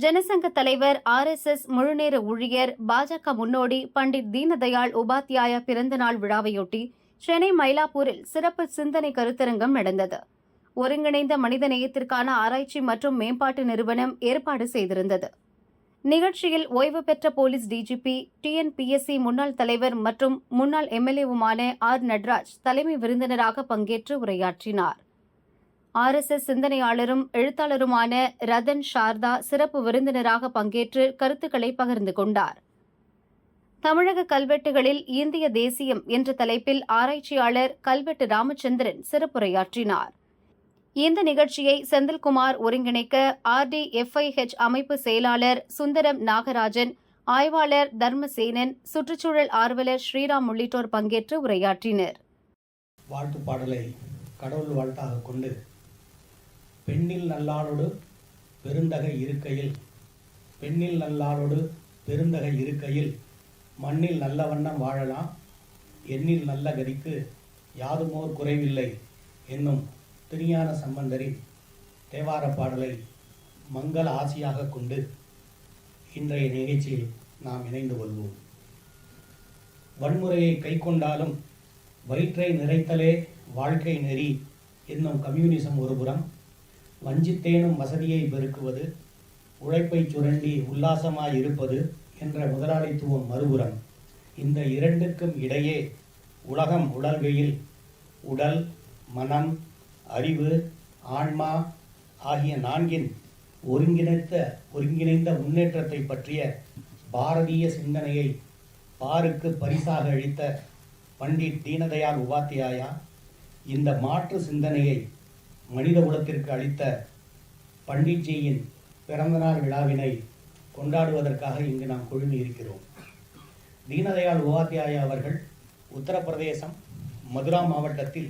ஜனசங்க தலைவர், RSS முழுநேர ஊழியர், பாஜக முன்னோடி பண்டிட் தீனதயாள் உபாத்யாயா பிறந்தநாள் விழாவையொட்டி சென்னை மயிலாப்பூரில் சிறப்பு சிந்தனை கருத்தரங்கம் நடந்தது. ஒருங்கிணைந்த மனித நேயத்திற்கான ஆராய்ச்சி மற்றும் மேம்பாட்டு நிறுவனம் ஏற்பாடு செய்திருந்தது. நிகழ்ச்சியில் ஓய்வு பெற்ற போலீஸ் DGP, TNPSC முன்னாள் தலைவர் மற்றும் முன்னாள் MLAவுமான நட்ராஜ் தலைமை விருந்தினராக பங்கேற்று உரையாற்றினார். RSS சிந்தனையாளரும் எழுத்தாளருமான ரதன் சாரதா சிறப்பு விருந்தினராக பங்கேற்று கருத்துக்களை பகிர்ந்து கொண்டார். தமிழக கல்வெட்டுகளில் இந்திய தேசியம் என்ற தலைப்பில் ஆராய்ச்சியாளர் கல்வெட்டு ராமச்சந்திரன் சிறப்புரையாற்றினார். இந்த நிகழ்ச்சியை செந்தில்குமார் ஒருங்கிணைக்க RDFIH அமைப்பு செயலாளர் சுந்தரம் நாகராஜன், ஆய்வாளர் தர்மசேனன், சுற்றுச்சூழல் ஆர்வலர் ஸ்ரீராம் உள்ளிட்டோர் பங்கேற்று உரையாற்றினர். வாழ்த்து பாடலை கடவுள் வாழ்த்தாக கொண்டு, பெண்ணில் நல்லாளோடு பெருந்தகை இருக்கையில், பெண்ணில் நல்லாளோடு பெருந்தகை இருக்கையில், மண்ணில் நல்ல வண்ணம் வாழலாம், எண்ணில் நல்ல கதிக்கு யாதுமோர் குறைவில்லை என்னும் திருஞான சம்பந்தரின் தேவார பாடலை மங்கள ஆசியாக கொண்டு இன்றைய நிகழ்ச்சியில் நாம் இணைந்து கொள்வோம். வன்முறையை கை கொண்டாலும் வயிற்றை நிறைத்தலே வாழ்க்கை நெறி என்னும் கம்யூனிசம் ஒருபுறம், வஞ்சித்தேனும் வசதியை பெருக்குவது, உழைப்பை சுரண்டி உல்லாசமாயிருப்பது என்ற முதலாளித்துவம் மறுபுறம். இந்த இரண்டுக்கும் இடையே உலகம் உழல்கையில் உடல், மனம், அறிவு, ஆன்மா ஆகிய நான்கின் ஒருங்கிணைந்த முன்னேற்றத்தை பற்றிய பாரதிய சிந்தனையை பாருக்கு பரிசாக அளித்த பண்டிட் தீனதயாள் உபாத்யாயா இந்த மாற்று சிந்தனையை மனித குலத்திற்கு அளித்த பண்டிட்ஜியின் பிறந்தநாள் விழாவினை கொண்டாடுவதற்காக இங்கு நாம் குழுமி இருக்கிறோம். தீனதயாள் உபாத்யாயா அவர்கள் உத்தரப்பிரதேசம் மதுரா மாவட்டத்தில்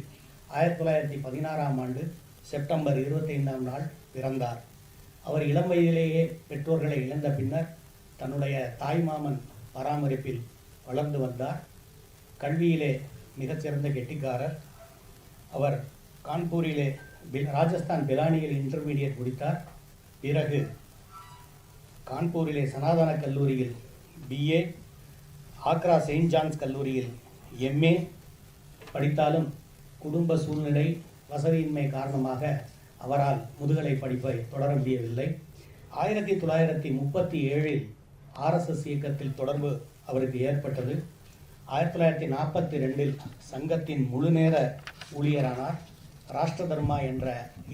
1916ஆம் ஆண்டு செப்டம்பர் 25ஆம் நாள் பிறந்தார். அவர் இளம் வயதிலேயே பெற்றோர்களை இழந்த பின்னர் தன்னுடைய தாய்மாமன் பராமரிப்பில் வளர்ந்து வந்தார். கல்வியிலே மிகச்சிறந்த கெட்டிக்காரர். அவர் கான்பூரிலே ராஜஸ்தான் பிலானியில் இன்டர்மீடியட் முடித்தார். பிறகு கான்பூரிலே சனாதன கல்லூரியில் BA, ஆக்ரா செயின்ட் ஜான்ஸ் கல்லூரியில் MA படித்தாலும் குடும்ப சூழ்நிலை, வசதியின்மை காரணமாக அவரால் முதுகலை படிப்பை தொடர முடியவில்லை. 1937இல் RSS இயக்கத்தில் தொடர்பு அவருக்கு ஏற்பட்டது. 1942இல் சங்கத்தின் முழுநேர ஊழியரானார். ராஷ்டிர தர்மா என்ற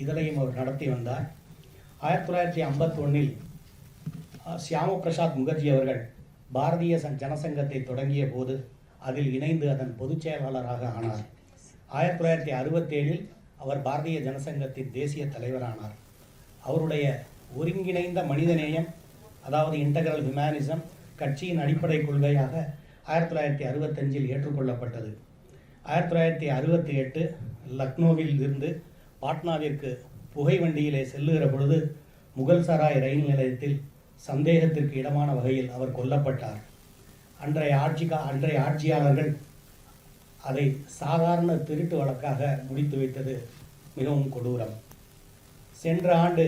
இதழையும் அவர் நடத்தி வந்தார். 1951இல் சியாம பிரசாத் முகர்ஜி அவர்கள் பாரதிய ஜனசங்கத்தை தொடங்கிய போது அதில் இணைந்து அதன் பொதுச் செயலாளராக ஆனார். 1967இல் அவர் பாரதிய ஜனசங்கத்தின் தேசிய தலைவரானார். அவருடைய ஒருங்கிணைந்த மனிதநேயம், அதாவது இன்டெகிரல் ஹியூமானிசம் கட்சியின் அடிப்படை கொள்கையாக 1965இல் ஏற்றுக்கொள்ளப்பட்டது. 1968 லக்னோவில் இருந்து பாட்னாவிற்கு புகை வண்டியிலே செல்லுகிற பொழுது முகல் சராய் ரயில் நிலையத்தில் சந்தேகத்திற்கு இடமான வகையில் அவர் கொல்லப்பட்டார். அன்றைய ஆட்சியாளர்கள் அதை சாதாரண திருட்டு வழக்காக முடித்து வைத்தது மிகவும் கொடூரம். சென்ற ஆண்டு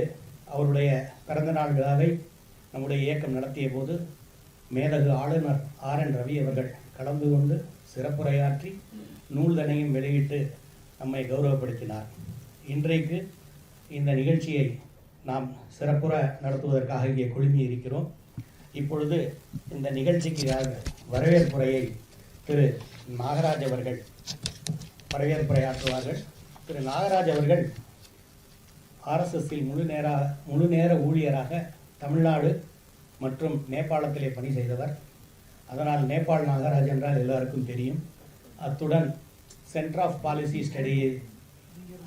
அவருடைய பிறந்தநாள் விழாவை நம்முடைய இயக்கம் நடத்திய போது மேதகு ஆளுநர் RN ரவி அவர்கள் கலந்து கொண்டு சிறப்புரையாற்றி நூல்தனையும் வெளியிட்டு நம்மை கௌரவப்படுத்தினார். இன்றைக்கு இந்த நிகழ்ச்சியை நாம் சிறப்புற நடத்துவதற்காக இங்கே குழுமி இருக்கிறோம். இப்பொழுது இந்த நிகழ்ச்சிக்கு வரவேற்புரையை திரு நாகராஜ் அவர்கள் வரவேற்புரையாற்றுவார்கள். திரு நாகராஜ் அவர்கள் RSSஇல் முழுநேர ஊழியராக தமிழ்நாடு மற்றும் நேபாளத்திலே பணி செய்தவர். அதனால் நேபாள் நாகராஜ் என்றால் எல்லாருக்கும் தெரியும். அத்துடன் சென்டர் ஆஃப் பாலிசி ஸ்டடி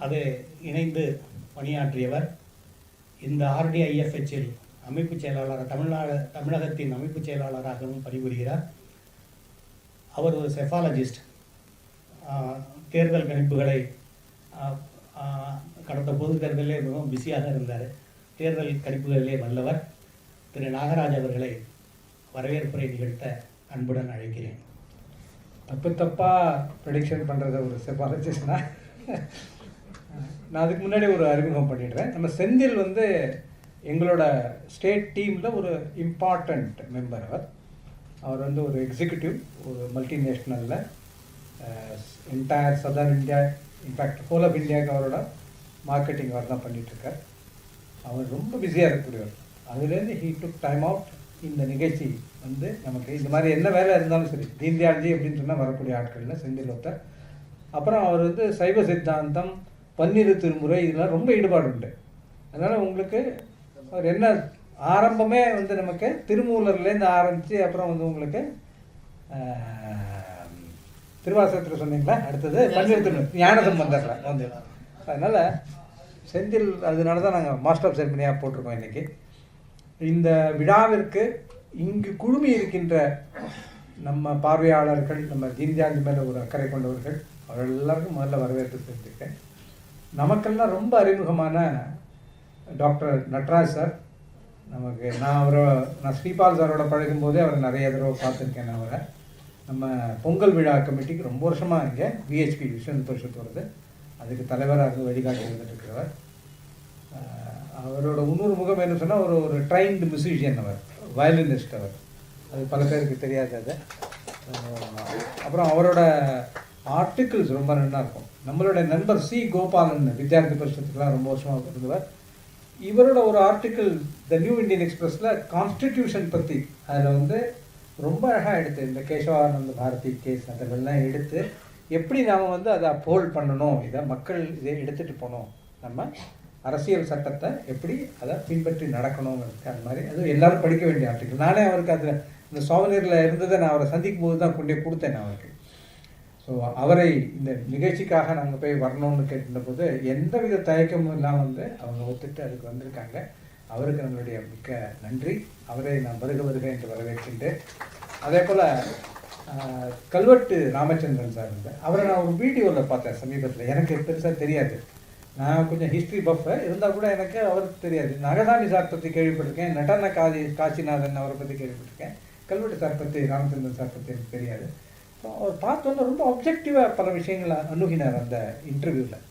அது இணைந்து பணியாற்றியவர். இந்த RDFIHல் அமைப்பு செயலாளர் தமிழகத்தின் அமைப்பு செயலாளராகவும் பணிபுரிகிறார். அவர் ஒரு செஃபாலஜிஸ்ட். தேர்தல் கணிப்புகளை கடந்த பொது தேர்தலிலே மிகவும் பிஸியாக இருந்தார். தேர்தல் கணிப்புகளிலே வல்லவர். திரு நாகராஜ் அவர்களை வரவேற்புரை நிகழ்த்த அன்புடன் அழைக்கிறேன். தப்பாக ப்ரெடிக்ஷன் பண்ணுறத ஒரு செஃபாலஜிஸ்ட்னா நான் அதுக்கு முன்னாடி ஒரு அறிமுகம் பண்ணிடுறேன். நம்ம செந்தில் எங்களோட ஸ்டேட் டீமில் ஒரு இம்பார்ட்டண்ட் மெம்பர் அவர் வந்து ஒரு எக்ஸிக்யூட்டிவ் ஒரு மல்டிநேஷ்னலில் entire southern India, in fact whole of இந்தியாவுக்கு அவரோட மார்க்கெட்டிங் அவர் தான் பண்ணிகிட்ருக்கார். அவர் ரொம்ப பிஸியாக இருக்கக்கூடியவர். அதுலேருந்து ஹீ டுக் டைம் அவுட் இந்த நிகழ்ச்சி வந்து நமக்கு இந்த மாதிரி என்ன வேலை இருந்தாலும் சரி, தீன்தயாள்ஜி அப்படின்னு சொன்னால் வரக்கூடிய ஆட்களில் செந்தில் ஒருத்தர். அப்புறம் அவர் வந்து சைவ சித்தாந்தம், பன்னிரு திருமுறை இதெல்லாம் ரொம்ப ஈடுபாடு உண்டு. அதனால் உங்களுக்கு அவர் என்ன ஆரம்பமே வந்து நமக்கு திருமூலர்லேருந்து ஆரம்பித்து அப்புறம் வந்து உங்களுக்கு திருவாசகத்தில் சொன்னீங்களா, அடுத்தது பன்னிரு திருமுறை ஞானசம்பந்தரில் வந்து. அதனால் செந்தில், அதனால தான் நாங்கள் மாஸ்டர் ஆஃப் செரிமனியாக போட்டிருக்கோம் இன்றைக்கி. இந்த விழாவிற்கு இங்கு குழுமி இருக்கின்ற நம்ம பார்வையாளர்கள், நம்ம தீன்தயாள் மேலே ஒரு அக்கறை கொண்டவர்கள், அவர்கள் எல்லாருக்கும் முதல்ல வரவேற்பு செஞ்சுருக்கேன். நமக்கெல்லாம் ரொம்ப அறிமுகமான டாக்டர் நட்ராஜ் சார், நமக்கு நான் ஸ்ரீபால் சாரோட பழகும்போதே அவரை நிறைய தடவை பார்த்துருக்கேன். அவரை நம்ம பொங்கல் விழா கமிட்டிக்கு ரொம்ப வருஷமாக இங்கே பிஹெச்பி விஸ்வ பரிஷத்து வருது, அதுக்கு தலைவராக இருந்து வழிகாட்டி வந்துட்டுருக்கிறவர். அவரோட இன்னொரு முகம் என்ன சொன்னால் ஒரு ட்ரைன்டு மியூசிஷியன், அவர் வயலினிஸ்ட். அவர் அது பல பேருக்கு தெரியாது அது. அப்புறம் அவரோட ஆர்டிக்கிள்ஸ் ரொம்ப நல்லா இருக்கும். நம்மளோட நண்பர் சி கோபாலன் வித்யார்த்தி பரிஷத்துக்கெலாம் ரொம்ப வருஷமாக இருந்தவர். இவரோட ஒரு ஆர்டிக்கிள் த நியூ இண்டியன் எக்ஸ்பிரஸில் கான்ஸ்டிடியூஷன் பற்றி, அதில் வந்து ரொம்ப அழகாக எடுத்து இந்த கேசவானந்த பாரதி கேஸ் அதெல்லாம் எடுத்து எப்படி நாம் வந்து அதை அப்போல்ட் பண்ணணும், இதை மக்கள் இதை எடுத்துகிட்டு போகணும், நம்ம அரசியல் சட்டத்தை எப்படி அதை பின்பற்றி நடக்கணுங்கிறதுக்கு அந்த மாதிரி அது எல்லோரும் படிக்க வேண்டிய ஆர்டிக்கல். நானே அவருக்கு அதில் இந்த சோவனீரில் இருந்ததை நான் அவரை சந்திக்கும் போது தான் கொண்டே கொடுத்தேன் நான் அவருக்கு. ஸோ அவரை இந்த நிகழ்ச்சிக்காக நாங்கள் போய் வரணும்னு கேட்டிருந்த போது எந்தவித தயக்கமும் இல்லாமல் வந்து அவங்க ஒத்துட்டு அதுக்கு வந்திருக்காங்க. அவருக்கு நம்மளுடைய மிக்க நன்றி. அவரை நான் வருக என்று வரவேற்கின்றேன். அதே போல் கல்வெட்டு ராமச்சந்திரன் சார் இருந்தேன். அவரை நான் ஒரு வீடியோவில் பார்த்தேன் சமீபத்தில். எனக்கு பெருசாக தெரியாது, நான் கொஞ்சம் ஹிஸ்ட்ரி பஃப் இருந்தால் கூட எனக்கு அவருக்கு தெரியாது. நகசாமி சார் பற்றி கேள்விப்பட்டிருக்கேன், நடன காசிநாதன் அவரை பற்றி கேள்விப்பட்டிருக்கேன். கல்வெட்டு சார் பற்றி, ராமச்சந்திரன் சார் பற்றி எனக்கு தெரியாது. ஸோ அவர் பார்த்தோன்னா ரொம்ப ஆப்ஜெக்டிவாக பல விஷயங்களை அணுகினார் அந்த இன்டர்வியூவில்.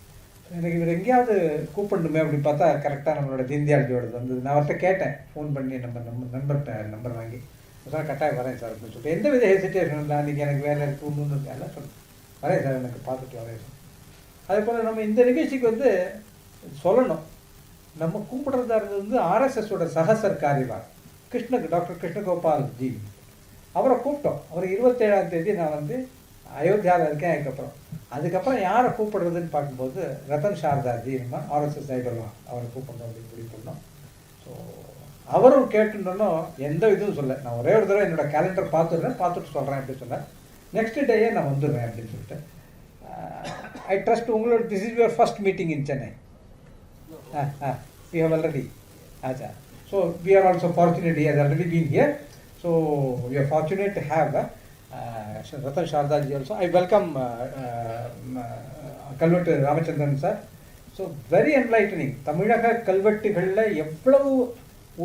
எனக்கு இவர் எங்கேயாவது கூப்பிடணுமே அப்படின்னு பார்த்தா கரெக்டாக நம்மளோட தீன்தயாள்ஜியோட வந்தது. நான் அவர்கிட்ட கேட்டேன், ஃபோன் பண்ணி நம்ம நண்பர்கிட்ட நம்பர் வாங்கி, சார் கட்டாயம் வரேன் சார் அப்படின்னு சொல்லிட்டு. எந்த வித ஹெசிடேஷன் இல்லை, அன்றைக்கி எனக்கு வேலை இருக்குது ஒன்று எல்லாம் சொல்லுங்கள், வரேன் சார், எனக்கு பார்த்துட்டு வரேன் சார். அதே போல் நம்ம இந்த நிகழ்ச்சிக்கு வந்து சொல்லணும், நம்ம கூப்பிடுறதா இருந்தது வந்து ஆர்எஸ்எஸோட சகசர்காரிவார் டாக்டர் கிருஷ்ணகோபால் ஜி. அவரை கூப்பிட்டோம். அவர் 27ஆம் தேதி நான் வந்து அயோத்தியாவில் இருக்கேன். அதுக்கப்புறம் யாரை கூப்பிடுறதுன்னு பார்க்கும்போது ரத்தன் சாரதாஜி, நம்ம ஆர்எஸ்எஸ் ஐடலாம், அவரை கூப்பிடணும் அப்படின்னு முடிவு பண்ணோம். ஸோ அவரும் கேட்டுட்டோன்னும் எந்த இதுவும் சொல்ல, நான் ஒரே ஒரு தடவை என்னோடய கேலண்டர் பார்த்துட்டு சொல்கிறேன் அப்படின்னு சொன்னேன். நெக்ஸ்ட் டேயே நான் வந்துடுறேன் அப்படின்னு சொல்லிட்டு. I trust உங்களோட this is your first meeting in Chennai. We have already. So we are also fortunate, he has already been here. So we are fortunate to have Ratan Shardaji also. I welcome Kalvattu Ramachandran sir. So very enlightening. தமிழக கல்வெட்டுகளில் எவ்வளவு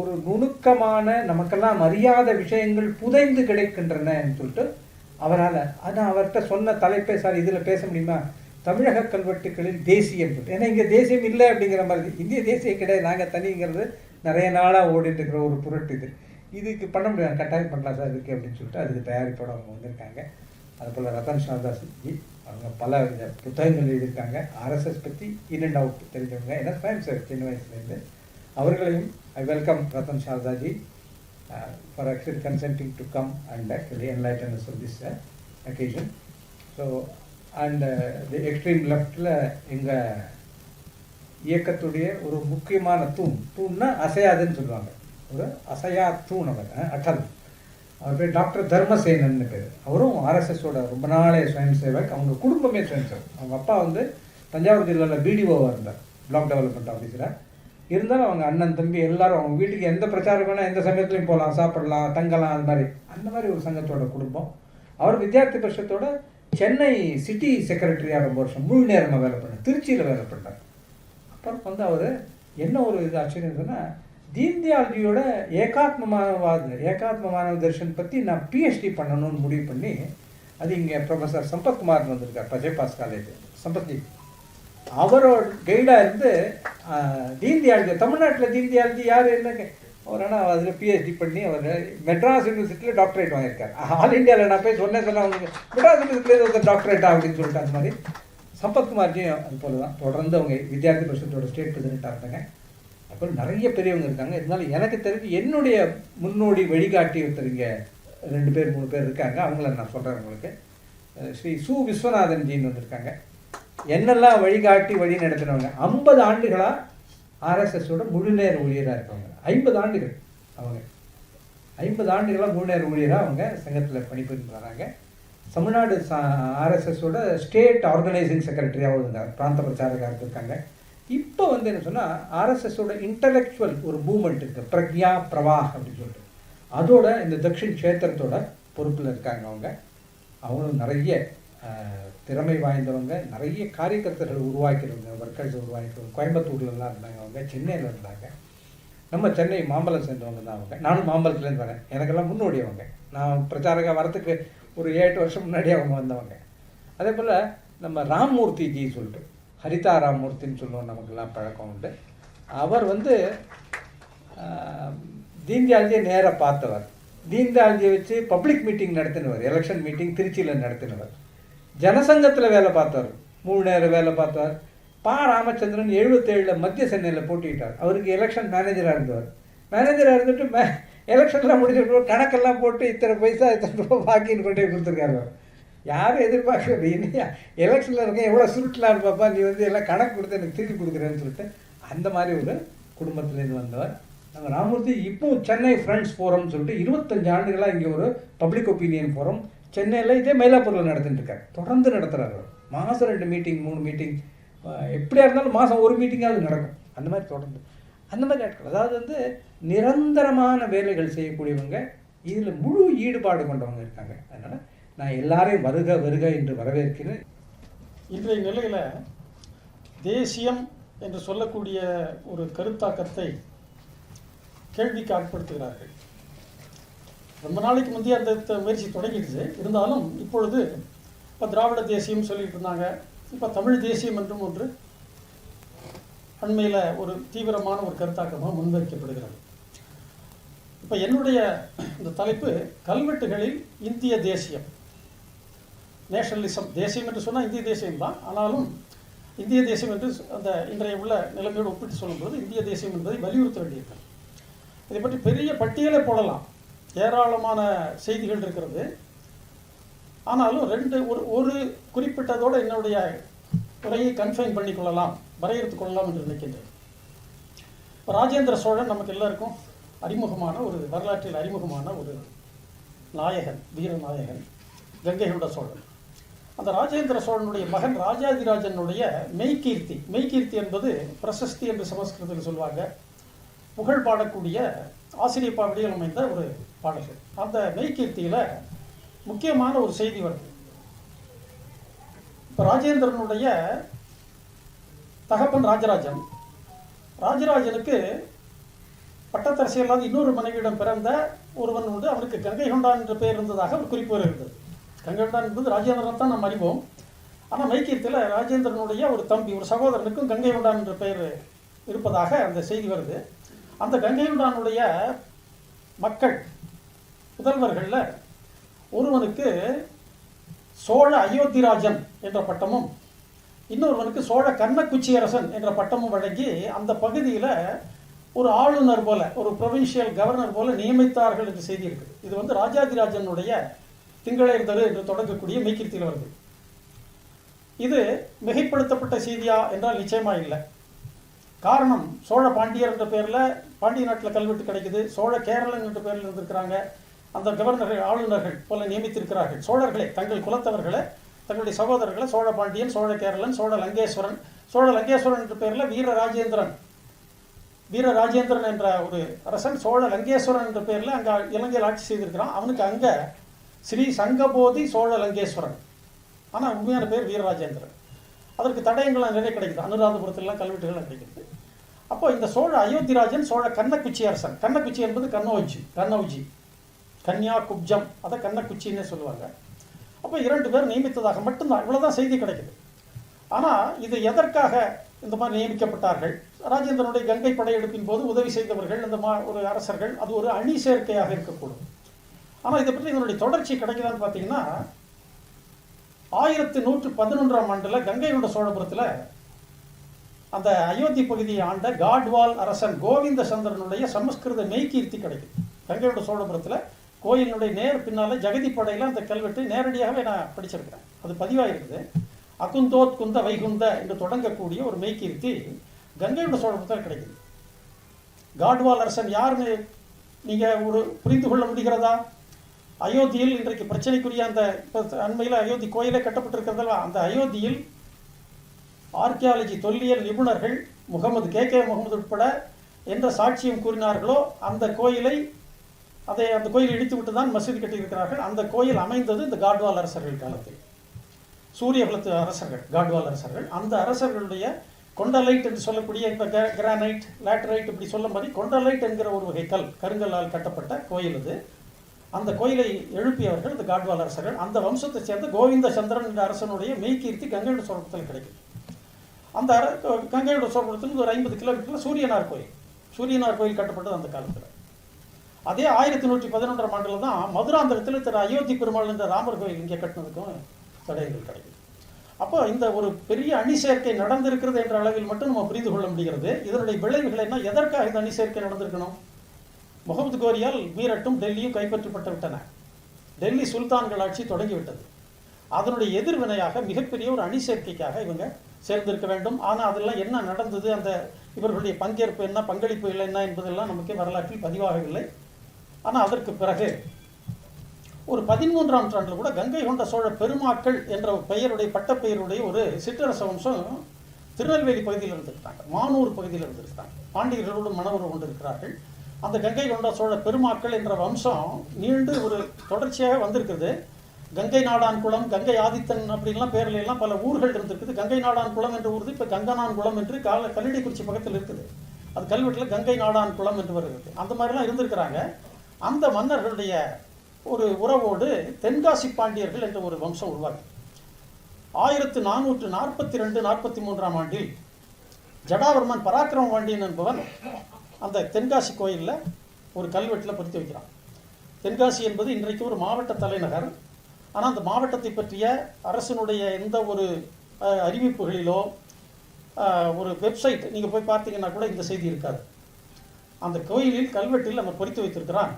ஒரு நுணுக்கமான நமக்கெல்லாம் அறியாத விஷயங்கள் புதைந்து கிடைக்கின்றனன்னு சொல்லிட்டு அவரால், ஆனால் அவர்கிட்ட சொன்ன தலைப்பே சார் இதில் பேச முடியுமா, தமிழக கல்வெட்டுகளில் தேசியம். ஏன்னா இங்கே தேசியம் இல்லை அப்படிங்கிற மாதிரி, இந்திய தேசியம் கிடையாது, நாங்கள் தனிங்கிறது நிறைய நாளாக ஓடிட்டு இருக்கிற ஒரு பொருட்டு. இதுக்கு பண்ண முடியாது, கட்டாயம் பண்ணலாம் சார் இதுக்கு அப்படின்னு சொல்லிட்டு அதுக்கு தயாரிப்போட அவங்க வந்திருக்காங்க. அதுபோல் ரத்தன் சாரதாஜி அவங்க பல புத்தகங்கள் எழுதியிருக்காங்க ஆர்எஸ்எஸ் பற்றி, இன் அண்ட் அவுட் தெரிஞ்சவங்க. ஏன்னா ஃபேன் சார் சின்ன வயசுலேருந்து. அவர்களையும் I welcome Rattan Sharadaji for actually consenting to come and actually enlighten us on this occasion. So and the extreme leftல எங்கள் இயக்கத்துடைய ஒரு முக்கியமான தூண்னா அசையாதுன்னு சொல்லுவாங்க, ஒரு அசையா தூண் அவர் அட்டல். அவர் பேர் டாக்டர் தர்மசேனன்னு பேர். அவரும் ஆர்எஸ்எஸோட ரொம்ப நாளே சுயம் சேவக். அவங்க குடும்பமே சுயம் சேவக். அவங்க அப்பா வந்து தஞ்சாவூர் ஜில்லாவில் பிடிஓவாக இருந்தார், பிளாக் டெவலப்மெண்ட் ஆஃபீஸராக. இருந்தாலும் அவங்க அண்ணன் தம்பி எல்லாரும் அவங்க வீட்டுக்கு எந்த பிரச்சாரம் வேணால் எந்த சமயத்துலையும் போகலாம், சாப்பிடலாம், தங்கலாம், அந்த மாதிரி ஒரு சங்கத்தோட குடும்பம். அவர் வித்யார்த்தி பரிஷத்தோட சென்னை சிட்டி செக்ரட்டரியாக ரொம்ப வருஷம் முழு நேரமாக வேலை பண்ணார், திருச்சியில் வேலை பண்ணார். அப்புறம் வந்து அவர் என்ன ஒரு இது ஆச்சரியம் சொன்னால், தீன்தயாள்ஜியோட ஏகாத்ம மானவ தர்ஷன் பற்றி நான் பிஹெச்டி பண்ணணும்னு முடிவு பண்ணி, அது இங்கே ப்ரொஃபஸர் சம்பத்குமார்னு வந்திருக்கார், பஜேபாஸ் காலேஜ். சம்பத்ஜி அவரோட கைடாக இருந்து தீன்தயாள்ஜி, தமிழ்நாட்டில் தீன்தயாள்ஜி யார் என்னங்க அவர், ஆனால் அதில் பிஹெச்டி பண்ணி அவர் மெட்ராஸ் யூனிவர்சிட்டியில் டாக்டரேட் வாங்கியிருக்கார். ஆல் இண்டியாவில் நான் போய் சொன்னேன் அவங்களுக்கு மெட்ராஸ் யூனிவர்சிட்டியில் ஒரு டாக்டரேட்டா அப்படின்னு சொல்லிட்டு அந்த மாதிரி. சம்பத்குமார்ஜியும் அது போல தான் தொடர்ந்து அவங்க வித்யார்த்தி பரிஷத்தோட ஸ்டேட் பிரசிடெண்ட்டாக இருந்தாங்க. அப்புறம் நிறைய பெரியவங்க இருக்காங்க. இருந்தாலும் எனக்கு தெரிஞ்சு என்னுடைய முன்னோடி வழிகாட்டி ஒருத்தர் இங்கே 2 பேர் 3 பேர் இருக்காங்க. அவங்கள நான் சொல்கிறேன் உங்களுக்கு. ஸ்ரீ சு விஸ்வநாதன்ஜின்னு வந்திருக்காங்க. என்னெல்லாம் வழிகாட்டி வழி நடத்தினவங்க. 50 ஆண்டுகளாக ஆர்எஸ்எஸோட முழுநேர ஊழியராக இருக்காங்க. 50 ஆண்டுகள் அவங்க 50 ஆண்டுகளாக முழுநேர ஊழியராக அவங்க சங்கத்தில் பணிபுரிந்து வராங்க. தமிழ்நாடு ஆர்எஸ்எஸோட ஸ்டேட் ஆர்கனைசிங் செக்ரட்டரியாகவும் இருந்தாங்க. பிராந்த பிரச்சாரக்காரர் இருக்காங்க. இப்போ வந்து என்ன சொன்னால் ஆர்எஸ்எஸோட இன்டலெக்சுவல் ஒரு மூவ்மெண்ட் இருக்குது, பிரக்யா பிரவாஹ் அப்படின்னு சொல்லிட்டு. அதோட இந்த தக்ஷின் க்ஷேத்திரத்தோட பொறுப்பில் இருக்காங்க அவங்க. அவங்களும் நிறைய திறமை வாய்ந்தவங்க, நிறைய காரியகர்த்தர்கள் உருவாக்கிறவங்க, ஒர்க்கர்ஸ் உருவாக்கிறவங்க. கோயம்புத்தூர்லலாம் இருந்தாங்க அவங்க, சென்னையில் இருந்தாங்க. நம்ம சென்னை மாம்பலம் சேர்ந்தவங்க தான் அவங்க. நானும் மாம்பலத்துலேருந்து வரேன். எனக்கெல்லாம் முன்னோடியவங்க. நான் பிரச்சாரக்காக வரத்துக்கு ஒரு 8 வருஷம் முன்னாடி அவங்க வந்தவங்க. அதே போல் நம்ம ராம்மூர்த்திஜி சொல்லிட்டு, ஹரிதா ராம்மூர்த்தின்னு சொல்லுவோம், நமக்கெல்லாம் பழக்கம் உண்டு. அவர் வந்து தீன்தயாள்ஜியை நேராக பார்த்தவர். தீன்தயாள்ஜியை வச்சு பப்ளிக் மீட்டிங் நடத்தினவர், எலெக்ஷன் மீட்டிங் திருச்சியில் நடத்தினவர். ஜனசங்கத்தில் வேலை பார்த்தவர், 3 நேரம் வேலை பார்த்தவர். ராமச்சந்திரன் 77 மத்திய சென்னையில் போட்டிட்டார். அவருக்கு எலெக்ஷன் மேனேஜராக இருந்தவர். மேனேஜராக இருந்துட்டு எலெக்ஷன்லாம் முடிச்சுட்டு கணக்கெல்லாம் போட்டு இத்தனை பைசா இத்தனை ரூபா பாக்கின்னு கொண்டே கொடுத்துருக்காரு. அவர் யாரும் எதிர்பார்க்கறது இல்லையா, எலெக்ஷனில் இருக்கேன் எவ்வளோ சுருட்டலான்னு பாப்பா, நீ வந்து எல்லாம் கணக்கு கொடுத்து எனக்கு திருப்பி கொடுக்குறேன்னு சொல்லிட்டு அந்த மாதிரி ஒரு குடும்பத்துலேருந்து வந்தவர். நம்ம ராமூர்த்தி இப்போ சென்னை ஃப்ரெண்ட்ஸ் ஃபோரம்னு சொல்லிட்டு 25 ஆண்டுகளாக இங்கே ஒரு பப்ளிக் ஒப்பீனியன் ஃபோரம் சென்னையில் இதே மயிலாப்பூரில் நடத்திட்டு இருக்காரு. தொடர்ந்து நடத்துகிறார். மாதம் 2 மீட்டிங் 3 மீட்டிங், எப்படியா இருந்தாலும் மாதம் 1 மீட்டிங்காவது நடக்கும். அந்த மாதிரி தொடர்ந்து அந்த மாதிரி ஆட்கள், அதாவது வந்து நிரந்தரமான வேலைகள் செய்யக்கூடியவங்க, இதில் முழு ஈடுபாடு கொண்டவங்க இருக்காங்க. அதனால் நான் எல்லாரையும் வருக வருக என்று வரவேற்கிறேன். இன்றைய நிலையில் தேசியம் என்று சொல்லக்கூடிய ஒரு கருத்தாக்கத்தை கேள்விக்கு ஆட்படுத்துகிறார்கள். ரொம்ப நாளைக்கு முந்தைய அந்த முயற்சி தொடங்கிடுச்சு. இருந்தாலும் இப்பொழுது இப்போ திராவிட தேசியம் சொல்லிட்டு இருந்தாங்க. இப்போ தமிழ் தேசியம் என்றும் ஒன்று அண்மையில் ஒரு தீவிரமான ஒரு கருத்தாக்கமாக முன்வைக்கப்படுகிறது. இப்போ என்னுடைய இந்த தலைப்பு கல்வெட்டுகளில் இந்திய தேசியம், நேஷனலிசம். தேசியம் என்று சொன்னால் இந்திய தேசியம் தான், ஆனாலும் இந்திய தேசியம் என்று அந்த இன்றைய உள்ள நிலைமையோடு ஒப்பிட்டு சொல்லும்போது இந்திய தேசியம் என்பதை வலியுறுத்த வேண்டியிருக்கிறது. இதை பற்றி பெரிய பட்டியலை போடலாம், ஏராளமான செய்திகள் இருக்கிறது. ஆனாலும் ஒரு குறிப்பிட்டதோடு என்னுடைய உரையை கன்ஃபைன் பண்ணிக்கொள்ளலாம், வரையறுத்து கொள்ளலாம் என்று நினைக்கின்றேன். இப்போ ராஜேந்திர சோழன் நமக்கு எல்லாருக்கும் அறிமுகமான ஒரு வரலாற்றில் அறிமுகமான ஒரு நாயகன், வீரநாயகன், கங்கை கொண்ட சோழன். அந்த ராஜேந்திர சோழனுடைய மகன் ராஜாதிராஜனுடைய மெய்கீர்த்தி. மெய்கீர்த்தி என்பது பிரசஸ்தி என்று சமஸ்கிருதத்தில் சொல்லுவாங்க, புகழ் பாடக்கூடிய ஆசிரியப்பா பாவடியில் அமைந்த ஒரு பாடல்கள். அந்த மெய்கீர்த்தியில் முக்கியமான ஒரு செய்தி வருது. இப்போ ராஜேந்திரனுடைய தகப்பன் ராஜராஜன், ராஜராஜனுக்கு பட்டத்தரசி இல்லாத இன்னொரு மனைவியிடம் பிறந்த ஒருவன் உண்டு. அவருக்கு கங்கை கொண்டான் என்ற பெயர் இருந்ததாக ஒரு குறிப்பு வருகிறது. கங்கை கொண்டான் என்பது ராஜேந்திரன் தான் நாம் அறிவோம். ஆனால் மைக்கீர்த்தியில் ராஜேந்திரனுடைய ஒரு தம்பி, ஒரு சகோதரனுக்கும் கங்கை கொண்டான் என்ற பெயர் இருப்பதாக அந்த செய்தி வருது. அந்த கங்கை கொண்டானுடைய மக்கள் புதல்வர்களில் ஒருவனுக்கு சோழ அயோத்திராஜன் என்ற பட்டமும் இன்னொருவனுக்கு சோழ கண்ணக்குச்சியரசன் என்ற பட்டமும் வழங்கி அந்த பகுதியில் ஒரு ஆளுநர் போல, ஒரு ப்ரொவின்ஷியல் கவர்னர் போல நியமித்தார்கள் என்று செய்தி இருக்குது. இது வந்து ராஜாதிராஜனுடைய திங்களேர் தரு என்று தொடங்கக்கூடிய மெய்கீர்த்தியில் வருது. இது மிகைப்படுத்தப்பட்ட செய்தியா என்றால் நிச்சயமா இல்லை. காரணம், சோழ பாண்டியர் என்ற பேரில் பாண்டிய நாட்டில் கல்வெட்டு கிடைக்குது. சோழ கேரளன் என்ற பேரில் இருந்திருக்கிறாங்க. அந்த கவர்னர்கள் ஆளுநர்கள் போல நியமித்திருக்கிறார்கள். சோழர்களே தங்கள் குலத்தவர்களை, தங்களுடைய சகோதரர்களை சோழ பாண்டியன், சோழ கேரளன், சோழ லங்கேஸ்வரன். சோழ லங்கேஸ்வரன் என்ற பேரில் வீரராஜேந்திரன் என்ற ஒரு அரசன் சோழ லங்கேஸ்வரன் என்ற பேரில் அங்கே இலங்கையில் ஆட்சி செய்திருக்கிறான். அவனுக்கு அங்கே ஸ்ரீ சங்கபோதி சோழ லங்கேஸ்வரன், ஆனால் உண்மையான பேர் வீரராஜேந்திரன். அதற்கு தடயங்கள்லாம் நிறைய கிடைக்குது. அனுராதபுரத்திலாம் கல்வெட்டுகள்லாம் கிடைக்குது. அப்போ இந்த சோழ அயோத்திராஜன் சோழ கண்ணக்குச்சி அரசன். கண்ணக்குச்சி என்பது கண்ணௌஜி, கன்யா குப்ஜம், அதை கண்ணக்குச்சின்னே சொல்லுவாங்க. அப்போ 2 பேர் நியமித்ததாக மட்டும்தான், இவ்வளோதான் செய்தி கிடைக்குது. ஆனால் இது எதற்காக இந்த மாதிரி நியமிக்கப்பட்டார்கள்? ராஜேந்திரனுடைய கங்கை படையெடுப்பின் போது உதவி செய்தவர்கள் இந்த ஒரு அரசர்கள், அது ஒரு அணி சேர்க்கையாக இருக்கக்கூடும். ஆனால் இதை பற்றி இதனுடைய தொடர்ச்சி கிடைக்குதான்னு பார்த்தீங்கன்னா 1111ஆம் ஆண்டில் கங்கை கொண்ட சோழபுரத்தில் அந்த அயோத்தி பகுதியை ஆண்ட காட்வால் அரசன் கோவிந்த சந்திரனுடைய சமஸ்கிருத மெய்கீர்த்தி கிடைக்குது. கங்கை கொண்ட சோழபுரத்தில் கோயிலினுடைய நேர் பின்னால் ஜெகதி படையில் அந்த கல்வெட்டு நேரடியாகவே நான் படிச்சிருக்கிறேன், அது பதிவாயிருக்குது. அகுந்தோத் குந்த வைகுந்த என்று தொடங்கக்கூடிய ஒரு மெய்கீர்த்தி கங்கை கொண்ட சோழபுரத்தில் கிடைக்குது. காட்வால் அரசன் யாருன்னு நீங்கள் ஒரு புரிந்து கொள்ள முடிகிறதா? அயோத்தியில் இன்றைக்கு பிரச்சனைக்குரிய அந்த அண்மையில் அயோத்தி கோயிலே கட்டப்பட்டிருக்கிறதல்வா, அந்த அயோத்தியில் ஆர்கியாலஜி தொல்லியல் நிபுணர்கள் முகமது முகமது உட்பட என்ற சாட்சியம் கூறினார்களோ அந்த கோயிலை அந்த கோயிலை இடித்துவிட்டு தான் மசூதி கட்டியிருக்கிறார்கள். அந்த கோயில் அமைந்தது இந்த காட்வால் அரசர்கள் காலத்தில், சூரியகுலத்து அரசர்கள், காட்வால் அரசர்கள். அந்த அரசர்களுடைய கொண்டலைட் என்று சொல்லக்கூடிய இப்போ கிரானைட், லேட்டரைட் இப்படி சொல்ல மாதிரி கொண்டலைட் என்கிற ஒரு வகை கல், கருங்கல்லால் கட்டப்பட்ட கோயில் அது. அந்த கோயிலை எழுப்பியவர்கள் இந்த காட்வால் அரசர்கள். அந்த வம்சத்தை சேர்ந்த கோவிந்த சந்திரன் என்ற அரசனுடைய மெய்கீர்த்தி கங்கை கொண்ட சோழபுரத்தில் கிடைக்கும். அந்த கங்கை கொண்ட சோழபுரத்தில் ஒரு 50 கிலோமீட்டரில் சூரியனார் கோயில் கட்டப்பட்டது அந்த காலத்தில். அதே 1111ஆம் ஆண்டில் தான் மதுராந்தகத்தில் திரு அயோத்தி பெருமாள் என்ற ராமர் கோயில் இங்கே கட்டினதுக்கும் தடயங்கள் கிடைக்கும். அப்போ இந்த ஒரு பெரிய அணி சேர்க்கை நடந்திருக்கிறது என்ற அளவில் மட்டும் நம்ம புரிந்து கொள்ள முடிகிறது. இதனுடைய விளைவுகள் என்ன, எதற்காக இந்த அணி சேர்க்கை நடந்திருக்கணும்? முகமது கோரியால் மீரட்டும் டெல்லியும் கைப்பற்றப்பட்டு விட்டன. டெல்லி சுல்தான்கள் ஆட்சி தொடங்கிவிட்டது. அதனுடைய எதிர்வினையாக மிகப்பெரிய ஒரு அணி சேர்க்கைக்காக இவங்க சேர்ந்திருக்க வேண்டும். ஆனால் அதெல்லாம் என்ன நடந்தது, அந்த இவர்களுடைய பங்கேற்பு என்ன, பங்களிப்பு இல்லை என்ன என்பதெல்லாம் நமக்கு வரலாற்றில் பதிவாகவில்லை. ஆனால் அதற்கு பிறகு ஒரு 13ஆம் நூற்றாண்டில் கூட கங்கை கொண்ட சோழ பெருமாக்கள் என்ற பெயருடைய பட்டப்பெயருடைய ஒரு சிற்றரச வம்சம் திருநெல்வேலி பகுதியில் இருந்திருக்காங்க, மானூர் பகுதியில் இருந்திருக்காங்க. பாண்டியர்களோடு மனவுறவு கொண்டிருக்கிறார்கள். அந்த கங்கை கொண்ட சோழ பெருமாக்கள் என்ற வம்சம் நீண்டு ஒரு தொடர்ச்சியாக வந்திருக்குது. கங்கை நாடான் குளம், கங்கை ஆதித்தன் அப்படின்லாம் பேரில் எல்லாம் பல ஊர்கள் இருந்திருக்குது. கங்கை நாடான் குளம் என்ற ஊர் இப்போ கங்கனான் குளம் என்று கல்லிடைக்குறிச்சி பக்கத்தில் இருக்குது. அது கல்வெட்டில் கங்கை நாடான் குளம் என்று வருகிறது. அந்த மாதிரிலாம் இருந்திருக்கிறாங்க. அந்த மன்னர்களுடைய ஒரு உறவோடு தென்காசி பாண்டியர்கள் என்ற ஒரு வம்சம் உருவாக்கி 1442-43ஆம் ஆண்டில் ஜடாவர்மன் பராக்கிரம பாண்டியன் என்பவன் அந்த தென்காசி கோயிலில் ஒரு கல்வெட்டில் பொருத்தி வைக்கிறான். தென்காசி என்பது இன்றைக்கு ஒரு மாவட்ட தலைநகர். ஆனால் அந்த மாவட்டத்தை பற்றிய அரசனுடைய எந்த ஒரு அறிவிப்புகளிலோ ஒரு வெப்சைட் நீங்கள் போய் பார்த்தீங்கன்னா கூட இந்த செய்தி இருக்காது. அந்த கோயிலில் கல்வெட்டில் நம்ம பொறித்து வைத்திருக்கிறான்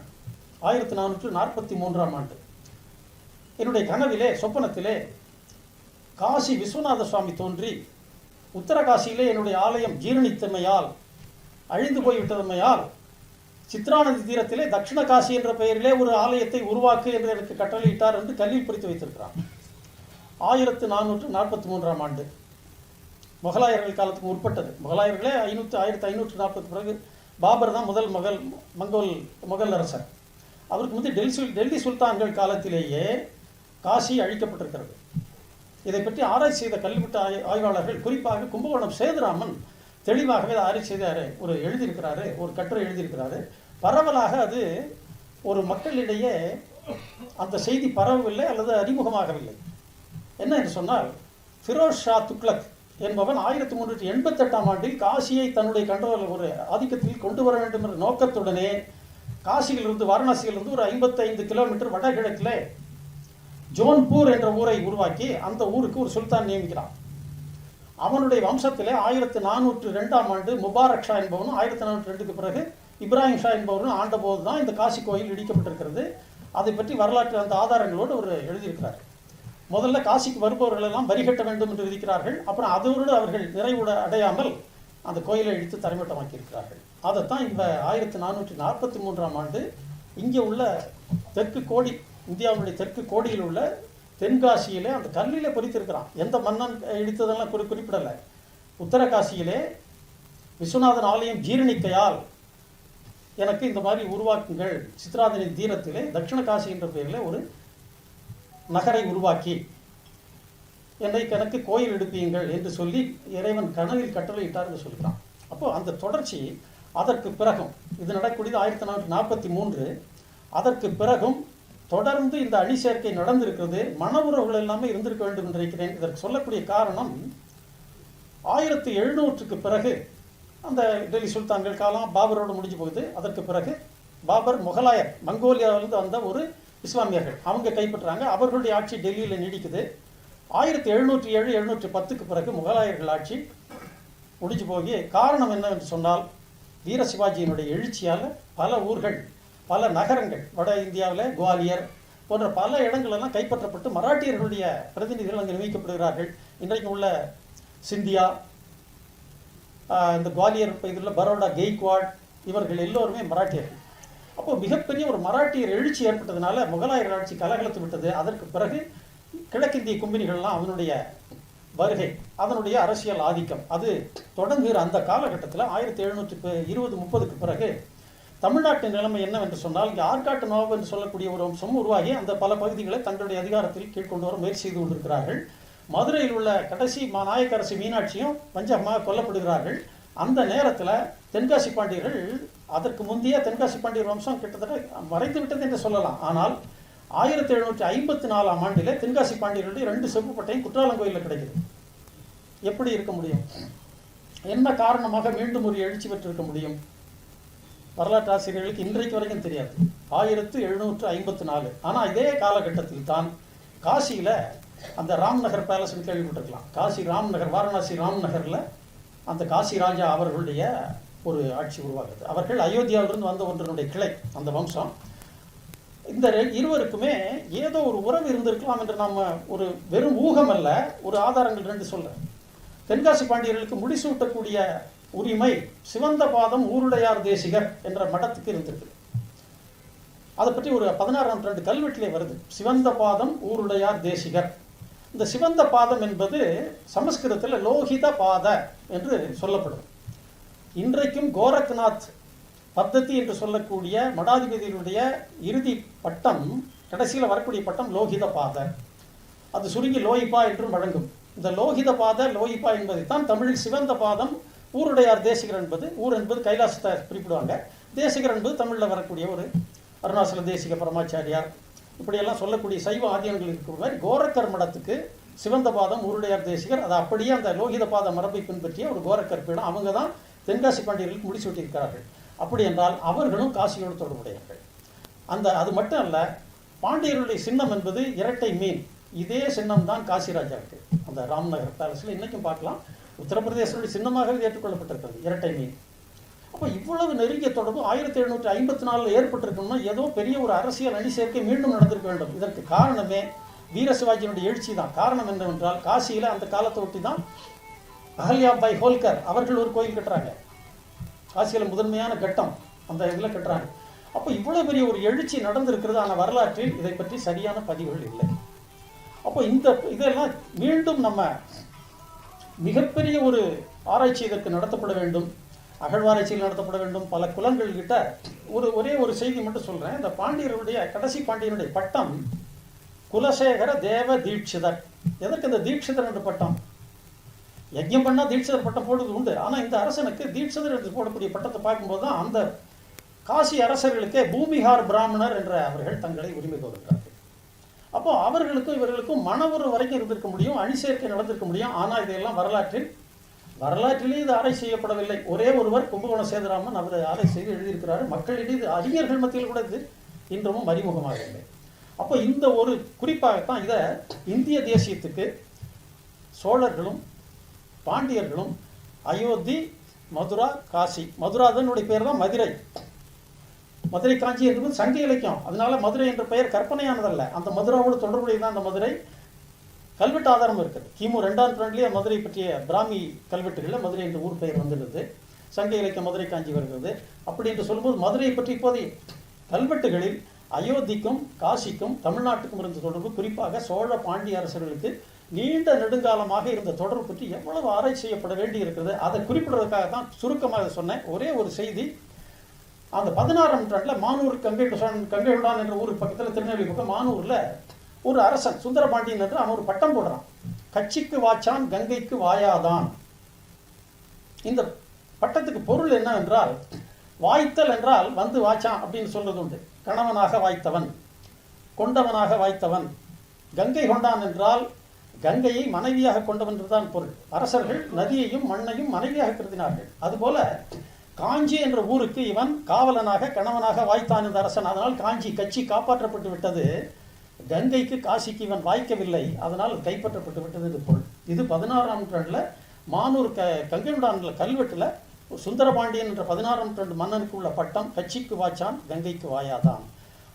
1443ஆம் ஆண்டு. என்னுடைய கனவிலே சொப்பனத்திலே காசி விஸ்வநாத சுவாமி தோன்றி உத்தரகாசியிலே என்னுடைய ஆலயம் ஜீரணித்தமையால் அழிந்து போய்விட்டதமையால் சித்ராநதி தீரத்திலே தட்சிண காசி என்ற பெயரிலே ஒரு ஆலயத்தை உருவாக்கு என்று எனக்கு கட்டளையிட்டார் என்று கல்லில் பொறித்து வைத்திருக்கிறான். 1443ஆம் ஆண்டு முகலாயர்கள் காலத்துக்கு உட்பட்டது. முகலாயர்களே 1540 பிறகு பாபர் தான் முதல் முகல் அரசர். அவருக்கு வந்து டெல்லி சுல்தான்கள் காலத்திலேயே காசி அழிக்கப்பட்டிருக்கிறது. இதை பற்றி ஆராய்ச்சி செய்த கல்வெட்டு ஆய்வாளர்கள், குறிப்பாக கும்பகோணம் சேதுராமன் தெளிவாகவே ஆராய்ச்சி செய்த எழுதியிருக்கிறாரு, ஒரு கட்டுரை எழுதியிருக்கிறாரு. பரவலாக அது ஒரு மக்களிடையே அந்த செய்தி பரவவில்லை அல்லது அறிமுகமாகவில்லை. என்ன என்று சொன்னால், ஃபிரோஸ் ஷா துக்ளக் என்பவன் 1388ஆம் ஆண்டில் காசியை தன்னுடைய கண்ட்ரோல் ஒரு ஆதிக்கத்தில் கொண்டு வர வேண்டும் என்ற நோக்கத்துடனே காசியிலிருந்து வாரணாசியிலிருந்து ஒரு 55 கிலோமீட்டர் வடகிழக்கில் ஜோன்பூர் என்ற ஊரை உருவாக்கி அந்த ஊருக்கு ஒரு சுல்தான் நியமிக்கிறான். அவனுடைய வம்சத்திலே 1402ஆம் ஆண்டு முபாரக் ஷா என்பவனும் 1402க்கு பிறகு இப்ராஹிம் ஷா என்பவரும் ஆண்ட போது தான் இந்த காசி கோயில் இடிக்கப்பட்டிருக்கிறது. அதை பற்றி வரலாற்று அந்த ஆதாரங்களோடு அவர் எழுதியிருக்கிறார். முதல்ல காசிக்கு வருபவர்கள் எல்லாம் வரி கட்ட வேண்டும் என்று விதிக்கிறார்கள். அப்புறம் அதோடு அவர்கள் நிறைவுட அடையாமல் அந்த கோயிலை இடித்து தரைமட்டமாக்கியிருக்கிறார்கள். அதைத்தான் இந்த 1443ஆம் ஆண்டு இங்கே உள்ள தெற்கு கோடி, இந்தியாவுடைய தெற்கு கோடியில் உள்ள தென்காசியிலே அந்த கல்லிலே பொறித்திருக்கிறான். எந்த மன்னன் இடித்ததெல்லாம் குறிப்பிடலை. உத்தரகாசியிலே விஸ்வநாதன் ஆலயம் ஜீரணிக்கையால் எனக்கு இந்த மாதிரி உருவாக்குங்கள், சித்ராதனி தீரத்திலே தட்சிண காசி என்ற பெயரில் ஒரு நகரை உருவாக்கி எனக்கு கோயில் எடுப்பீங்கள் என்று சொல்லி இறைவன் கனவில் கட்டளையிட்டார் என்று சொல்கிறான். அப்போ அந்த தொடர்ச்சி அதற்கு பிறகும் இது நடக்கூடியது 1443. அதற்கு பிறகும் தொடர்ந்து இந்த அணி சேர்க்கை நடந்திருக்கிறது. மன உறவுகள் எல்லாமே இருந்திருக்க வேண்டும் என்று நினைக்கிறேன். இதற்கு சொல்லக்கூடிய காரணம் 1700க்கு பிறகு அந்த டெல்லி சுல்தான்கள் காலம் பாபரோடு முடிஞ்சு போகுது. அதற்கு பிறகு பாபர் முகலாயர் மங்கோலியாவிலிருந்து வந்த ஒரு இஸ்லாமியர்கள் அவங்க கைப்பற்றுறாங்க. அவர்களுடைய ஆட்சி டெல்லியில் நீடிக்குது. 1707 1710க்கு பிறகு முகலாயர்கள் ஆட்சி முடிஞ்சு போய் காரணம் என்னவென்று சொன்னால் வீர சிவாஜியினுடைய எழுச்சியால் பல ஊர்கள் பல நகரங்கள் வட இந்தியாவில் குவாலியர் போன்ற பல இடங்களெல்லாம் கைப்பற்றப்பட்டு மராட்டியர்களுடைய பிரதிநிதிகள் அங்கே நியமிக்கப்படுகிறார்கள். இன்றைக்கு உள்ள சிந்தியா, இந்த குவாலியர் இதில் பரோடா, கெய்க்வாட் இவர்கள் எல்லோருமே மராட்டியர்கள். அப்போது மிகப்பெரிய ஒரு மராட்டியர் எழுச்சி ஏற்பட்டதுனால முகலாயர் ஆட்சி கலகலத்து விட்டது. அதற்கு பிறகு கிழக்கிந்திய கும்பினிகள்லாம் அதனுடைய வருகை, அதனுடைய அரசியல் ஆதிக்கம் அது தொடங்குகிற அந்த காலகட்டத்தில் 1720-30க்கு பிறகு தமிழ்நாட்டு நிலைமை என்னவென்று சொன்னால், இங்கே ஆற்காட்டு நவாப் என்று சொல்லக்கூடிய ஒரு வம்சம் உருவாகி அந்த பல பகுதிகளை தங்களுடைய அதிகாரத்தில் கீழ்கொண்டு வர முயற்சி செய்து கொண்டிருக்கிறார்கள். மதுரையில் உள்ள கடைசி நாயக்கரசி மீனாட்சியும் வஞ்சகமாக கொல்லப்படுகிறார்கள். அந்த நேரத்தில் தென்காசி பாண்டியர்கள், அதற்கு முந்தைய தென்காசி பாண்டியர் வம்சம் கிட்டத்தட்ட மறைந்து விட்டது என்று சொல்லலாம். ஆனால் 1754ஆம் ஆண்டிலே தென்காசி பாண்டியர்களுடைய 2 செப்பு பட்டையும் குற்றாலங்கோயிலில் கிடைக்குது. எப்படி இருக்க முடியும்? என்ன காரணமாக மீண்டும் ஒரு எழுச்சி பெற்றிருக்க முடியும்? வரலாற்று ஆசிரியர்களுக்கு இன்றைக்கு வரைக்கும் தெரியாது. 1754. ஆனால் இதே காலகட்டத்தில் தான் காசியில் அந்த ராம்நகர் பேலஸ்ன்னு கேள்விப்பட்டிருக்கலாம். காசி ராம்நகர், வாரணாசி ராம்நகரில் அந்த காசி ராஜா அவர்களுடைய ஒரு ஆட்சி உருவாகுது. அவர்கள் அயோத்தியாவிலிருந்து வந்த ஒன்றினுடைய கிளை அந்த வம்சம். இந்த இருவருக்குமே ஏதோ ஒரு உறவு இருந்திருக்கலாம் என்று நம்ம ஒரு வெறும் ஊகம் அல்ல, ஒரு ஆதாரங்கள் 2 சொல்றேன். தென்காசி பாண்டியர்களுக்கு முடிசூட்டக்கூடிய உரிமை சிவந்த பாதம் ஊருடையார் தேசிகர் என்ற மடத்துக்கு இருந்திருக்கு. அதை பற்றி ஒரு 16ஆம் நூற்றாண்டு கல்வெட்டிலே வருது, சிவந்த பாதம் ஊருடையார் தேசிகர். இந்த சிவந்த பாதம் என்பது சமஸ்கிருதத்தில் லோகித பாத என்று சொல்லப்படும். இன்றைக்கும் கோரக்நாத் பத்ததி என்று சொல்லக்கூடிய மடாதிபதியினுடைய இறுதி பட்டம், கடைசியில் வரக்கூடிய பட்டம் லோகித பாத. அது சுருங்கி லோயிப்பா என்றும் வழங்கும். இந்த லோகித பாத லோயிப்பா என்பதைத்தான் தமிழில் சிவந்த பாதம் ஊருடையார் தேசிகர் என்பது, ஊர் என்பது கைலாசத்தை குறிப்பிடுவாங்க, தேசிகர் என்பது தமிழில் வரக்கூடிய ஒரு அருணாசல தேசிக பரமாச்சாரியார் இப்படியெல்லாம் சொல்லக்கூடிய சைவ ஆதியங்கள் இருக்கிற கோரக்கர் மடத்துக்கு சிவந்த பாதம் ஊருடையார் தேசிகர். அதை அப்படியே அந்த லோகித பாத மரபை பின்பற்றிய ஒரு கோரக்கர் பீடம். அவங்க தான் தென்காசி பாண்டியர்களுக்கு முடிசூட்டியிருக்கிறார்கள். அப்படி என்றால் அவர்களும் காசியோடு தொடர்புடையவர்கள். அது மட்டும் அல்ல, பாண்டியர்களுடைய சின்னம் என்பது இரட்டை மீன். இதே சின்னம் தான் காசிராஜாவுக்கு அந்த ராம்நகர் பேலஸில் இன்னைக்கும் பார்க்கலாம். உத்தரப்பிரதேசனுடைய சின்னமாகவே ஏற்றுக்கொள்ளப்பட்டிருக்கிறது இரட்டை மீன். அப்போ இவ்வளவு நெருங்கிய தொடர்பு 1754 ஏற்பட்டிருக்கணும்னா ஏதோ பெரிய ஒரு அரசியல் அணி சேர்க்கை மீண்டும் நடந்திருக்க வேண்டும். இதற்கு காரணமே வீர சிவாஜியினுடைய எழுச்சி தான். காரணம் என்னவென்றால் காசியில் அந்த காலத்தை ஒட்டி தான் அஹல்யாபாய் ஹோல்கர் அவர்கள் ஒரு கோயில் கட்டுறாங்க. காசியில் முதன்மையான கட்டம் அந்த இதில் கட்டுறாங்க. அப்போ இவ்வளோ பெரிய ஒரு எழுச்சி நடந்திருக்கிறது. ஆனால் வரலாற்றில் இதை பற்றி சரியான பதிவுகள் இல்லை. அப்போ இதெல்லாம் மீண்டும் நம்ம மிகப்பெரிய ஒரு ஆராய்ச்சி இதற்கு நடத்தப்பட வேண்டும், அகழ்வாராய்ச்சியில் நடத்தப்பட வேண்டும். பல குலங்கள் கிட்ட ஒரே ஒரு செய்தி மட்டும் சொல்கிறேன். இந்த பாண்டியருடைய கடைசி பாண்டியனுடைய பட்டம் குலசேகர தேவ தீட்சிதர். எதற்கு இந்த தீட்சிதர் என்ற பட்டம்? யஜ்யம் பண்ணால் தீட்சிதர் பட்டம் போடுவது உண்டு. ஆனால் இந்த அரசனுக்கு தீட்சிதர் என்று போடக்கூடிய பட்டத்தை பார்க்கும்போது தான் அந்த காசி அரசர்களுக்கே பூமிஹார் பிராமணர் என்ற அவர்கள் தங்களை உரிமை கோருகிறார்கள். அப்போ அவர்களுக்கும் இவர்களுக்கும் மனவுறு வரைக்கும் இருந்திருக்க முடியும், அணி சேர்க்கை நடந்திருக்க முடியும். ஆனால் இதையெல்லாம் வரலாற்றிலே இது ஆராய்ச்சி செய்யப்படவில்லை. ஒரே ஒருவர் கும்பகோணம் சேதுராமன் அவர் ஆராய்ச்சி செய்து எழுதியிருக்கிறார். மக்களிடையே அறிஞர்கள் மத்தியில் கூட இது இன்றமும் அறிமுகமாக இல்லை. அப்போ இந்த ஒரு குறிப்பாகத்தான் இதை இந்திய தேசியத்துக்கு சோழர்களும் பாண்டியர்களும் அயோத்தி, மதுரா, காசி, மதுராதனுடைய பேர் தான் மதுரை. மதுரை காஞ்சி என்பது சங்க இலக்கியம். அதனால மதுரை என்ற பெயர் கற்பனையானதல்ல. அந்த மதுராவோடு தொடர்புடையதான் அந்த மதுரை. கல்வெட்டு ஆதாரம் இருக்குது. கிமு 2ஆம் நூற்றாண்டிலேயே மதுரை பற்றிய பிராமி கல்வெட்டுகளில் மதுரை என்ற ஊர் பெயர் வந்துடுது. சங்க இலக்கியம் மதுரை காஞ்சி வருகிறது. அப்படி என்று சொல்லும்போது மதுரையை பற்றி இப்போதைய கல்வெட்டுகளில் அயோத்திக்கும் காசிக்கும் தமிழ்நாட்டுக்கும் இருந்த தொடர்பு, குறிப்பாக சோழ பாண்டிய அரசர்களுக்கு நீண்ட நெடுங்காலமாக இருந்த தொடர்பு பற்றி எவ்வளவு ஆராய்ச்சி செய்யப்பட வேண்டி இருக்கிறது. அதை குறிப்பிடுவதற்காக தான் சுருக்கமாக சொன்னேன். ஒரே ஒரு செய்தி. அந்த 16ஆம் நூற்றாண்டில் மானூர் கங்கைகொண்டான் என்ற ஊருக்கு பக்கத்தில் திருநெல்வேலி பக்கம் மானூரில் ஒரு அரசன் சுந்தரபாண்டியன் என்று அவன் ஒரு பட்டம் போடுறான். கட்சிக்கு வாச்சான் கங்கைக்கு வாயாதான். இந்த பட்டத்துக்கு பொருள் என்னவென்றால், வாய்த்தல் என்றால் வந்து வாச்சான் அப்படின்னு சொல்றது உண்டு. கணவனாக வாய்த்தவன், கொண்டவனாக வாய்த்தவன். கங்கை கொண்டான் என்றால் கங்கையை மனைவியாக கொண்டவன் என்றுதான் பொருள். அரசர்கள் நதியையும் மண்ணையும் மனைவியாக கருதினார்கள். அதுபோல காஞ்சி என்ற ஊருக்கு இவன் காவலனாக கணவனாக வாய்த்தான் இந்த அரசன். அதனால் காஞ்சி கட்சி காப்பாற்றப்பட்டு விட்டது. கங்கைக்கு காசிக்கு இவன் வாய்க்கவில்லை, அதனால் கைப்பற்றப்பட்டு விட்டது என்று பொருள். இது 16ஆம் நூற்றாண்டில் மானூர் கங்கையுண்டானில் கல்வெட்டில் சுந்தரபாண்டியன் என்ற 16ஆம் நூற்றாண்டு மன்னனுக்கு உள்ள பட்டம் கட்சிக்கு வாய்ச்சான் கங்கைக்கு வாயாதான்.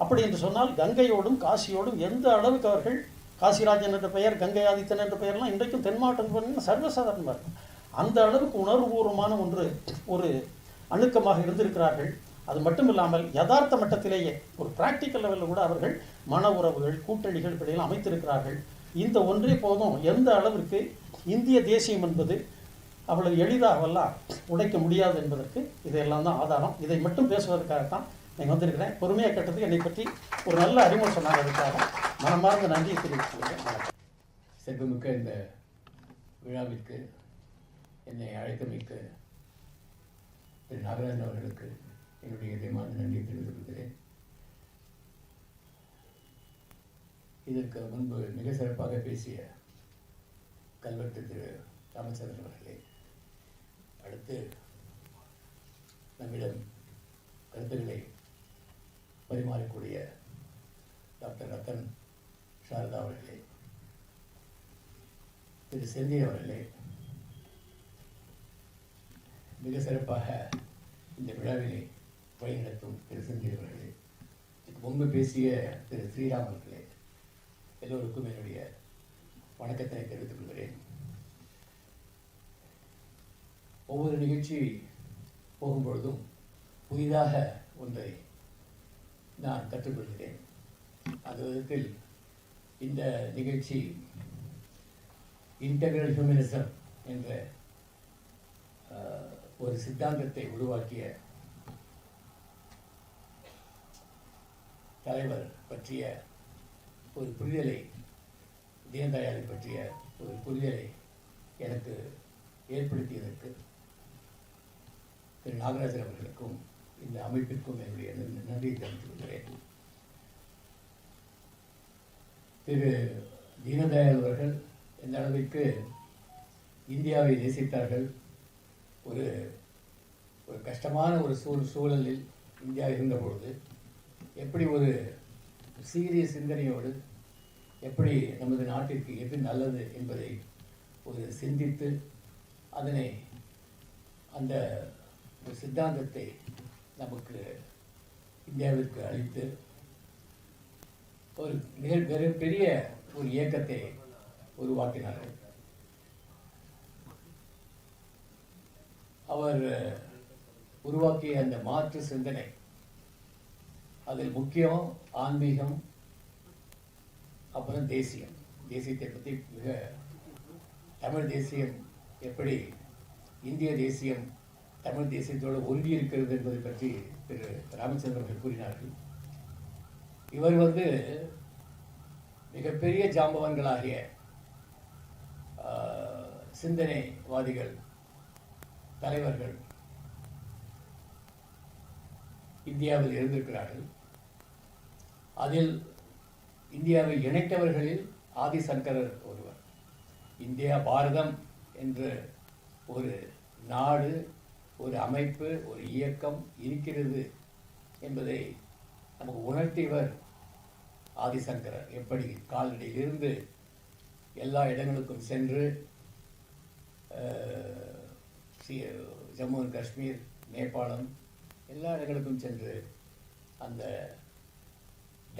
அப்படி என்று சொன்னால் கங்கையோடும் காசியோடும் எந்த அளவுக்கு அவர்கள், காசிராஜன் என்ற பெயர், கங்கை ஆதித்தன் என்ற பெயர்லாம் இன்றைக்கும் தென் மாவட்டத்தில் சர்வசாதாரணமாக இருக்கும். அந்த அளவுக்கு உணர்வுபூர்வமான ஒரு அணுக்கமாக இருந்திருக்கிறார்கள். அது மட்டும் இல்லாமல் யதார்த்த மட்டத்திலேயே ஒரு பிராக்டிக்கல் லெவலில் கூட அவர்கள் மன உறவுகள், கூட்டணிகள் இப்படியெல்லாம் அமைத்திருக்கிறார்கள். இந்த ஒன்றே போதும் எந்த அளவிற்கு இந்திய தேசியம் என்பது அவ்வளவு எளிதாகவெல்லாம் உடைக்க முடியாது என்பதற்கு இதையெல்லாம் தான் ஆதாரம். இதை மட்டும் பேசுவதற்காகத்தான் நீங்கள் வந்திருக்கிறேன். பொறுமையாக கேட்டதுக்கு என்னை பற்றி ஒரு நல்ல அறிமுகம் சொன்னாங்க. அதுக்காக மனமார்ந்த நன்றியை தெரிவித்துக்கிறேன். செல்வமிக்க இந்த விழாவிற்கு என்னை அழைத்தமைக்கு திரு நாகராஜன் அவர்களுக்கு என்னுடைய இதயமான நன்றியை தெரிவித்துக் கொள்கிறேன். இதற்கு முன்பு மிக சிறப்பாக பேசிய கல்வெட்டு திரு ராமச்சந்திரன் அவர்களே, அடுத்து நம்மிடம் கருத்துக்களை பரிமாறக்கூடிய டாக்டர் ரத்தன் சாரதா அவர்களே, திரு செந்தில் அவர்களே, மிக சிறப்பாக இந்த விழாவினை வழிநடத்தும் திரு செந்தில் அவர்களே, இதுக்கு முன்பு பேசிய திரு ஸ்ரீராம் அவர்களே, எல்லோருக்கும் என்னுடைய வணக்கத்தினை தெரிவித்துக் கொள்கிறேன். ஒவ்வொரு நிகழ்ச்சி போகும்பொழுதும் புதிதாக ஒன்றை நான் கற்றுக்கொள்கிறேன். அந்த விதத்தில் இந்த நிகழ்ச்சி இன்டெக்ரல் ஹியூமனிசம் என்ற ஒரு சித்தாந்தத்தை உருவாக்கிய தலைவர் பற்றிய ஒரு புரிதலை, தீனதயாளை பற்றிய ஒரு புரிதலை எனக்கு ஏற்படுத்தியதற்கு திரு நாகராஜன் அவர்களுக்கும் இந்த அமைப்பிற்கும் என்னுடைய நன்றியை தெரிவித்துக் கொள்கிறேன். திரு தீனதயாள் அவர்கள் எந்த அளவிற்கு இந்தியாவை நேசித்தார்கள், ஒரு கஷ்டமான ஒரு சூழலில் இந்தியா இருந்தபொழுது எப்படி ஒரு சீரிய சிந்தனையோடு எப்படி நமது நாட்டிற்கு எது நல்லது என்பதை ஒரு சிந்தித்து அதனை அந்த ஒரு சித்தாந்தத்தை நமக்கு இந்தியாவிற்கு அளித்து ஒரு மிகப்பெரிய ஒரு இயக்கத்தை உருவாக்கினார்கள். அவர் உருவாக்கிய அந்த மாற்று சிந்தனை, அதில் முக்கியம் ஆன்மீகம், அப்புறம் தேசியத்தை பற்றி மிக தமிழ் தேசியம் எப்படி இந்திய தேசியம் தமிழ் தேசியத்தோடு ஒன்றி இருக்கிறது என்பதை பற்றி திரு ராமச்சந்திரன் அவர்கள் கூறினார்கள். இவர் மிகப்பெரிய ஜாம்பவான்களாகிய சிந்தனைவாதிகள், தலைவர்கள் இந்தியாவில் இருந்திருக்கிறார்கள். அதில் இந்தியாவை இணைத்தவர்களில் ஆதிசங்கரர் ஒருவர். இந்தியா பாரதம் என்று ஒரு நாடு, ஒரு அமைப்பு, ஒரு இயக்கம் இருக்கிறது என்பதை நமக்கு உணர்த்தியவர் ஆதிசங்கரர். எப்படி கால்நடையிலிருந்து எல்லா இடங்களுக்கும் சென்று ஜம்மு அண்ட் காஷ்மீர், நேபாளம் எல்லா இடங்களுக்கும் சென்று அந்த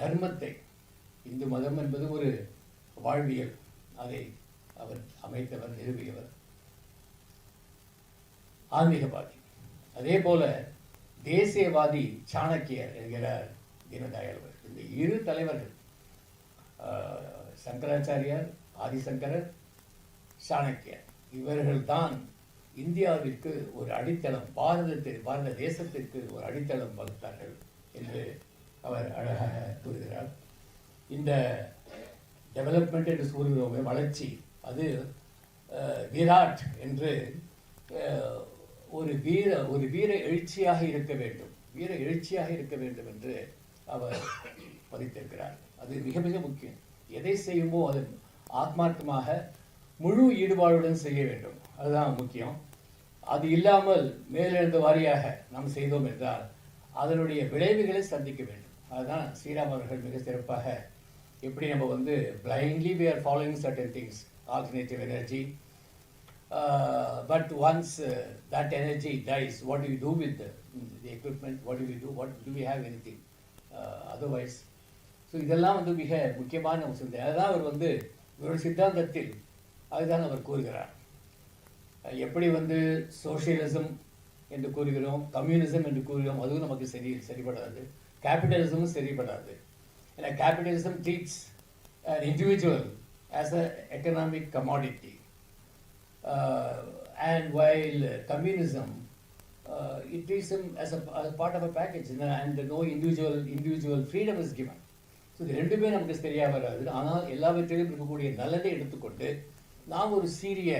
தர்மத்தை, இந்து மதம் என்பது ஒரு வாழ்வியல், அதை அவர் அமைத்தவர், நிறுவியவர், ஆன்மீகவாதி. அதே போல தேசியவாதி சாணக்கியர் என்கிறார் தீனதயாள். இந்த இரு தலைவர்கள், சங்கராச்சாரியார், ஆதிசங்கரர், சாணக்கியர், இவர்கள்தான் இந்தியாவிற்கு ஒரு அடித்தளம், பாரத தேசத்திற்கு ஒரு அடித்தளம் வகுத்தார்கள் என்று அவர் அழகாக கூறுகிறார். இந்த டெவலப்மெண்ட் என்று கூறுகிறோம், வளர்ச்சி, அது விராட் என்று ஒரு வீர எழுச்சியாக இருக்க வேண்டும் என்று அவர் பதித்திருக்கிறார். அது மிக மிக முக்கியம். எதை செய்யுமோ ஆத்மார்த்தமாக முழு ஈடுபாடுடன் செய்ய வேண்டும். அதுதான் முக்கியம். அது இல்லாமல் மேலெழுந்த வாரியாக நாம் செய்தோம் என்றால் அதனுடைய விளைவுகளை சந்திக்க வேண்டும். அதுதான் ஸ்ரீராம் அவர்கள் மிக சிறப்பாக எப்படி நம்ம வந்து blindly we are following certain things, alternative energy, but once that energy dies, what do you do with the equipment? What do we do? What do we have anything otherwise? So இதெல்லாம் வந்து மிக முக்கியமான ஒரு சிந்தனை. அதுதான் அவர் வந்து இவருடைய சித்தாந்தத்தில் அதுதான் அவர் கூறுகிறார். எப்படி வந்து சோஷியலிசம் என்று கூறுகிறோம், கம்யூனிசம் என்று கூறுகிறோம், அதுவும் நமக்கு சரிபடாது. கேபிட்டலிசமும் சரிபடாது. ஏன்னா capitalism treats an individual as an economic commodity, and while communism it treats him as a part of a package, and no individual freedom is given. So இது ரெண்டுமே நமக்கு சரியாக வராது. ஆனால் எல்லாவற்றிலும் இருக்கக்கூடிய நல்லதை எடுத்துக்கொண்டு நாம் ஒரு சீரிய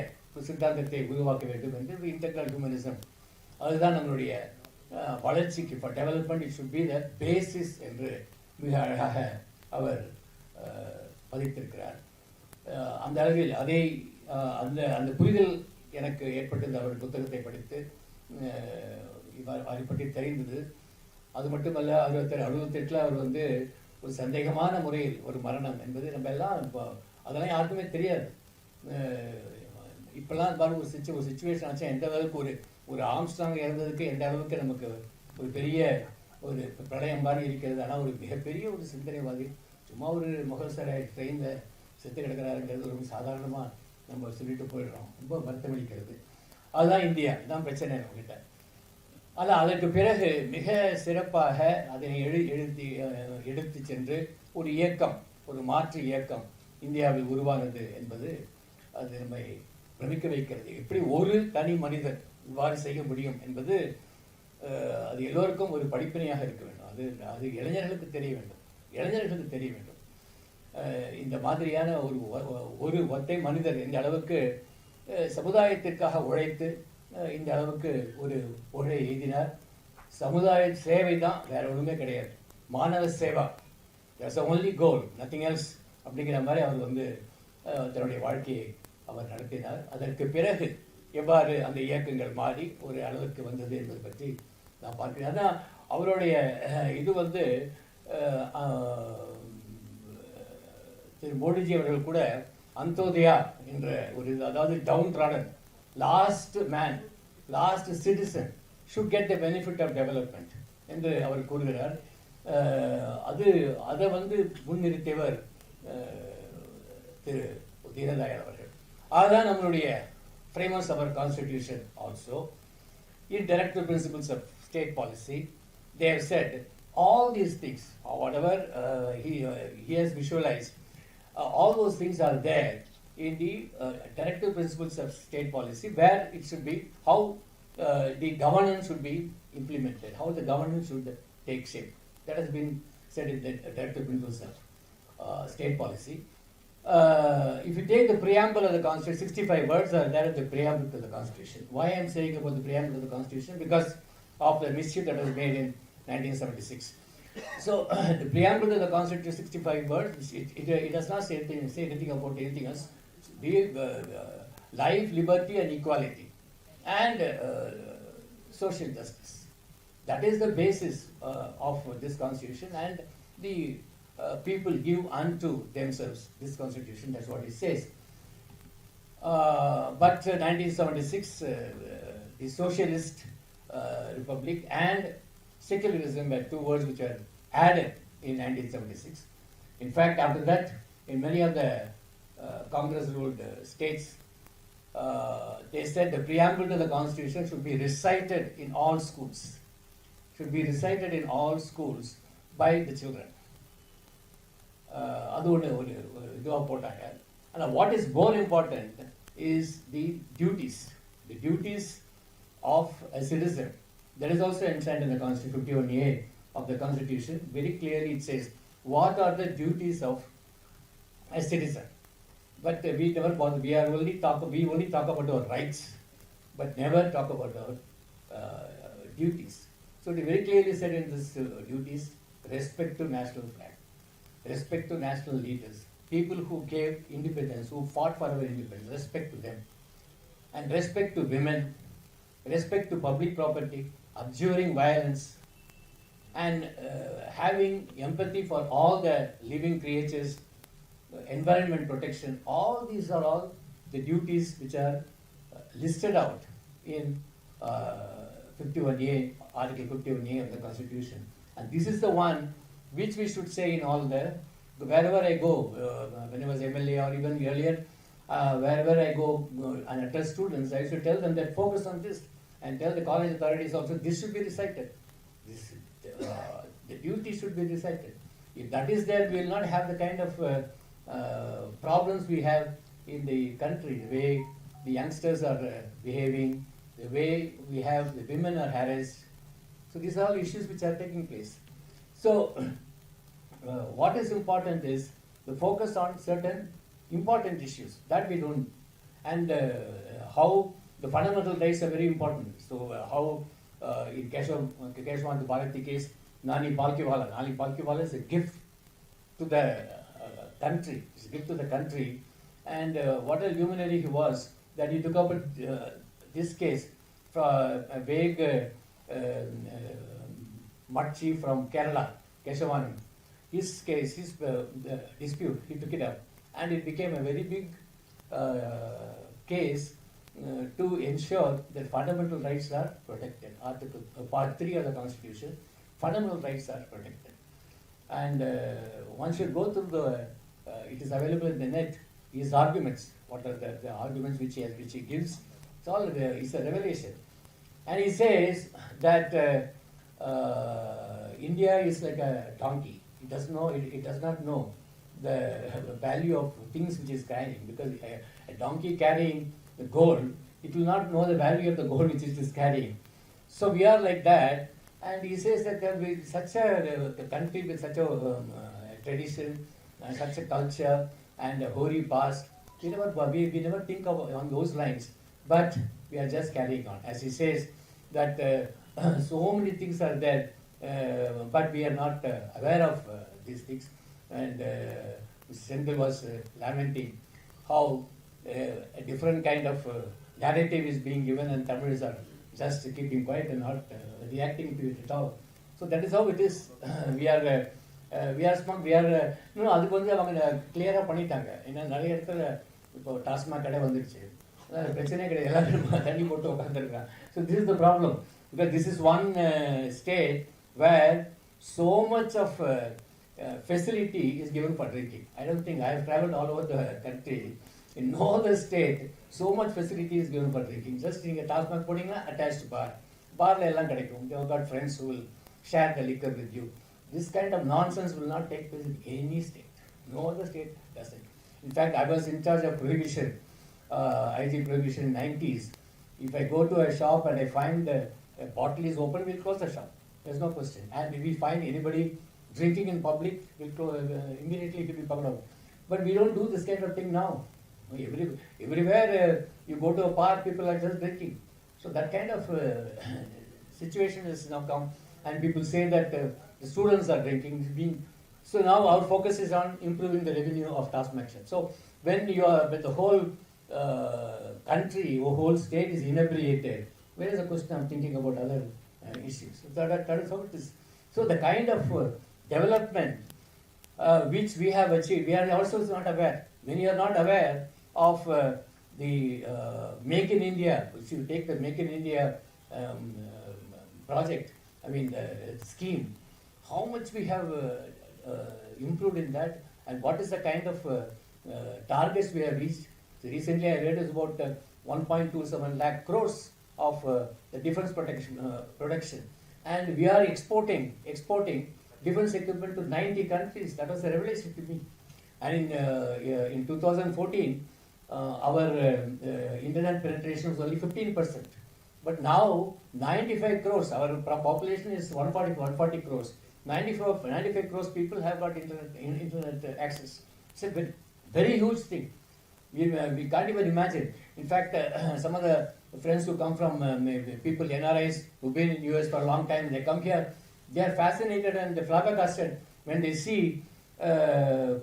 சித்தாந்தத்தை உருவாக்க வேண்டும் என்று இன்டெக்ரல் ஹியூமனிசம், அதுதான் நம்மளுடைய வளர்ச்சிக்கு, for development it should be the basis என்று மிக அழகாக அவர் பதித்திருக்கிறார். அந்த அளவில் அதை அந்த புரிதல் எனக்கு ஏற்பட்டது அவர் புத்தகத்தை படித்து அதை பற்றி தெரிந்தது. அது மட்டுமல்ல 68 அவர் வந்து ஒரு சந்தேகமான முறையில் ஒரு மரணம் என்பது நம்ம எல்லாம் அதெல்லாம் யாருக்குமே தெரியாது. இப்போல்லாம் பாரு ஒரு சுச்சுவேஷன் ஆச்சு, எந்த அளவுக்கு ஒரு ஆம்ஸ்ட்ராங் இறந்ததுக்கு எந்த அளவுக்கு நமக்கு ஒரு பெரிய ஒரு பிரளயம் மாதிரி இருக்கிறது. ஆனால் ஒரு மிகப்பெரிய ஒரு சிந்தனைவாதி சும்மா ஒரு முகல் சராய் ட்ரெயினில் செத்து கிடக்கிறாருங்கிறது ரொம்ப சாதாரணமாக நம்ம சொல்லிட்டு போயிடுறோம். ரொம்ப வருத்தமளிக்கிறது. அதுதான் இந்தியா, இதுதான் பிரச்சனை நம்மகிட்ட. ஆனால் அதற்கு பிறகு மிக சிறப்பாக அதனை எடுத்து சென்று ஒரு இயக்கம், ஒரு மாற்று இயக்கம் இந்தியாவில் உருவானது என்பது அது நம்மை பிரமிக்க வைக்கிறது. எப்படி ஒரு தனி மனிதன் இவ்வாறு செய்ய முடியும் என்பது அது எல்லோருக்கும் ஒரு படிப்பினையாக இருக்க வேண்டும். அது இளைஞர்களுக்கு தெரிய வேண்டும். இந்த மாதிரியான ஒரு ஒற்றை மனிதர் இந்த அளவுக்கு சமுதாயத்திற்காக உழைத்து இந்த அளவுக்கு ஒரு புகழை எழுதினார். சமுதாய சேவை தான், வேற ஒன்றுமே கிடையாது. மாணவ Seva, that's the only goal, nothing else அப்படிங்கிற மாதிரி அவர் வந்து தன்னுடைய வாழ்க்கையை அவர் நடத்தினார். அதற்கு பிறகு எவ்வாறு அந்த இயக்கங்கள் மாறி ஒரு அளவுக்கு வந்தது என்பதை பற்றி நான் பார்க்கிறேன். அதான் அவருடைய இது வந்து திரு மோடிஜி அவர்கள் கூட அந்தோதயா என்ற ஒரு, அதாவது downtrodden, last man, last citizen should get the benefit of development என்று அவர் கூறுகிறார். அதை வந்து முன்னிறுத்தியவர் திரு தீனதயாள் அவர்கள். அதுதான் நம்மளுடைய framers of our constitution also. In directive principles of state policy, they have said all these things, or whatever he has visualized, all those things are there in the directive principles of state policy, where it should be how the governance should be implemented, how the governance should take shape. That has been said in the directive principles of state policy. If you take the preamble of the Constitution, 65 words are there at the preamble to the Constitution. Why I am saying about the preamble to the Constitution? Because of the mischief that was made in 1976. So the preamble to the Constitution, 65 words, it does not say anything about anything else. Life, liberty and equality and social justice. That is the basis of this Constitution, and the people give unto themselves this Constitution. That's what it says. But 1976, the socialist republic and secularism were two words which were added in 1976. In fact, after that, in many of the Congress-ruled states, they said the preamble to the Constitution should be recited in all schools. Should be recited in all schools by the children. அது ஒன்று ஒரு இதுவாக போட்டாங்க. ஆனால் what is more important is the duties of a citizen. That is also enshrined in the Constitution, 51A of the Constitution. Very clearly it says what are the duties of a citizen. But we never bother. We only talk about our rights, but never talk about our duties. So they very clearly said in this duties: respect to national flag, respect to national leaders, people who gave independence, who fought for our independence, respect to them. And respect to women, respect to public property, abjuring violence, and having empathy for all the living creatures, environment protection. All these are all the duties which are listed out in 51A, Article 51A of the Constitution. And this is the one which we should say in all wherever I go, when I was MLA or even earlier, wherever I go and address students, I should tell them that focus on this, and tell the college authorities also this should be recited. The duty should be recited. If that is there, we will not have the kind of problems we have in the country, the way the youngsters are behaving, the way we have the women are harassed. So these are all issues which are taking place. So what is important is the focus on certain important issues that we don't, and how the fundamental rights are very important. So how in Keshwan Bharati case, Nani Palkiwala is a gift to the country. It's a gift to the country. And what a luminary he was, that he took up this case from a vague mud chief from Kerala, Keshavan. His case, his dispute, he took it up. And it became a very big case to ensure that fundamental rights are protected. Article Part 3 of the Constitution, fundamental rights are protected. And one should go through it is available in the net, his arguments, what are the arguments which he gives. It's all it's a revelation. And he says that India is like a donkey. It does not know the value of things which is carrying, because a donkey carrying the gold, it will not know the value of the gold which it is carrying. So we are like that, and he says that there will be such a country with such a tradition, such a culture, and a hoary past. We never think of on those lines, but we are just carrying on. As he says that so many things are there, but we are not aware of these things. And Mr. Senthil was lamenting how a different kind of narrative is being given, and Tamils are just keeping quiet and not reacting to it at all. So that is how it is. We are smart. இன்னும் அதுக்கு வந்து அவங்க கிளியராக பண்ணிட்டாங்க. ஏன்னா நிறைய இடத்துல இப்போ டாஸ்மாக் கடை வந்துடுச்சு, பிரச்சனையே கிடையாது, எல்லாரும் தண்ணி போட்டு உட்காந்துருக்காங்க. So this is the problem, because this is one state where so much of facility is given for drinking. I don't think I have traveled all over the country. In no other state, so much facility is given for drinking. Just in a Tasman putting an attached bar. Bar le ellam kadaikum. You have got friends who will share the liquor with you. This kind of nonsense will not take place in any state. No other state does it. In fact, I was in charge of prohibition, IG prohibition in 90s. If I go to a shop and I find a bottle is open, we'll close the shop. There's no question. And if we find anybody drinking in public, we'll immediately it will be covered up. But we don't do this kind of thing now. Everywhere you go to a park, people are just drinking. So that kind of situation has now come, and people say that the students are drinking. So now our focus is on improving the revenue of Tasmania. So when the whole country or whole state is inebriated, where is the question? I'm thinking about other issues. So that is how it is. So the kind of development which we have achieved, we are also not aware. Many are not aware of the Make in India. If you take the Make in India project, scheme, how much we have improved in that, and what is the kind of targets we have reached. So recently I read is about 1.27 lakh crores of the defense production, and we are exporting defense equipment to 90 countries. That was a revelation to me. And in 2014, our internet penetration was only 15%. But now 95 crores, our population is 140 crores. 95 crores people have got internet access. It's a very, very huge thing. We can't even imagine. In fact, some of the friends who come from people, NRIs, who've been in US for a long time, they come here, they are fascinated and flabbergasted when they see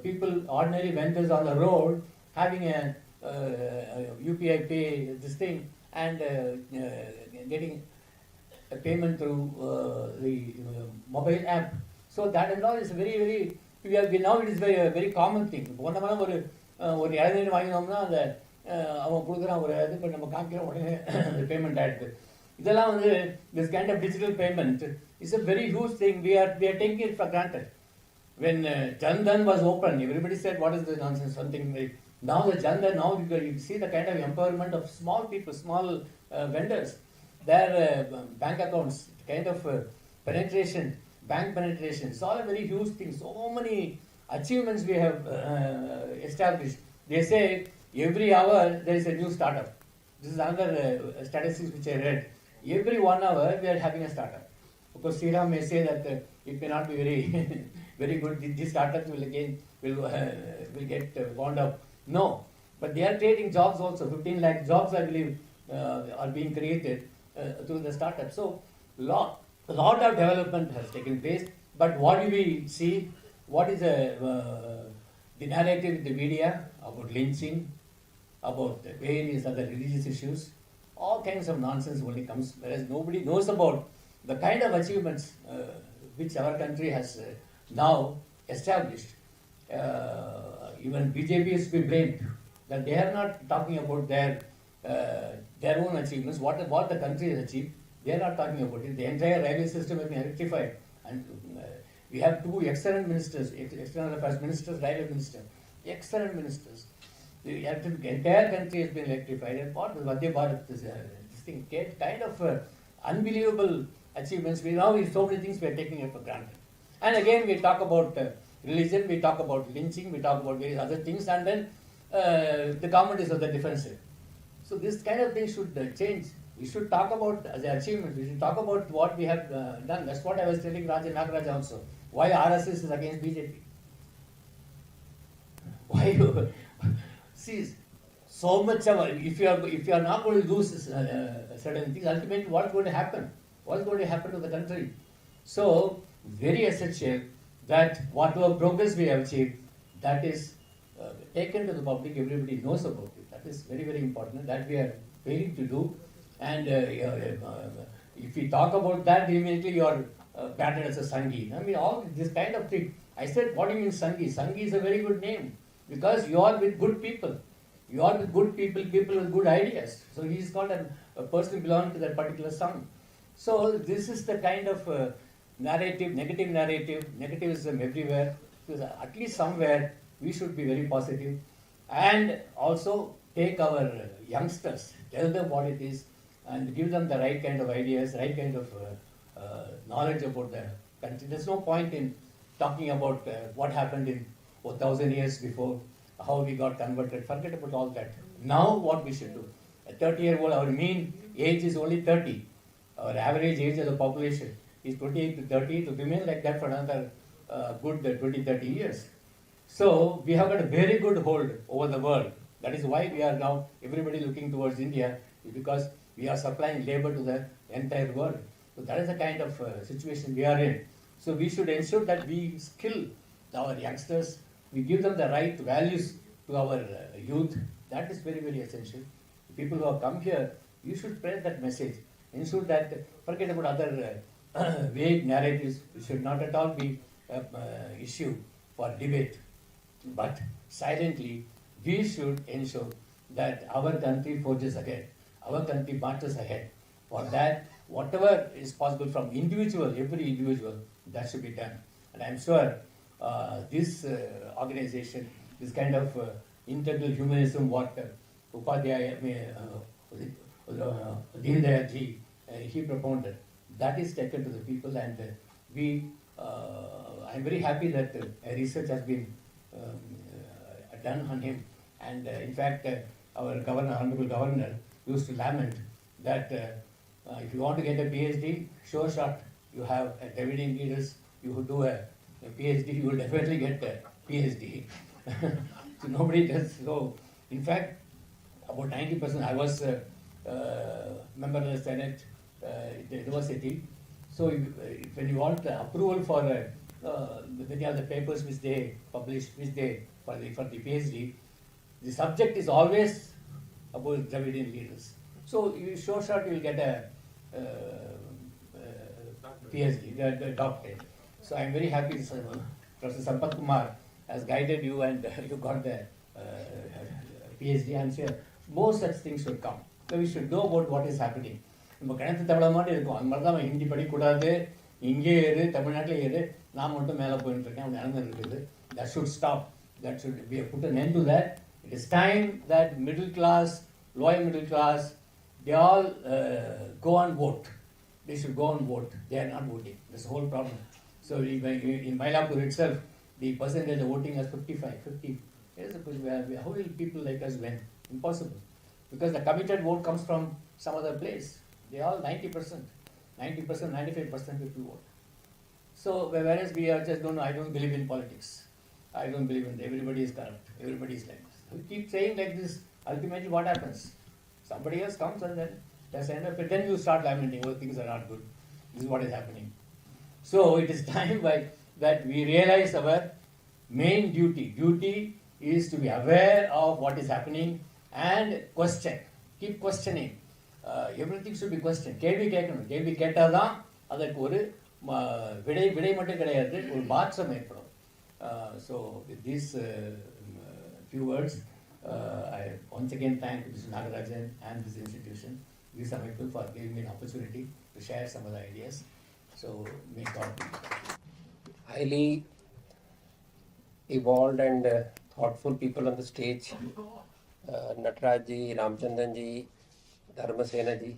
people, ordinary vendors on the road, having a UPI pay, this thing, and getting a payment through the mobile app. So that and all is very, now it is very common thing. ஒரு இளநீர் வாங்கினோம்னா அந்த அவன் கொடுக்குறான் ஒரு இது இப்போ நம்ம காமிக்கிற உடனே அந்த பேமெண்ட் ஆகிடுது. இதெல்லாம் வந்து this kind of digital payment is a very huge thing. We are taking it for granted. When Jan Dhan was open, everybody said, what is this nonsense, something like, now the Jan Dhan, now you see the kind of empowerment of small people, small vendors, their bank accounts, kind of penetration, bank penetration, it's all a very huge thing. So many achievements we have established. They say every hour there is a new startup. This is another statistics which I read. Every 1 hour we are having a startup. Of course, Sriram may say that it may not be very good. These startups will get wound up. No, but they are creating jobs also. 15 lakh jobs, I believe, are being created through the startup. So, a lot of development has taken place. But what do we see? What is the narrative in the media about lynching, about various other religious issues? All kinds of nonsense only comes, whereas nobody knows about the kind of achievements which our country has now established. Even BJP is to be blamed, that they are not talking about their own achievements, what the country has achieved. They are not talking about it. The entire railway system has been rectified, and we have 2 excellent ministers, external affairs ministers, railway minister, excellent ministers. The entire country has been electrified, and what Vande Bharat, this thing, kind of unbelievable achievements. Now so many things we are taking it for granted. And again we talk about religion, we talk about lynching, we talk about various other things, and then the government is on the defensive. So this kind of thing should change. We should talk about the achievements. We should talk about what we have done. That's what I was telling Natraj also. Why RSS is against BJP? Why? See, so much of, if you are not going to do certain things, ultimately what is going to happen? What is going to happen to the country? So, very essential that whatever progress we have achieved, that is taken to the public, everybody knows about it. That is very important, that we are failing to do. And if we talk about that, immediately you are battered as a Sanghi. I mean, all this kind of thing. I said, what do you mean Sanghi? Sanghi is a very good name, because you are with good people. You are with good people with good ideas. So he is called a person belonging to that particular Sangh. So this is the kind of narrative, negativism everywhere. Because at least somewhere we should be very positive, and also take our youngsters, tell them what it is, and give them the right kind of ideas, right kind of knowledge about the country. There's no point in talking about what happened in 1,000 years before, how we got converted. Forget about all that. Now what we should do? A 30-year-old, our mean age is only 30. Our average age of the population is 28 to 30. It will remain like that for another good 20-30 years. So we have got a very good hold over the world. That is why we are now, everybody looking towards India, because we are supplying labor to the entire world. So that is the kind of situation we are in. So we should ensure that we skill our youngsters, we give them the right values to our youth. That is very essential. People who have come here, you should spread that message. Ensure that, forget about other vague narratives. It should not at all be issue for debate. But silently, we should ensure that our country forges ahead, our country marches ahead. For that, whatever is possible from every individual, that should be done. And I'm sure this organization, this kind of integral humanism, what Upadhyaya, Deendayal ji, he propounded, that is taken to the people, and I'm very happy that research has been done on him. And in fact, our honorable governor used to lament that if you want to get a PhD, sure shot, you have a dividend leaders, you who do a PhD, you will definitely get a PhD. So nobody does. So in fact, about 90%, I was member of the Senate, the university. So when you want approval for a many of the papers which they published, which they for the PhD, the subject is always about Dravidian leaders. So you sure shot you will get a PhD, the doctorate. So I am very happy Professor Sampath Kumar has guided you and you got the PhD. I am sure more such things should come. So we should know about what is happening. நம்ம கிணத்து தமிழ மாதிரி இருக்கும். அந்த மாதிரி தான் ஹிந்தி படிக்கக்கூடாது, இங்கே ஏறு, தமிழ்நாட்டில் ஏறு, நான் மட்டும் மேலே போயிட்டு இருக்கேன், அப்படி நடந்துருக்குது. That should stop. That should be put an end to that. It is time that middle class, lower middle class, they all go and vote. They should go and vote. They are not voting. That's the whole problem. So in Mylapore itself, the percentage of voting is 55, 50. How will people like us win? Impossible. Because the committed vote comes from some other place. They all 90%, 95% people vote. So whereas we are just I don't believe in politics. I don't believe in everybody is corrupt. Everybody is like this. We keep saying like this. Ultimately, what happens? Somebody else comes and then that's the end of it. Then you start lamenting, oh, things are not good. This is what is happening. So it is time that we realize our main duty. Duty is to be aware of what is happening and question. Keep questioning. Everything should be questioned. கேள்வி கேட்கணும். கேள்வி கேட்டால் தான் அதற்கு ஒரு விடை மட்டும் கிடையாது, ஒரு மாற்றம் ஏற்படும். So with these few words, I once again thank Mr. Nagarajan and this institution, this Amicable, for giving me an opportunity to share some of the ideas. So may God be. Highly evolved and thoughtful people on the stage. Natraj ji, Ramchandran ji, Dharmasena ji,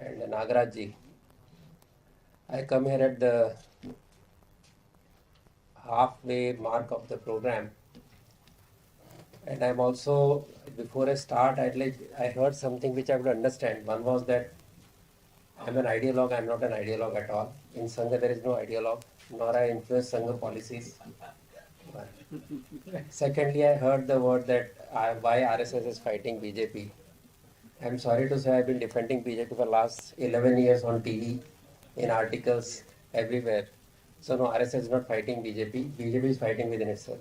and Nagaraj ji. I come here at the halfway mark of the program, and I'm also, before I start, I heard something which I would understand. One was that I'm an ideologue. I'm not an ideologue at all. In Sangha there is no ideologue, nor I influence Sangha policies. Secondly, I heard the word that why RSS is fighting BJP. I'm sorry to say I've been defending BJP for the last 11 years on TV, in articles, everywhere. So no, RSS is not fighting BJP. BJP is fighting within itself.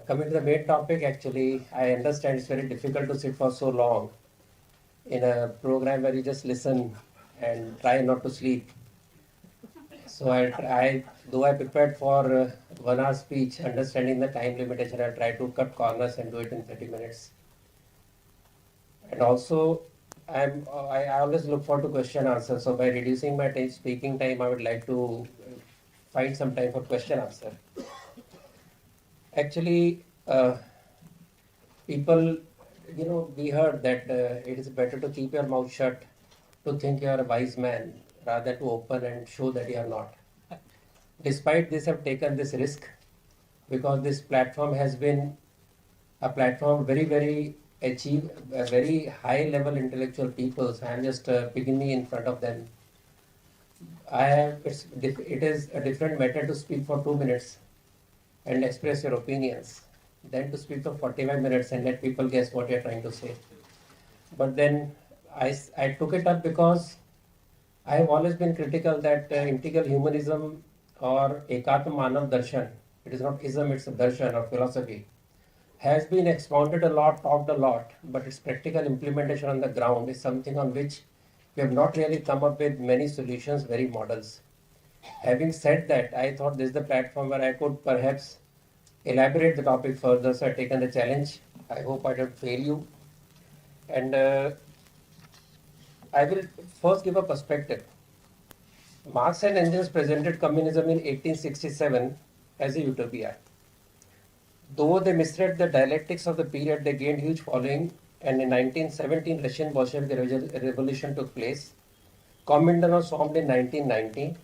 Coming to the main topic, actually, I understand it's very difficult to sit for so long in a program where you just listen and try not to sleep. So though I prepared for 1 hour speech, understanding the time limitation, I'll try to cut corners and do it in 30 minutes. And also, I always look forward to question answer. So by reducing my speaking time, I would like to find some time for question answer. Actually, people, we heard that it is better to keep your mouth shut, to think you are a wise man, rather than to open and show that you are not. Despite this, I've taken this risk because this platform has been a platform very, very very high level intellectual people. So I'm just beginning in front of them. It is a different matter to speak for 2 minutes and express your opinions than to speak for 45 minutes and let people guess what you're trying to say. But then I took it up because I have always been critical that integral humanism or Ekatma Manav Darshan, it is not ism, it's a darshan or philosophy, has been expounded a lot, talked a lot, but its practical implementation on the ground is something on which we have not really come up with many solutions, very models. Having said that, I thought this is the platform where I could perhaps elaborate the topic further, so I've taken the challenge. I hope I don't fail you. And I will first give a perspective. Marx and Engels presented communism in 1867 as a utopia. Though they misread the dialectics of the period, they gained huge following, and in 1917 Russian Bolshevik Revolution took place. Comintern was formed in 1919.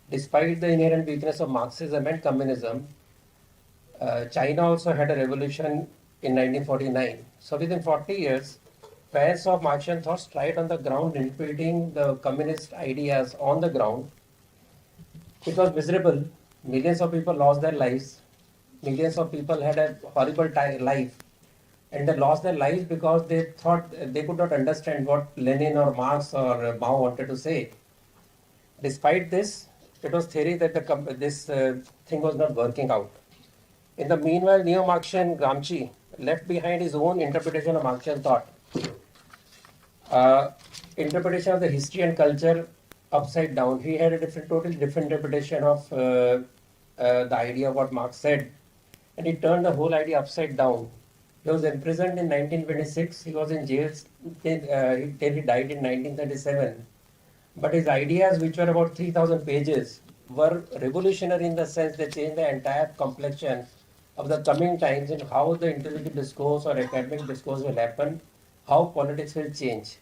Despite the inherent weakness of Marxism and communism, China also had a revolution in 1949. So within 40 years, fans of Marxian thought tried on the ground, interpreting the communist ideas on the ground. It was miserable. Millions of people lost their lives. Millions of people had a horrible life. And they lost their lives because they thought they could not understand what Lenin or Marx or Mao wanted to say. Despite this, it was theory that this thing was not working out. In the meanwhile, neo-Marxian Gramsci left behind his own interpretation of Marxian thought. Interpretation of the history and culture upside down. He had a totally different interpretation of the idea of what Marx said, and he turned the whole idea upside down. He was imprisoned in 1926. He was in jail till he died in 1937. But his ideas, which were about 3,000 pages, were revolutionary in the sense they changed the entire complexion of the coming times in how the intellectual discourse or academic discourse will happen, how politics will change.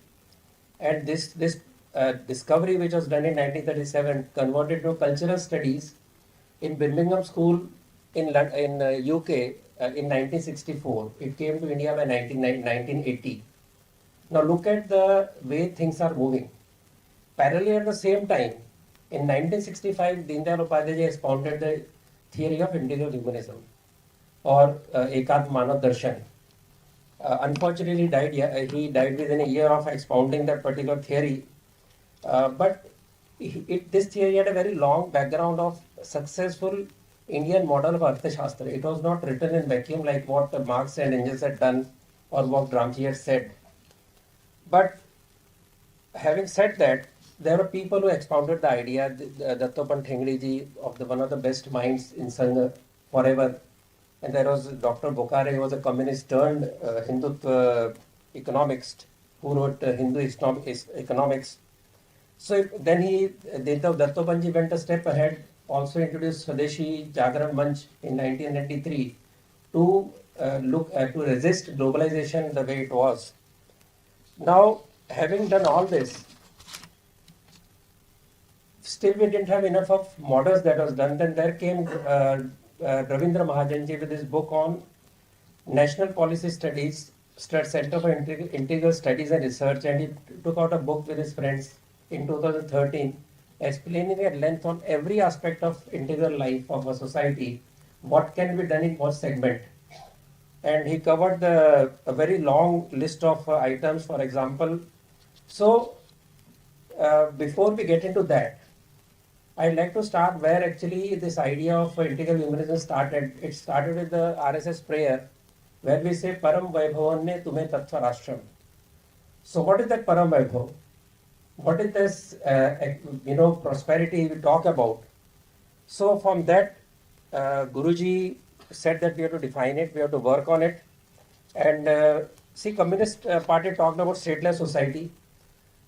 And this discovery, which was done in 1937, converted to cultural studies in Birmingham School in UK in 1964. It came to India by 1980. Now look at the way things are moving. Parallel at the same time, in 1965, Deendayal Upadhyaya expounded the theory of integral humanism, or Ekad Manav Darshan. Unfortunately, he died within a year of expounding that particular theory. But this theory had a very long background of successful Indian model of Arthashastra. It was not written in vacuum like what Marx and Engels had done or what Gramsci had said. But having said that, there were people who expounded the idea. Dattopant Thengdiji, one of the best minds in Sangha forever. And there was Dr. Bokhare, who was a communist turned Hindutva economist, who wrote Hindu economics. So then Dattopantji went a step ahead, also introduced Swadeshi Jagran Manch in 1993 to to resist globalization the way it was. Now, having done all this, still we didn't have enough of models that was done. Then there came Ravindra Mahajanji with his book on National Policy Studies, Center for Integral Studies and Research, and he took out a book with his friends in 2013, explaining at length on every aspect of integral life of a society, what can be done in what segment. And he covered a very long list of items, for example. So, before we get into that, I'd like to start where actually this idea of integral humanism started. It started with the RSS prayer, where we say, Param Vaibhavanne Tume Tattva Rashram. So what is that Param Vaibhav? What is this, prosperity we talk about? So from that, Guruji said that we have to define it, we have to work on it. And see, Communist Party talked about stateless society.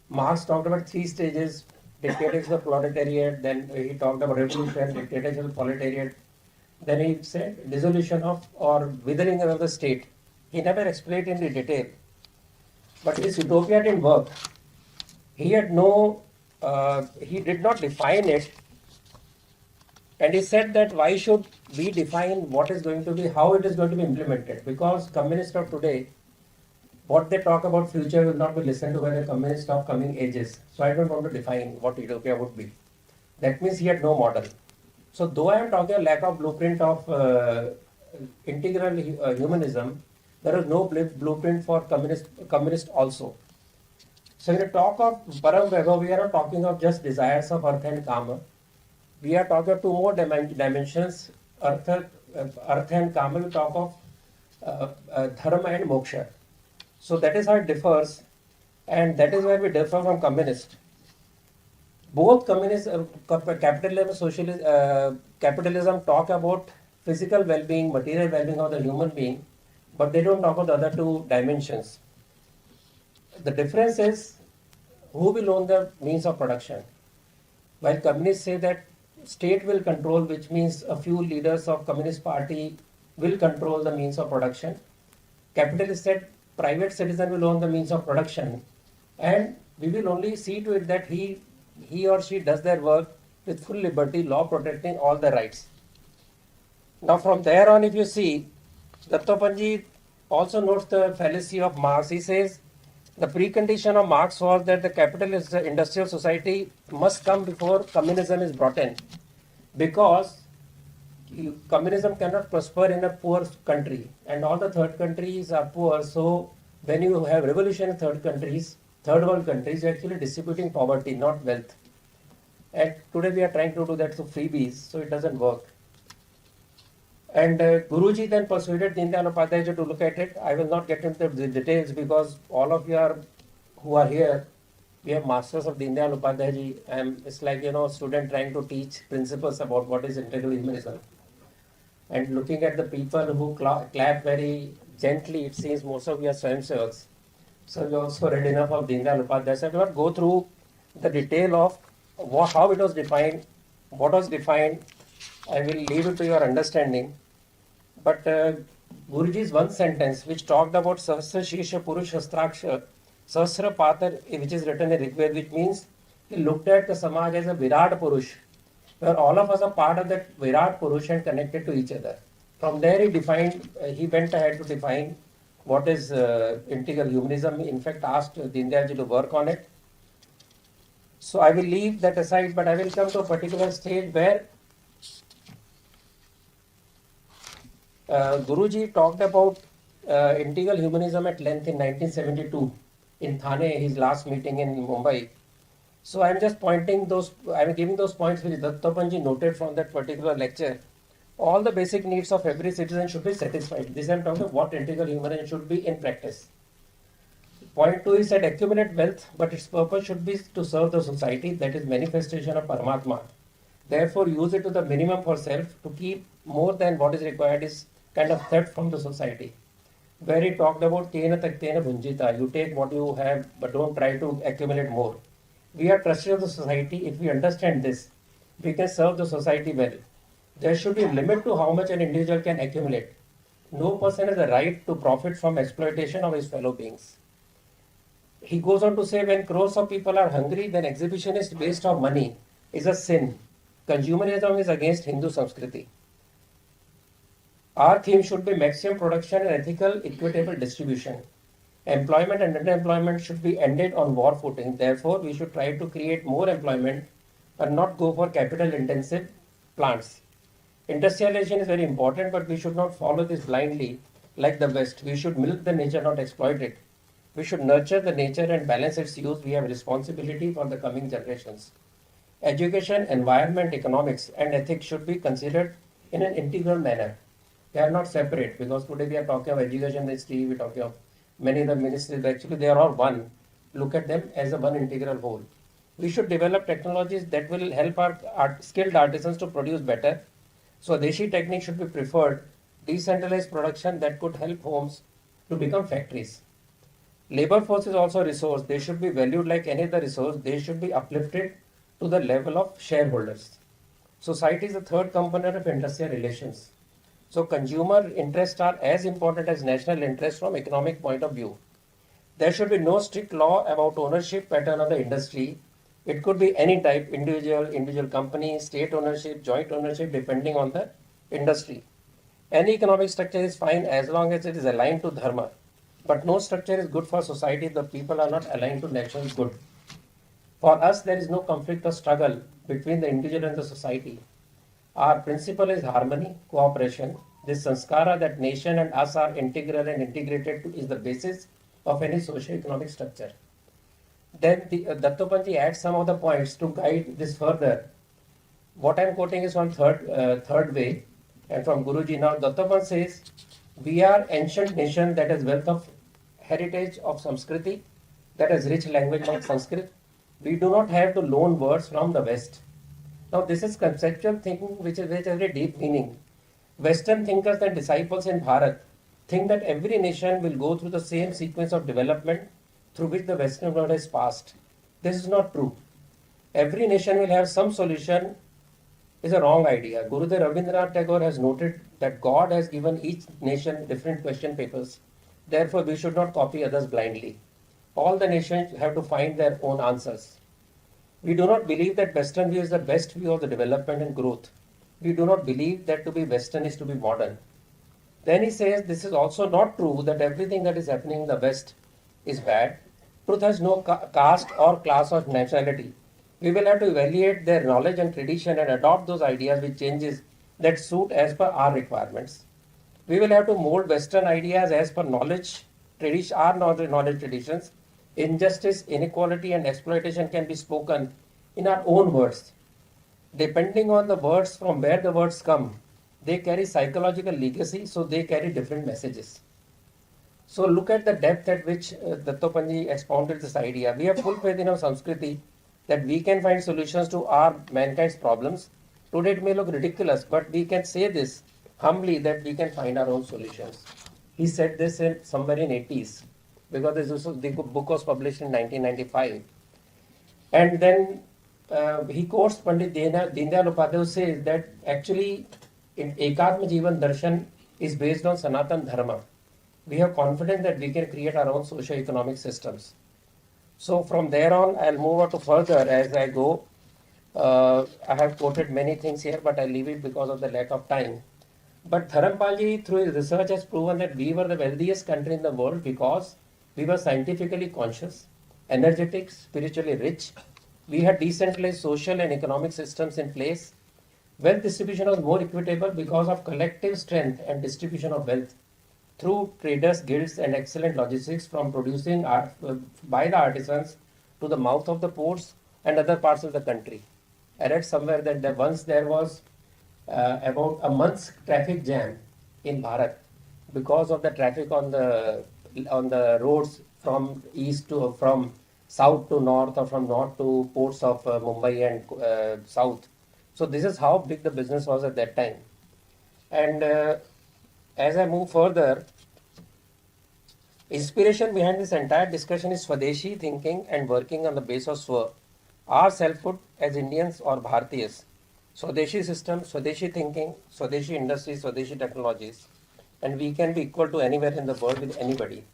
Marx talked about 3 stages: dictatorship of proletariat, then he talked about revolution, dictatorship of proletariat, then he said dissolution of or withering of the state. He never explained in the detail. But this utopia didn't work. He did not define it. And he said that why should we define what is going to be, how it is going to be implemented? Because communists of today, what they talk about future will not be listened to by the communists of coming ages. So I don't want to define what utopia would be. That means he had no model. So though I am talking a lack of blueprint of integral humanism, there is no blueprint for communist also. So when we talk of Param Vaibhav, we are not talking of just desires of earth and kama. We are talking of 2 more dimensions, earth and kama. We talk of dharma and moksha. So that is how it differs, and that is where we differ from communists. Both capitalism talk about physical well-being, material well-being of the human being, but they don't talk about the other 2 dimensions. The difference is who will own the means of production. While communists say that state will control, which means a few leaders of Communist Party will control the means of production, capitalists said private citizen will own the means of production, and we will only see to it that he or she does their work with full liberty, law protecting all the rights. Now from there on, if you see, Dattopantji also notes the fallacy of Marx. He says the precondition of Marx was that the capitalist industrial society must come before communism is brought in, because communism cannot prosper in a poor country, and all the third countries are poor. So when you have revolution in third world countries, you're actually distributing poverty, not wealth. And today we are trying to do that through freebies, so it doesn't work. And Guruji then persuaded Deendayal Upadhyaya to look at it. I will not get into the details because all of you who are here, we have masters of Deendayal Upadhyaya. And it's like, student trying to teach principles about what is integral humanism. And looking at the people who clap very gently, it seems most of you are swayamsevaks. So we also read enough of Deendayal Upadhyaya. So I will not go through the detail of how it was defined, what was defined. I will leave it to your understanding. But Guruji's one sentence which talked about Sahasra Shisha Purush Shastraksha, Sahasra Patar, which is written in Rigved, which means he looked at the Samaj as a Virat Purush, where all of us are part of that Virat Purush and connected to each other. From there he went ahead to define what is integral humanism. In fact, asked Deendayalji to work on it. So I will leave that aside, but I will come to a particular stage where Guruji talked about integral humanism at length in 1972 in Thane, his last meeting in Mumbai. So I am just giving those points which Dattopantji noted from that particular lecture. All the basic needs of every citizen should be satisfied. This I am talking about what integral humanism should be in practice. Point 2 is that accumulate wealth, but its purpose should be to serve the society, that is manifestation of Paramatma. Therefore, use it to the minimum for self. To keep more than what is required is kind of theft from the society. Where he talked about Tena Taktena Bhunjita, you take what you have, but don't try to accumulate more. We are trusted of the society. If we understand this, we can serve the society well. There should be a limit to how much an individual can accumulate. No person has a right to profit from exploitation of his fellow beings. He goes on to say, when crores of people are hungry, then exhibitionist waste of money is a sin. Consumerism is against Hindu Samskriti. Our theme should be maximum production and ethical, equitable distribution. Employment and underemployment should be ended on war footing. Therefore, we should try to create more employment and not go for capital-intensive plants. Industrialization is very important, but we should not follow this blindly like the West. We should milk the nature, not exploit it. We should nurture the nature and balance its use. We have responsibility for the coming generations. Education, environment, economics, and ethics should be considered in an integral manner. They are not separate, because today we are talking of education ministry, we are talking of many other ministries. Actually, they are all one. Look at them as a one integral whole. We should develop technologies that will help our skilled artisans to produce better. Swadeshi technique should be preferred. Decentralized production that could help homes to become factories. Labor force is also a resource. They should be valued like any other resource. They should be uplifted to the level of shareholders. Society is the third component of industrial relations. So consumer interests are as important as national interests from economic point of view. There should be no strict law about ownership pattern of the industry. It could be any type, individual company, state ownership, joint ownership, depending on the industry. Any economic structure is fine as long as it is aligned to dharma. But no structure is good for society if the people are not aligned to national good. For us, there is no conflict or struggle between the individual and the society. Our principle is harmony, cooperation. This sanskara that nation and us are integral and integrated is the basis of any socio-economic structure. Then Dattopantji adds some of the points to guide this further. What I am quoting is from third way and from Guruji. Now Dattopant says, we are ancient nation that has wealth of heritage of Samskriti, that has rich language like Sanskrit. We do not have to loan words from the West. Now this is conceptual thinking which has very deep meaning. Western thinkers and disciples in Bharat think that every nation will go through the same sequence of development through which the Western world has passed. This is not true. Every nation will have some solution is a wrong idea. Gurudev Rabindranath Tagore has noted that God has given each nation different question papers. Therefore, we should not copy others blindly. All the nations have to find their own answers. We do not believe that Western view is the best view of the development and growth. We do not believe that to be Western is to be modern. Then he says this is also not true that everything that is happening in the West is bad. Truth has no caste or class or nationality. We will have to evaluate their knowledge and tradition and adopt those ideas with changes that suit as per our requirements. We will have to mold Western ideas as per knowledge, our knowledge traditions. Injustice, inequality, and exploitation can be spoken in our own words. Depending on the words, from where the words come, they carry psychological legacy, so they carry different messages. So look at the depth at which Dattoppanji expounded this idea. We have full faith in our Sanskriti that we can find solutions to our mankind's problems. Today it may look ridiculous, but we can say this humbly that we can find our own solutions. He said this in somewhere in 80s because the book was published in 1995. And then he quotes Pandit Deendayal Upadhyaya, who says that actually in Ekatma Jivan Darshan is based on Sanatan Dharma. We have confidence that we can create our own socio-economic systems. So from there on, I'll move on to further as I go. I have quoted many things here, but I'll leave it because of the lack of time. But Dharampalji, through his research, has proven that we were the wealthiest country in the world because we were scientifically conscious, energetic, spiritually rich. We had decentralized social and economic systems in place. Wealth distribution was more equitable because of collective strength and distribution of wealth through traders, guilds, and excellent logistics from producing by the artisans to the mouth of the ports and other parts of the country. I read somewhere that once there was about a month's traffic jam in Bharat because of the traffic on the roads from south to north or from north to ports of Mumbai and south. So this is how big the business was at that time. And as I move further, inspiration behind this entire discussion is Swadeshi thinking and working on the base of Swa. Our selfhood as Indians or Bharatiyas, Swadeshi system, Swadeshi thinking, Swadeshi industries, Swadeshi technologies, and we can be equal to anywhere in the world with anybody.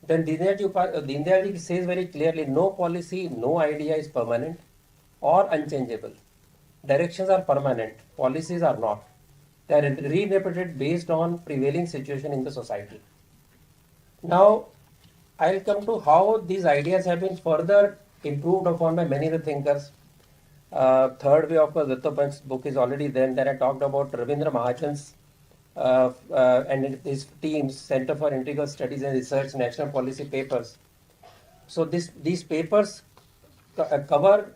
Then Deendayalji says very clearly, no policy, no idea is permanent or unchangeable. Directions are permanent, policies are not. They are reinterpreted based on prevailing situation in the society. Now, I'll come to how these ideas have been further improved upon by many of the thinkers. Third way, of course, Dattoppan's book is already there. Then I talked about Ravindra Mahachand's and his team's Center for Integral Studies and Research National Policy Papers. So these papers cover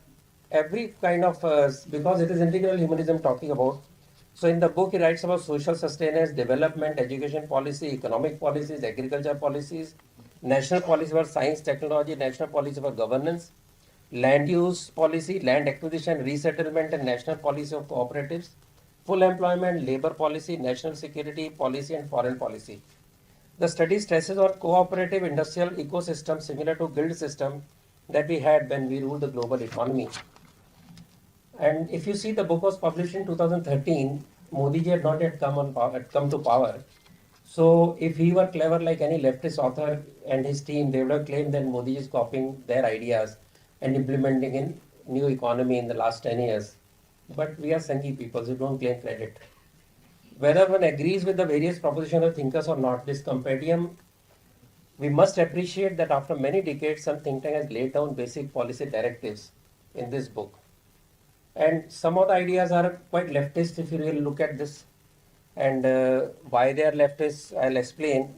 every kind of, because it is integral humanism talking about. So in the book, he writes about social sustenance, development, education policy, economic policies, agriculture policies, national policy for science, technology, national policy for governance, land use policy, land acquisition, resettlement, and national policy of cooperatives, full employment, labor policy, national security policy, and foreign policy. The study stresses on cooperative industrial ecosystem similar to guild system that we had when we ruled the global economy. And if you see, the book was published in 2013. Modi ji had not yet come to power. So if he were clever like any leftist author and his team, they would have claimed that Modi is copying their ideas and implementing in new economy in the last 10 years. But we are Sanghi people who don't claim credit. Whether one agrees with the various propositions of thinkers or not, this compendium, we must appreciate that after many decades, some think tank has laid down basic policy directives in this book. And some of the ideas are quite leftist if you really look at this. And why they are leftist, I'll explain.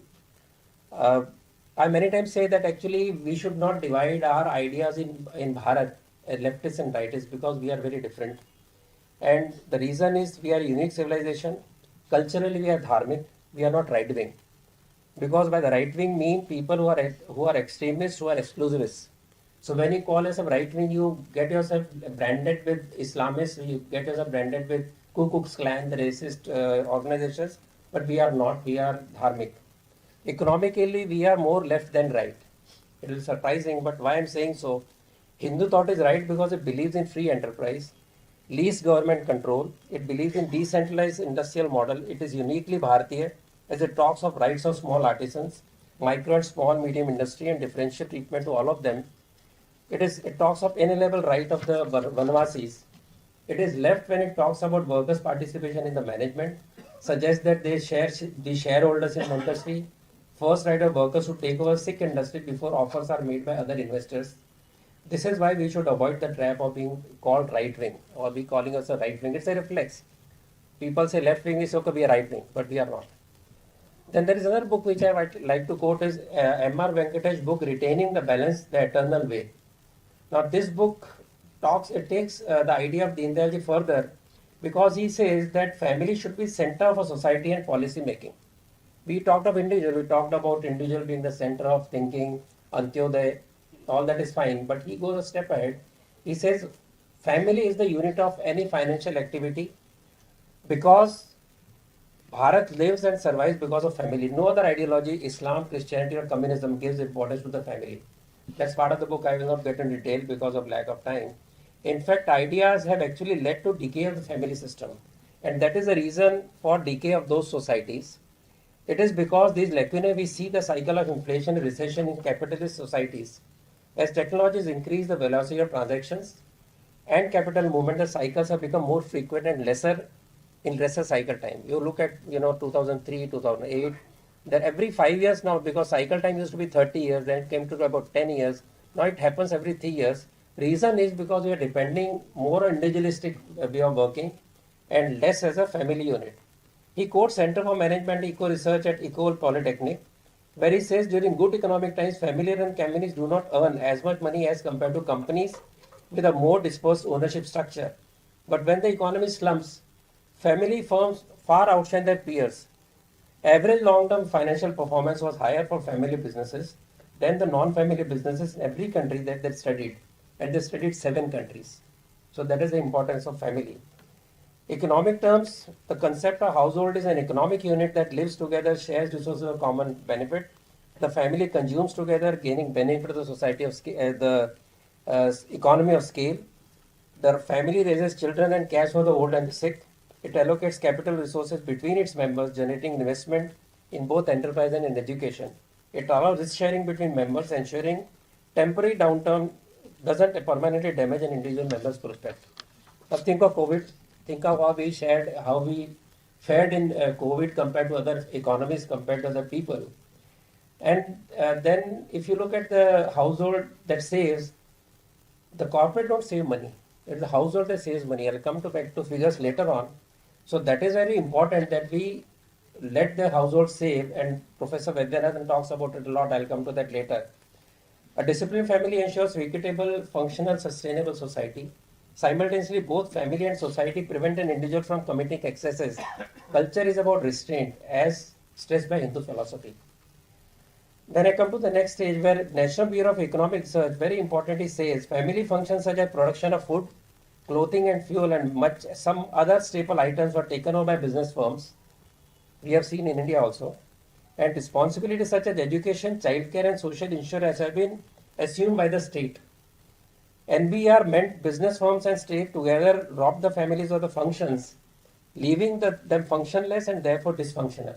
I many times say that actually we should not divide our ideas in Bharat, leftists and rightists, because we are very different. And the reason is we are a unique civilization. Culturally we are dharmic, we are not right-wing. Because by the right-wing mean people who are extremists, who are exclusivists. So when you call yourself right-wing, you get yourself branded with Islamists, you get yourself branded with Ku Klux Klan, the racist organizations, but we are not, we are dharmic. Economically, we are more left than right. It is surprising, but why I'm saying so, Hindu thought is right because it believes in free enterprise, least government control, it believes in decentralized industrial model, it is uniquely Bharatiya as it talks of rights of small artisans, micro and small medium industry and differential treatment to all of them. It talks of inalienable right of the Vanvasis. It is left when it talks about workers' participation in the management, suggests that they share the shareholders in industry, first right of workers to take over sick industry before offers are made by other investors. This is why we should avoid the trap of being called right wing or be calling us a right wing. It's a reflex. People say left wing is okay, we are right wing, but we are not. Then there is another book which I might like to quote is M.R. Venkatesh book, Retaining the Balance, the Eternal Way. Now this book takes the idea of Deendayal further, because he says that family should be center of a society and policy making. We talked of individual, we talked about individual being the center of thinking, Antyodaya, all that is fine, but he goes a step ahead. He says family is the unit of any financial activity, because Bharat lives and survives because of family. No other ideology, Islam, Christianity or communism, gives importance to the family. That's part of the book. I will not get in detail because of lack of time. In fact, ideas have actually led to decay of the family system. And that is the reason for decay of those societies. It is because these lacunae, we see the cycle of inflation and recession in capitalist societies. As technologies increase the velocity of transactions and capital movement, the cycles have become more frequent and lesser cycle time. You look at 2003, 2008, that every 5 years now, because cycle time used to be 30 years, then it came to about 10 years. Now it happens every 3 years. Reason is because we are depending more on individualistic way of working and less as a family unit. He quotes Center for Management Eco Research at Ecole Polytechnic, where he says during good economic times, family-run companies do not earn as much money as compared to companies with a more dispersed ownership structure. But when the economy slumps, family firms far outshine their peers. Average long-term financial performance was higher for family businesses than the non-family businesses in every country that they studied. And they studied 7 countries. So that is the importance of family. Economic terms, the concept of household is an economic unit that lives together, shares resources of common benefit. The family consumes together, gaining benefit of the society of economy of scale. The family raises children and cares for the old and the sick. It allocates capital resources between its members, generating investment in both enterprise and in education. It allows risk sharing between members, ensuring temporary downturn doesn't permanently damage an individual member's prospect. Now think of COVID. Think of how we fared in COVID compared to other economies, compared to other people. And then if you look at the household that saves, the corporate don't save money. It's the household that saves money. I'll come back to figures later on. So that is very important that we let the household save, and Professor Vaidyanathan talks about it a lot. I'll come to that later. A disciplined family ensures equitable, functional, sustainable society. Simultaneously, both family and society prevent an individual from committing excesses. Culture is about restraint, as stressed by Hindu philosophy. Then I come to the next stage, where National Bureau of Economic Research very importantly says family functions such as production of food, clothing and fuel and some other staple items were taken over by business firms. We have seen in India also. And responsibilities such as education, childcare and social insurance have been assumed by the state. NBR meant business firms and state together robbed the families of the functions, leaving them functionless and therefore dysfunctional.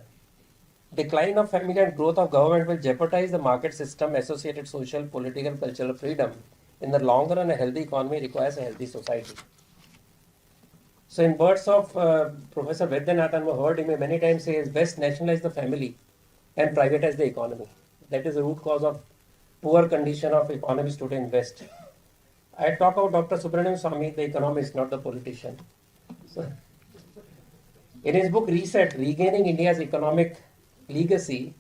Decline of family and growth of government will jeopardize the market system, associated social, political, cultural freedom. In the long run, a healthy economy requires a healthy society. So in words of Professor Vaidyanathan, we heard him many times say, it's best nationalize the family and privatize the economy. That is the root cause of poor condition of economies today in West. I talk about Dr. Subramanian Swamy, the economist, not the politician. So, in his book Reset, Regaining India's Economic Legacy,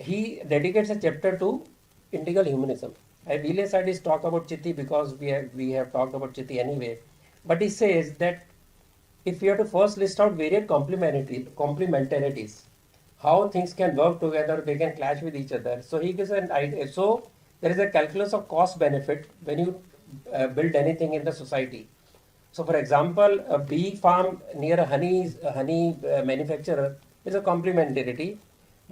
he dedicates a chapter to integral humanism. I really said he's talk about Chitti because we have talked about Chitti anyway. But he says that if we have to first list out various complementarities, how things can work together, they can clash with each other. So he gives an idea. So there is a calculus of cost benefit when you build anything in the society. So for example, a bee farm near a honey manufacturer is a complementarity.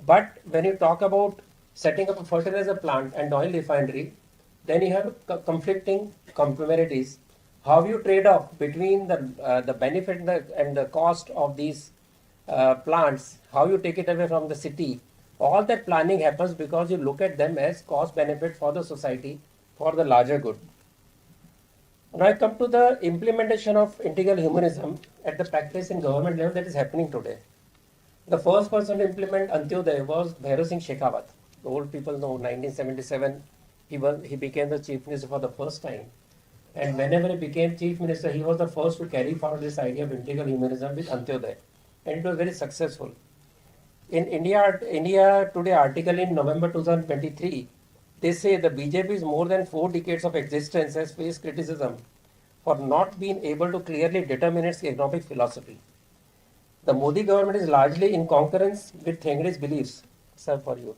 But when you talk about setting up a fertilizer plant and oil refinery, then you have conflicting complementarities. How you trade off between the benefit and the cost of these plants, how you take it away from the city, all that planning happens because you look at them as cost benefit for the society, for the larger good. Now I come to the implementation of integral humanism at the practice in government level that is happening today. The first person to implement Antyodaya was Bhairav Singh Shekhawat. The old people know 1977, he became the chief minister for the first time. And whenever he became chief minister, he was the first to carry forward this idea of integral humanism with Antyodaya. And it was very successful. In India Today article in November 2023, they say the BJP's more than 4 decades of existence has faced criticism for not being able to clearly determine its economic philosophy. The Modi government is largely in concurrence with Thengdi's beliefs. Sir, for you.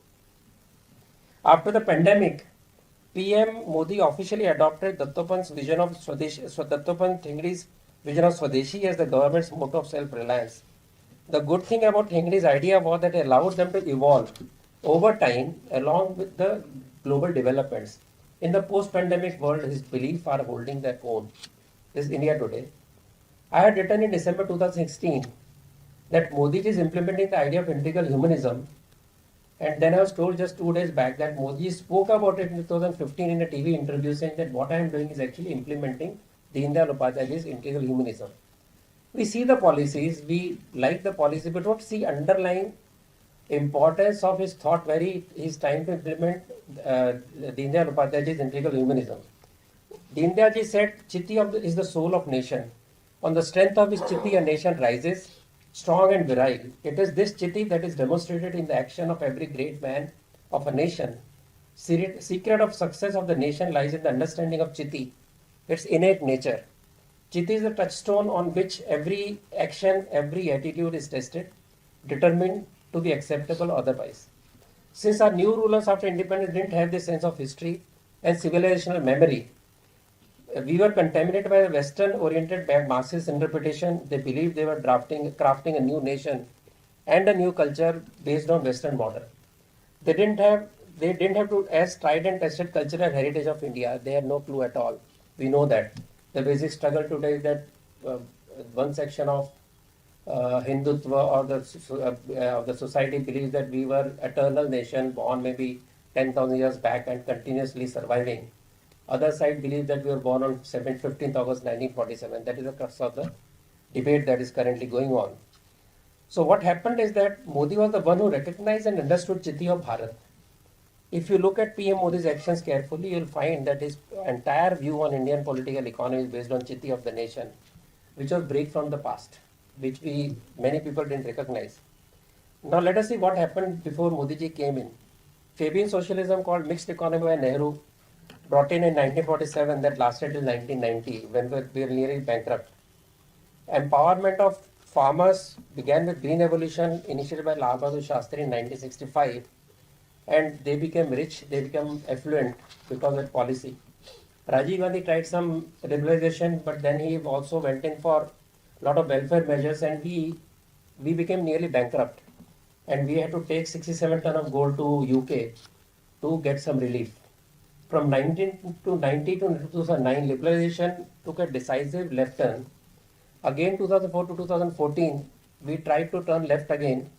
After the pandemic, PM Modi officially adopted Dattopant's vision of Swadeshi, Dattopant Thengdi's vision of Swadeshi as the government's motto of self-reliance. The good thing about Thengdi's idea was that it allowed them to evolve over time along with the global developments. In the post-pandemic world, his beliefs are holding their own. This is India Today. I had written in December 2016 that Modi is implementing the idea of integral humanism, and then I was told just 2 days back that Modi spoke about it in 2015 in a TV interview, saying that what I am doing is actually implementing Deendayal Upadhyaya's integral humanism. We see the policies, we like the policy, but don't see underlying importance of his thought where he is trying to implement Deendayal Upadhyaya's integral humanism. Deendayal said, Chitti is the soul of nation. On the strength of his Chitti, a nation rises, strong and virile. It is this Chitti that is demonstrated in the action of every great man of a nation. Secret of success of the nation lies in the understanding of Chitti, its innate nature. Chitti is the touchstone on which every action, every attitude is tested, determined to be acceptable or otherwise. Since our new rulers after independence didn't have this sense of history and civilizational memory, we were contaminated by the Western-oriented masses' interpretation. They believed they were crafting a new nation and a new culture based on Western model. They didn't have to as tried and tested cultural heritage of India. They had no clue at all. We know that. The basic struggle today is that one section of Hindutva or the society believes that we were eternal nation born maybe 10,000 years back and continuously surviving. Other side believes that we were born on 15th August 1947. That is the crux of the debate that is currently going on. So what happened is that Modi was the one who recognized and understood Chitti of Bharat. If you look at PM Modi's actions carefully, you will find that his entire view on Indian political economy is based on Chitti of the nation, which was break from the past, which many people didn't recognize. Now let us see what happened before Modi ji came in. Fabian socialism called mixed economy by Nehru brought in 1947 that lasted till 1990 when we were nearly bankrupt. Empowerment of farmers began with green revolution initiated by Lal Bahadur Shastri in 1965, and they became rich, they became affluent because of policy. Rajiv Gandhi tried some liberalization, but then he also went in for a lot of welfare measures, and we became nearly bankrupt, and we had to take 67 ton of gold to UK to get some relief. From 1990 to 2009, liberalization took a decisive left turn. Again, 2004 to 2014, we tried to turn left again.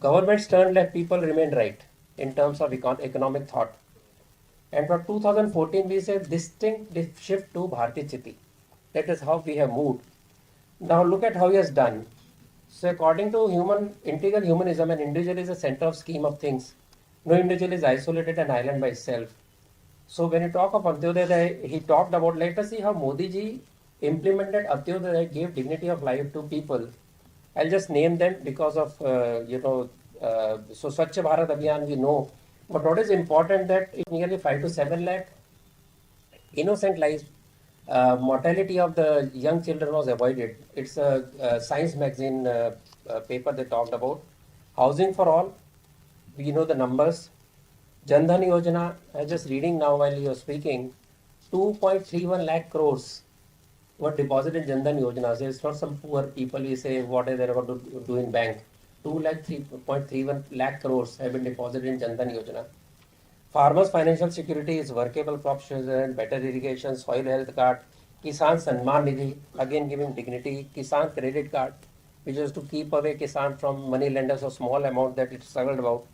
Governments turned left, people remained right in terms of economic thought. And from 2014, we say distinct shift to Bharati Chitti. That is how we have moved. Now look at how he has done. So according to integral humanism, an individual is a center of scheme of things. No individual is isolated an island by itself. So when you talk of Antyodaya, he talked about, let us see how Modi ji implemented Antyodaya, gave dignity of life to people. I'll just name them because of, so Swachh Bharat Abhiyan we know. But what is important that nearly 5 to 7 lakh innocent lives, mortality of the young children was avoided. It's a science magazine paper they talked about. Housing for all, we know the numbers. Jan Dhan Yojana, I was just reading now while you were speaking, 2.31 lakh crores were deposited in Jan Dhan Yojana. So it's not some poor people we say what are they going to do in bank. 3.31 lakh crores have been deposited in Jan Dhan Yojana. Farmers' financial security is workable crop insurance, better irrigation, soil health card, Kisan Sanman Nidhi, again giving dignity, Kisan credit card, which is to keep away Kisan from money lenders of small amount that it struggled about.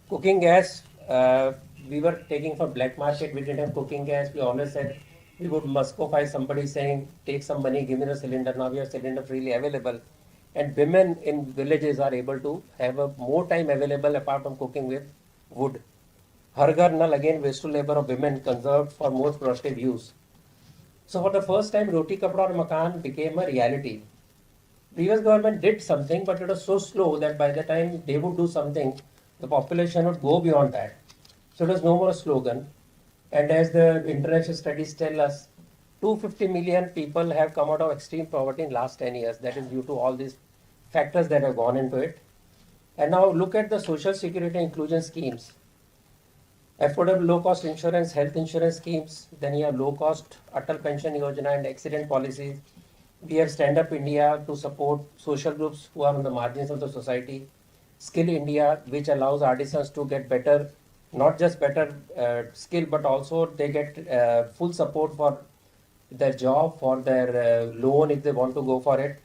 Cooking gas, we were taking from black market, we didn't have cooking gas. We always said we would muscofy somebody saying, take some money, give me a cylinder. Now we have cylinder freely available. And women in villages are able to have more time available apart from cooking with wood. Har Ghar Nal, again wasteful labor of women conserved for more productive use. So for the first time, Roti Kapda aur Makan became a reality. Previous government did something, but it was so slow that by the time they would do something, the population would go beyond that. So it was no more a slogan. And as the international studies tell us, 250 million people have come out of extreme poverty in last 10 years. That is due to all these factors that have gone into it. And now look at the social security inclusion schemes. Affordable low-cost insurance, health insurance schemes, then you have low-cost Atal Pension Yojana and accident policies. We have Stand Up India to support social groups who are on the margins of the society. Skill India, which allows artisans to get better, not just better skill, but also they get full support for their job, for their loan if they want to go for it.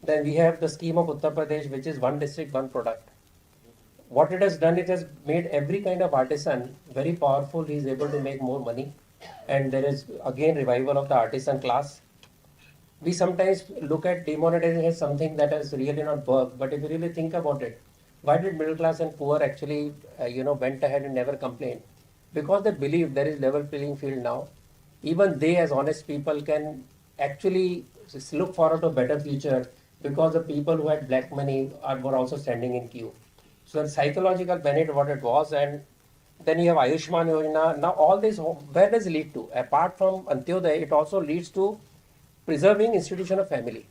Then we have the scheme of Uttar Pradesh, which is one district, one product. What it has done, it has made every kind of artisan very powerful. He is able to make more money. And there is again revival of the artisan class. We sometimes look at demonetization as something that has really not worked. But if you really think about it, why did middle class and poor actually, went ahead and never complained? Because they believe there is level playing field now. Even they, as honest people, can actually look forward to a better future because the people who had black money were also standing in queue. So the psychological benefit what it was, and then you have Ayushman Yojana. Now all this, where does it lead to? Apart from Antyodaya, it also leads to preserving institution of family.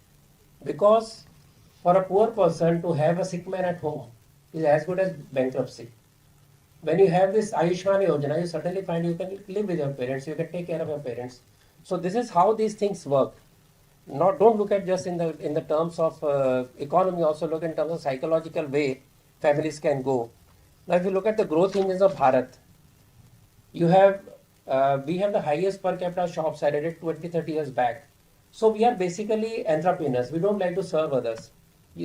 Because for a poor person to have a sick man at home is as good as bankruptcy. When you have this Ayushman Yojana, you suddenly find you can live with your parents, you can take care of your parents. So this is how these things work. Don't look at just in the terms of economy, also look in terms of psychological way families can go. Now if you look at the growth engines of Bharat, we have the highest per capita shops added 20-30 years back. So we are basically entrepreneurs. We don't like to serve others.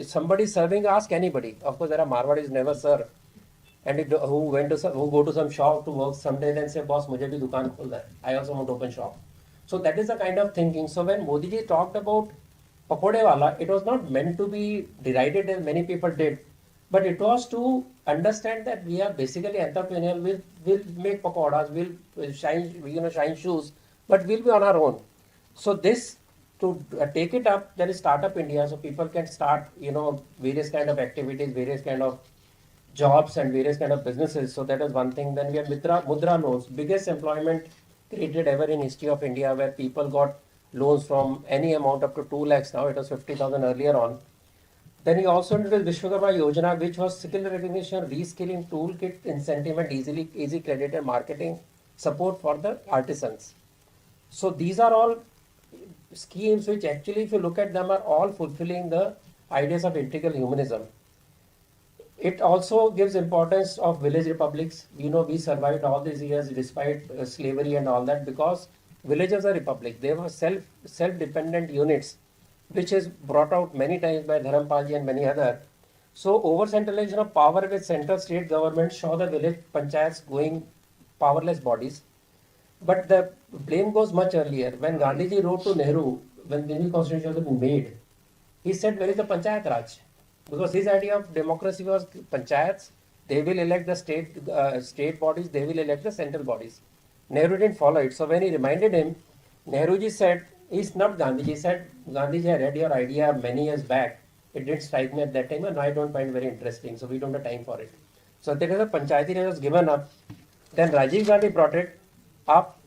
Somebody serving, ask anybody. Of course, there are Marwadis never serve. And who go to some shop to work someday, then say, boss, mujhe bhi dukaan khulna hai. I also want to open shop. So that is the kind of thinking. So when Modi ji talked about Pakode Wala, it was not meant to be derided as many people did, but it was to understand that we are basically entrepreneurial. We'll make pakodas, we'll shine shoes, but we'll be on our own. So this, to take it up, there is Startup India, so people can start, various kind of activities, various kind of jobs and various kind of businesses. So that is one thing. Then we have Mudra loans, biggest employment created ever in history of India, where people got loans from any amount up to 2 lakhs. Now it was 50,000 earlier on. Then he also introduced Vishwakarma Yojana, which was skill recognition, reskilling, toolkit, incentive, and easy credit and marketing support for the artisans. So these are all schemes which actually, if you look at them, are all fulfilling the ideas of integral humanism. It also gives importance of village republics. We survived all these years despite slavery and all that, because villages are republic. They were self-dependent units, which is brought out many times by Dharampalji and many other. So over-centralization of power with central state government saw the village panchayats going powerless bodies. But the blame goes much earlier. When Gandhiji wrote to Nehru, when the new constitution was made, he said, where is the Panchayat Raj? Because his idea of democracy was panchayats, they will elect the state bodies, they will elect the central bodies. Nehru didn't follow it. So when he reminded him, Nehruji said, he snubbed Gandhiji. He said, Gandhiji, I read your idea many years back. It didn't strike me at that time, and I don't find it very interesting. So we don't have time for it. So there is a Panchayati Raj was given up. Then Rajiv Gandhi brought it up.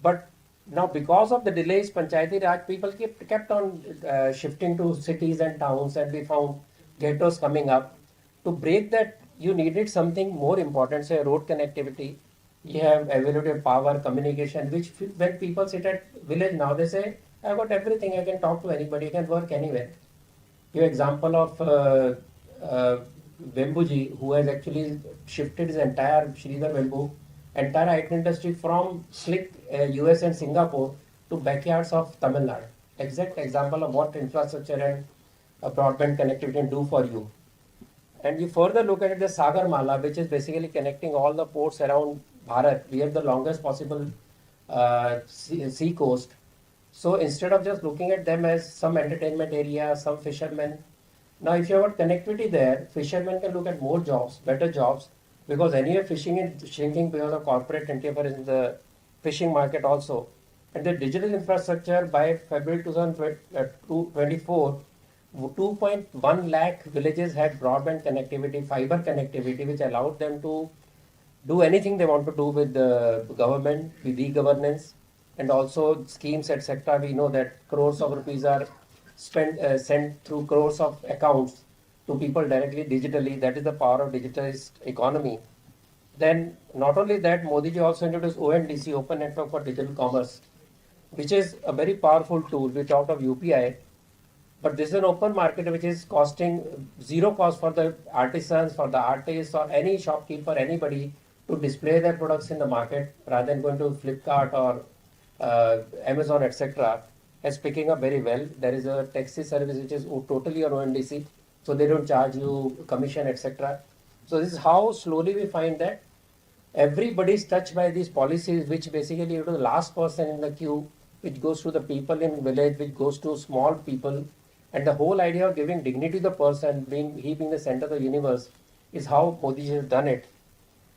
But now because of the delays, Panchayati Raj people kept on shifting to cities and towns, and we found ghettos coming up. To break that, you needed something more important, say road connectivity. You have availability of power, communication, which when people sit at village now, they say, I've got everything, I can talk to anybody, I can work anywhere. Give example of Vembuji, who has actually shifted his entire Sridhar Vembu, entire IT industry from slick US and Singapore to backyards of Tamil Nadu. Exact example of what infrastructure and broadband connectivity can do for you. And you further look at it, the Sagar Mala, which is basically connecting all the ports around Bharat. We have the longest possible sea coast. So instead of just looking at them as some entertainment area, some fishermen, now if you have connectivity there, fishermen can look at more jobs, better jobs, because anyway fishing is shrinking because of corporate interference in the fishing market also. And the digital infrastructure by February 2024, 2.1 lakh villages had broadband connectivity, fiber connectivity, which allowed them to do anything they want to do with the government, with e-governance, and also schemes, etc. We know that crores of rupees are sent through crores of accounts to people directly digitally. That is the power of digitalized economy. Then not only that, Modi ji also introduced ONDC, Open Network for Digital Commerce, which is a very powerful tool. We talked of UPI, but this is an open market which is costing zero cost for the artisans, for the artists, or any shopkeeper, anybody to display their products in the market rather than going to Flipkart or Amazon, etc. is picking up very well. There is a taxi service which is totally on ONDC, so they don't charge you commission, etc. So this is how slowly we find that everybody is touched by these policies, which basically you know, the last person in the queue, which goes to the people in village, which goes to small people, and the whole idea of giving dignity to the person, being the center of the universe, is how Modi has done it.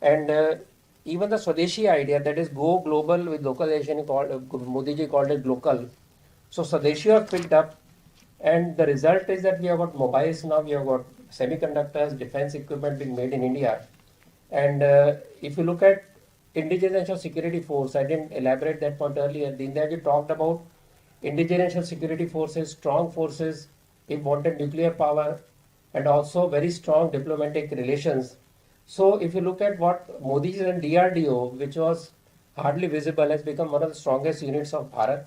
And even the Swadeshi idea, that is go global with localization, Modi ji called it local. So Swadeshi have picked up, and the result is that we have got mobiles now, we have got semiconductors, defense equipment being made in India. And if you look at indigenous national security force, I didn't elaborate that point earlier. Deendayal talked about indigenous national security forces, strong forces, it wanted nuclear power, and also very strong diplomatic relations. So if you look at what Modi and DRDO, which was hardly visible, has become one of the strongest units of Bharat.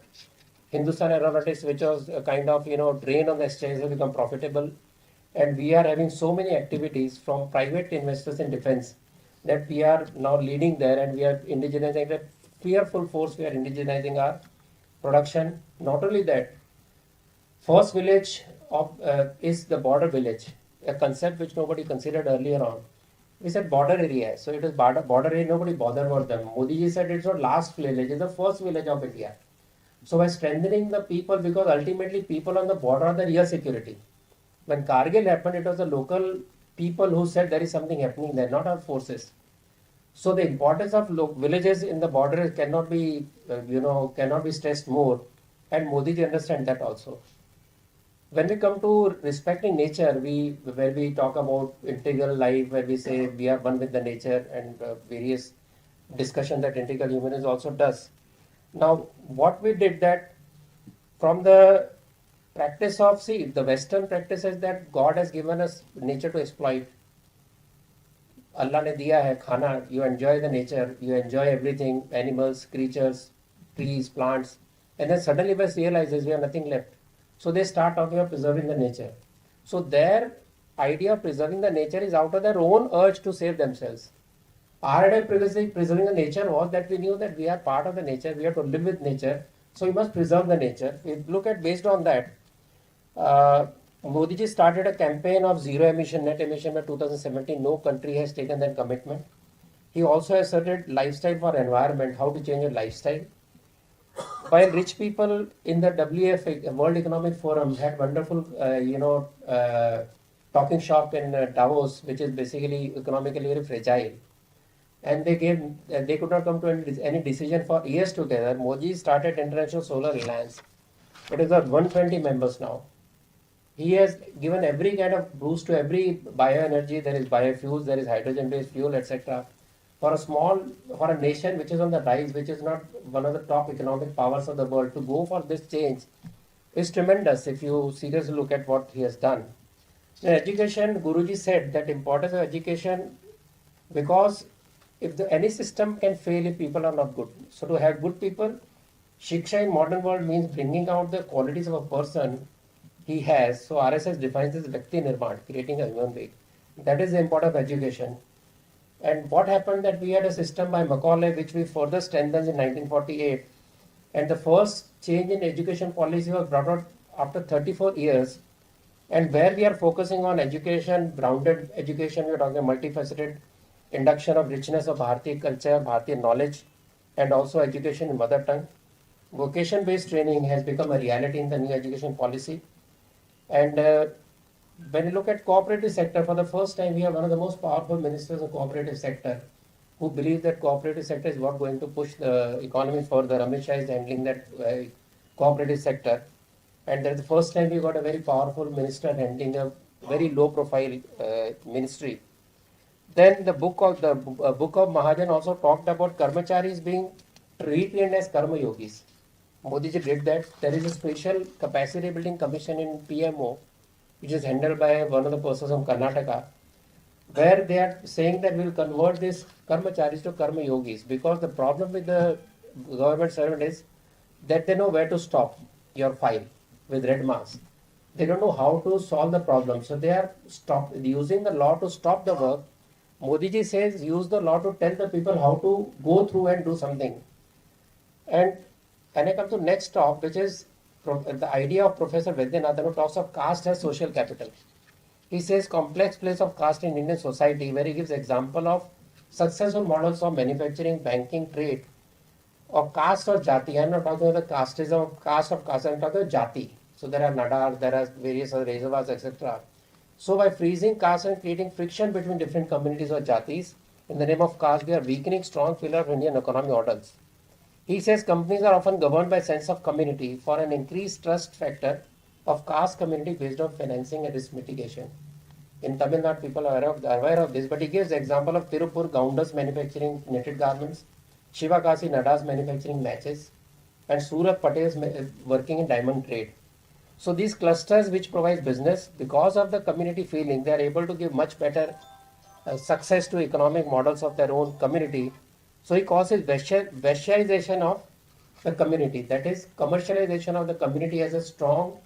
Hindustan Aeronautics, which was a kind of drain on the exchange, has become profitable. And we are having so many activities from private investors in defense that we are now leading there, and we are indigenizing that fearful force. We are indigenizing our production. Not only that, first village is the border village, a concept which nobody considered earlier on. We said border area, so it is border area, nobody bothered about them. Modi ji said it's not last village, it's the first village of India. So by strengthening the people, because ultimately people on the border are the real security. When Kargil happened, it was the local people who said there is something happening there, not our forces. So the importance of villages in the border cannot be, cannot be stressed more. And Modi ji understand that also. When we come to respecting nature, where we talk about integral life, where we say we are one with the nature, and various discussion that integral humanism also does. Now, what we did that from the practice of, the Western practice is that God has given us nature to exploit. Allah ne diya hai khana, you enjoy the nature, you enjoy everything, animals, creatures, trees, plants, and then suddenly West realizes we have nothing left. So they start talking of preserving the nature. So their idea of preserving the nature is out of their own urge to save themselves. Our idea of preserving the nature was that we knew that we are part of the nature, we have to live with nature, so we must preserve the nature. We look at, based on that, Modi ji started a campaign of zero emission, net emission by 2017. No country has taken that commitment. He also asserted lifestyle for environment, how to change your lifestyle. While rich people in the WF, World Economic Forum, had wonderful, talking shop in Davos, which is basically economically very fragile. And they could not come to any decision for years together. Modi started International Solar Alliance. It is at 120 members now. He has given every kind of boost to every bioenergy. There is biofuels, there is hydrogen-based fuel, etc. For a nation which is on the rise, which is not one of the top economic powers of the world, to go for this change is tremendous if you seriously look at what he has done. In education, Guruji said that importance of education, because if any system can fail if people are not good. So to have good people, Shiksha in modern world means bringing out the qualities of a person he has. So RSS defines this Vyakti Nirman, creating a human being. That is the importance of education. And what happened that we had a system by Macaulay which we further strengthened in 1948. And the first change in education policy was brought out after 34 years. And where we are focusing on education, grounded education, we are talking multifaceted induction of richness of Bharatiya culture, Bharatiya knowledge, and also education in mother tongue. Vocation-based training has become a reality in the new education policy. And when you look at cooperative sector, for the first time we have one of the most powerful ministers of cooperative sector. who believe that cooperative sector is what going to push the economy further. Amit Shah is handling that cooperative sector. And that's the first time we got a very powerful minister handling a very low profile ministry. Then the book of Mahajan also talked about karmacharis being retrained as karma yogis. Modi ji did that. There is a special capacity building commission in PMO, which is handled by one of the persons from Karnataka, where they are saying that we will convert these karmacharis to karma yogis, because the problem with the government servant is that they know where to stop your file with red marks. They don't know how to solve the problem, so they are using the law to stop the work. Modi ji says use the law to tell the people how to go through and do something. And I come to next stop, which is the idea of Professor Vaidyanathan, who talks of caste as social capital. He says complex place of caste in Indian society, where he gives example of successful models of manufacturing, banking, trade, or caste or jati. I am not talking about the casteism of caste, I am talking about jati. So there are nadar, there are various other reservoirs, etc. So by freezing caste and creating friction between different communities or jatis, in the name of caste, we are weakening strong pillar of Indian economy models. He says companies are often governed by sense of community for an increased trust factor of caste community based on financing and risk mitigation. In Tamil Nadu, people are aware of this, but he gives the example of Tirupur Gounders manufacturing knitted garments, Shivakasi Nadas manufacturing matches, and Surat Patels working in diamond trade. So these clusters which provide business, because of the community feeling, they are able to give much better success to economic models of their own community. So he calls it Vaishyaization of the community. That is, commercialization of the community as a strong,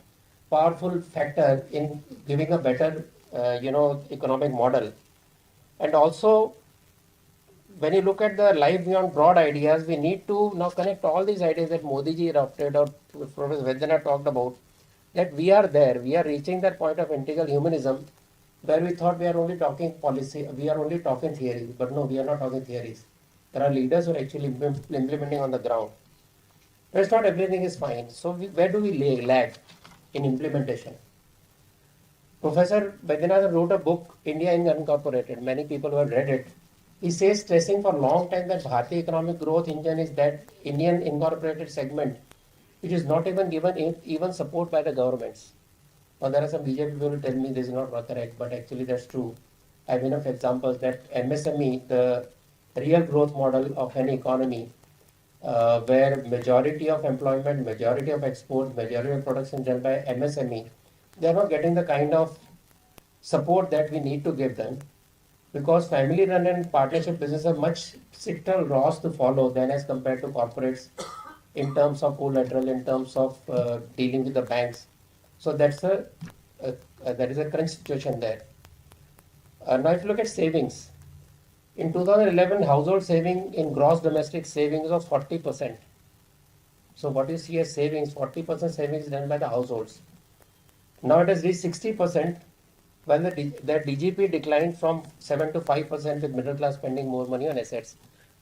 powerful factor in giving a better, economic model. And also, when you look at the life beyond broad ideas, we need to now connect all these ideas that Modi ji adopted or Professor Vaidyanathan talked about, that we are there, we are reaching that point of integral humanism, where we thought we are only talking policy, we are only talking theory, but no, we are not talking theories. There are leaders who are actually implementing on the ground. But it's not everything is fine. So where do we lag in implementation? Professor Vaidyanathan wrote a book, India Incorporated. Many people who have read it. He says, stressing for a long time that Bharatiya economic growth engine is that Indian incorporated segment, which is not even given even support by the governments. Now there are some BJP people who tell me this is not correct, but actually that's true. I have enough examples that MSME, the real growth model of any economy, where majority of employment, majority of exports, majority of production done by MSME, they are not getting the kind of support that we need to give them, because family run and partnership business are much stricter laws to follow than as compared to corporates in terms of collateral, in terms of dealing with the banks. So that's that is a current situation there. Now if you look at savings, in 2011, household saving in gross domestic savings was 40%. So what you see as savings, 40% savings done by the households. Now it has reached 60%, when the DGP declined from 7 to 5% with middle class spending more money on assets.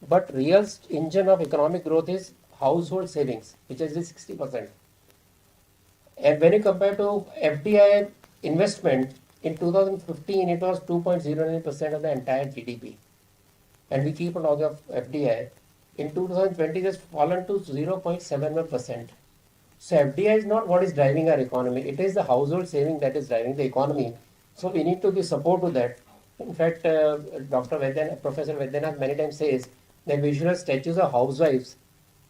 But real engine of economic growth is household savings, which has reached 60%. And when you compare to FDI investment, in 2015 it was 2.09% of the entire GDP. And we keep on talking of FDI. In 2020 it has fallen to 0.71%. So FDI is not what is driving our economy. It is the household saving that is driving the economy. So we need to give support to that. In fact, Professor Vaidyanathan many times says that we should have statues of housewives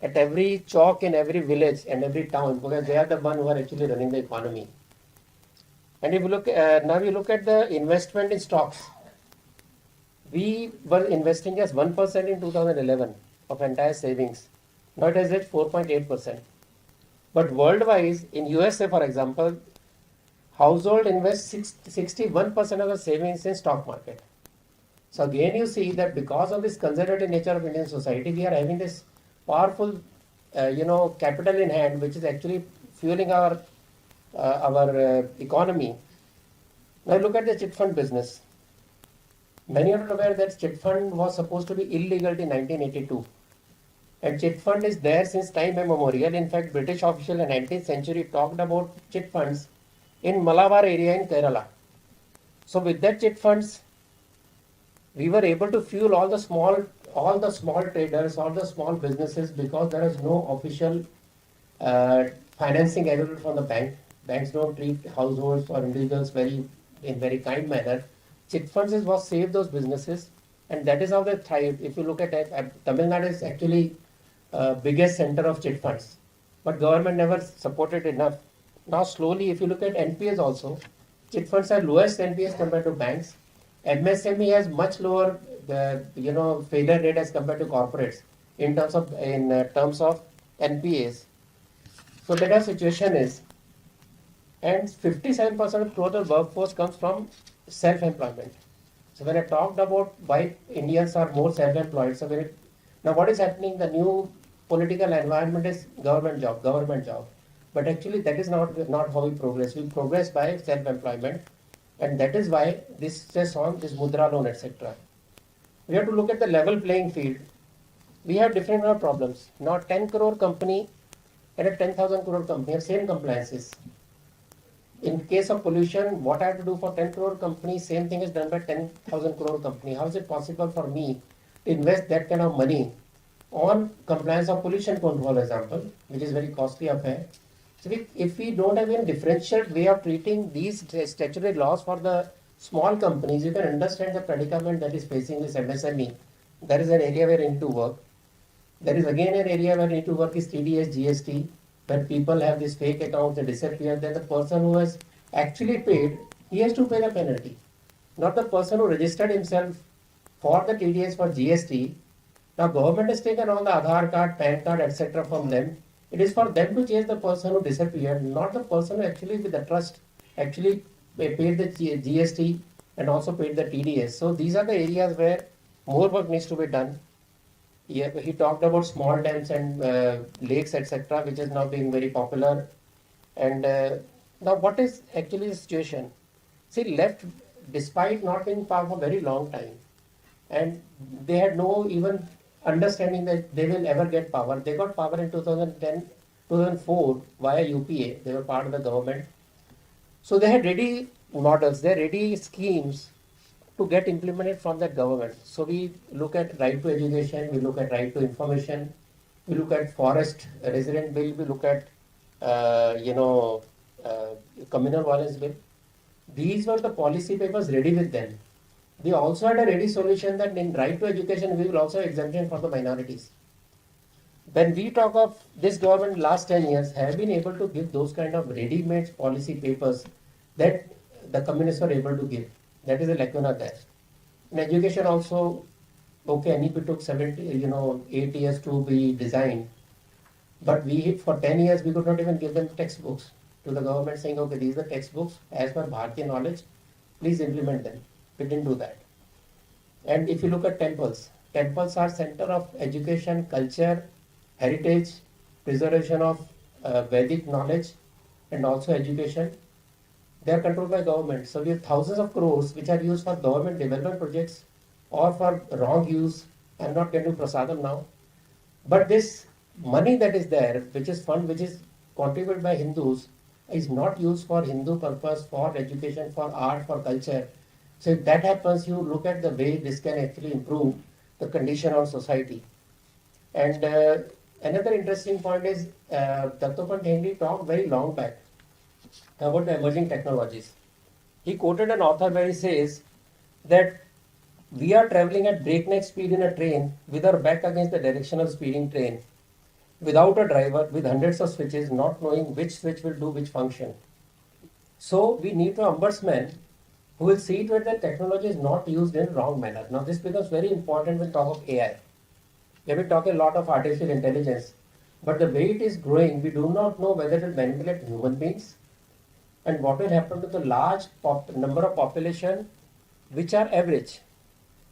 at every chalk in every village and every town, because they are the one who are actually running the economy. And if you look, now you look at the investment in stocks. We were investing just 1% in 2011 of entire savings. Now it has reached 4.8%. But worldwide, in USA for example, household invest 61% of the savings in stock market. So again you see that because of this conservative nature of Indian society, we are having this powerful capital in hand, which is actually fueling our economy. Now look at the chit fund business. Many are not aware that chit fund was supposed to be illegal in 1982. And chit fund is there since time immemorial. In fact, British official in the 19th century talked about chit funds in Malabar area in Kerala. So with that chit funds, we were able to fuel all the small all the small traders, all the small businesses, because there is no official financing available from the bank. Banks don't treat households or individuals in very kind manner. Chit funds is what saved those businesses, and that is how they thrive. If you look at it, Tamil Nadu is actually biggest center of chit funds, but government never supported enough. Now slowly, if you look at NPS also, chit funds are lowest NPS compared to banks. MSME has much lower, failure rate as compared to corporates in terms of NPAs. So that our situation is, and 57% of total workforce comes from self-employment. So when I talked about why Indians are more self-employed, now what is happening? The new political environment is government job. But actually that is not how we progress. We progress by self-employment, and that is why this stress on this mudra loan, etc. We have to look at the level playing field. We have different kind of problems. Now 10 crore company and a 10,000 crore company have same compliances. In case of pollution, what I have to do for 10 crore company, same thing is done by 10,000 crore company. How is it possible for me to invest that kind of money on compliance of pollution control, example, which is very costly affair? So if we don't have a differential way of treating these statutory laws for the small companies, you can understand the predicament that is facing this MSME. That is an area where we need to work. There is again an area where we need to work is TDS, GST, where people have these fake accounts, they disappear, then the person who has actually paid, he has to pay the penalty. Not the person who registered himself for the TDS for GST. Now government has taken all the Aadhaar card, PAN card, etc. from them. It is for them to chase the person who disappeared, not the person who actually with the trust actually paid the GST and also paid the TDS. So these are the areas where more work needs to be done. Yeah, he talked about small dams and lakes, etc., which is now being very popular. And now, what is actually the situation? See, left, despite not being power for a very long time, and they had no even understanding that they will ever get power. They got power in 2010, 2004 via UPA. They were part of the government. So they had ready models, they had ready schemes to get implemented from that government. So we look at right to education, we look at right to information, we look at forest resident bill, we look at communal violence bill. These were the policy papers ready with them. They also had a ready solution that in right to education we will also exemption for the minorities. When we talk of this government last 10 years have been able to give those kind of ready-made policy papers that the communists were able to give. That is a lacuna there. In education also, okay, NEP took 8 years to be designed, but for 10 years we could not even give them textbooks to the government saying, okay, these are the textbooks as per Bharatiya knowledge, please implement them. We didn't do that. And if you look at temples are center of education, culture, heritage, preservation of Vedic knowledge, and also education. They are controlled by government. So we have thousands of crores which are used for government development projects or for wrong use. I'm not getting to prasadam now. But this money that is there, which is fund which is contributed by Hindus, is not used for Hindu purpose, for education, for art, for culture. So if that happens, you look at the way this can actually improve the condition of society. And another interesting point is Dattopant Henry talked very long back about the emerging technologies. He quoted an author where he says that we are traveling at breakneck speed in a train with our back against the directional speeding train, without a driver, with hundreds of switches, not knowing which switch will do which function. So we need an ombudsman who will see to it that technology is not used in wrong manner. Now this becomes very important when we talk of AI. We have been talking a lot of artificial intelligence, but the way it is growing, we do not know whether it will manipulate human beings and what will happen to the large number of population which are average.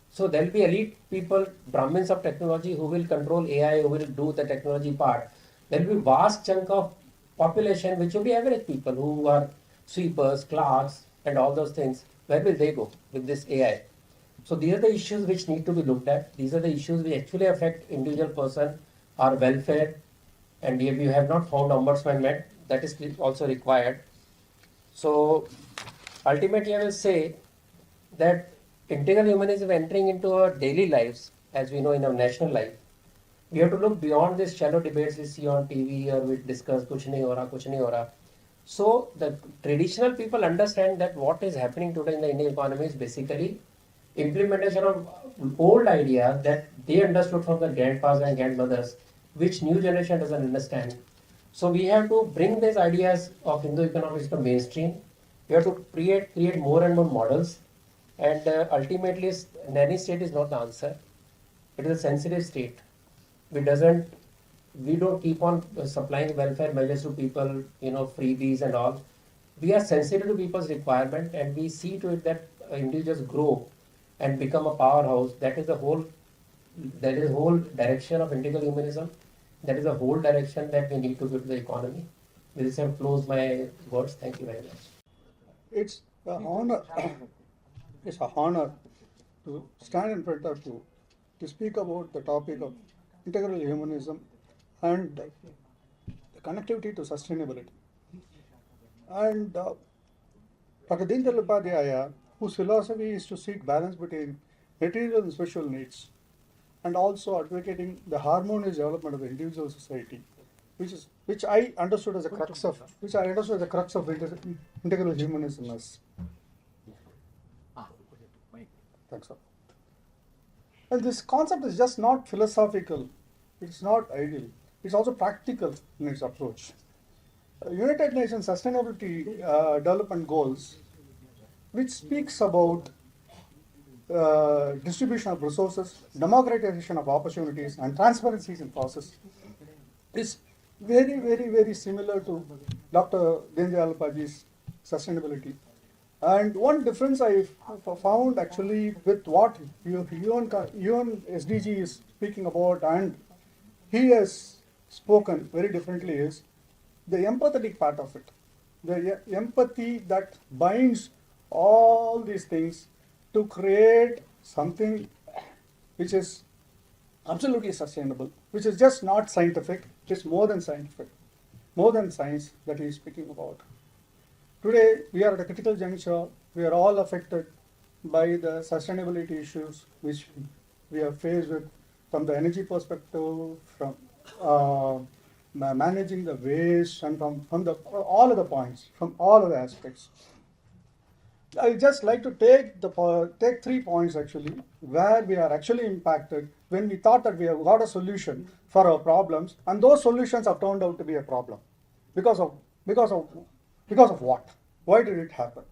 So there will be elite people, Brahmins of technology who will control AI, who will do the technology part. There will be vast chunk of population which will be average people who are sweepers, clerks and all those things. Where will they go with this AI? So these are the issues which need to be looked at. These are the issues which actually affect individual person, our welfare, and if you have not found ombudsman met, that is also required. So ultimately I will say that integral humanism entering into our daily lives as we know in our national life, we have to look beyond these shallow debates we see on TV or we discuss kuch nahi ho raha, kuch nahi ho raha. So the traditional people understand that what is happening today in the Indian economy is basically implementation of old ideas that they understood from their grandfathers and grandmothers, which new generation doesn't understand. So we have to bring these ideas of Hindu economics to mainstream. We have to create more and more models, and ultimately, nanny state is not the answer. It is a sensitive state. We don't keep on supplying welfare measures to people, freebies and all. We are sensitive to people's requirement, and we see to it that individuals grow and become a powerhouse. That is the whole direction of integral humanism. That is the whole direction that we need to give to the economy. With this, I close my words. Thank you very much. It's an honor. It's an honor to stand in front of you to speak about the topic of integral humanism and the connectivity to sustainability. And Dr. Deendayal Upadhyaya, whose philosophy is to seek balance between material and spiritual needs, and also advocating the harmonious development of the individual society, which I understood as the crux of integral humanism as. Thanks, sir. And this concept is just not philosophical, it's not ideal, it's also practical in its approach. United Nations Sustainability Development Goals, which speaks about distribution of resources, democratization of opportunities, and transparencies in process, is very, very, very similar to Dr. Deendayal Upadhyaya's sustainability. And one difference I found actually with what UN SDG is speaking about and he has spoken very differently is the empathetic part of it. The empathy that binds all these things to create something which is absolutely sustainable, which is just not scientific, it is more than scientific, more than science that he is speaking about. Today, we are at a critical juncture. We are all affected by the sustainability issues which we are faced with from the energy perspective, from managing the waste, and from all of the points, from all of the aspects. I just like to take 3 points actually where we are actually impacted when we thought that we have got a solution for our problems, and those solutions have turned out to be a problem because of what? Why did it happen?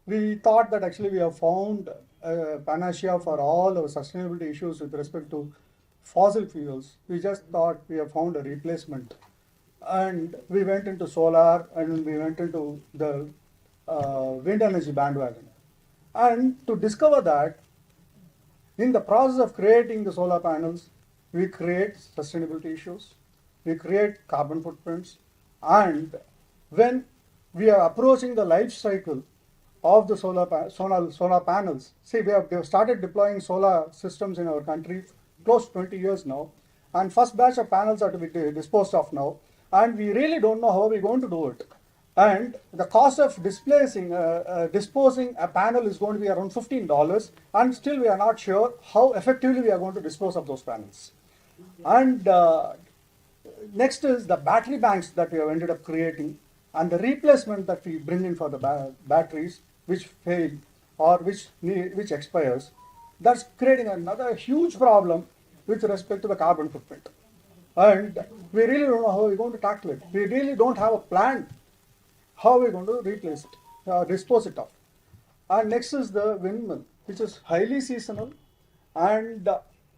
We thought that actually we have found a panacea for all our sustainability issues with respect to fossil fuels. We just thought we have found a replacement. And we went into solar and we went into the wind energy bandwagon. And to discover that, in the process of creating the solar panels, we create sustainability issues, we create carbon footprints, and when we are approaching the life cycle of the solar panels. See, we have started deploying solar systems in our country close to 20 years now, and first batch of panels are to be disposed of now, and we really don't know how we're going to do it. And the cost of disposing a panel is going to be around $15, and still we are not sure how effectively we are going to dispose of those panels. And next is the battery banks that we have ended up creating, and the replacement that we bring in for the batteries which fail or which expires. That's creating another huge problem with respect to the carbon footprint. And we really don't know how we're going to tackle it. We really don't have a plan how we're going to replace it, dispose it of. And next is the windmill, which is highly seasonal, and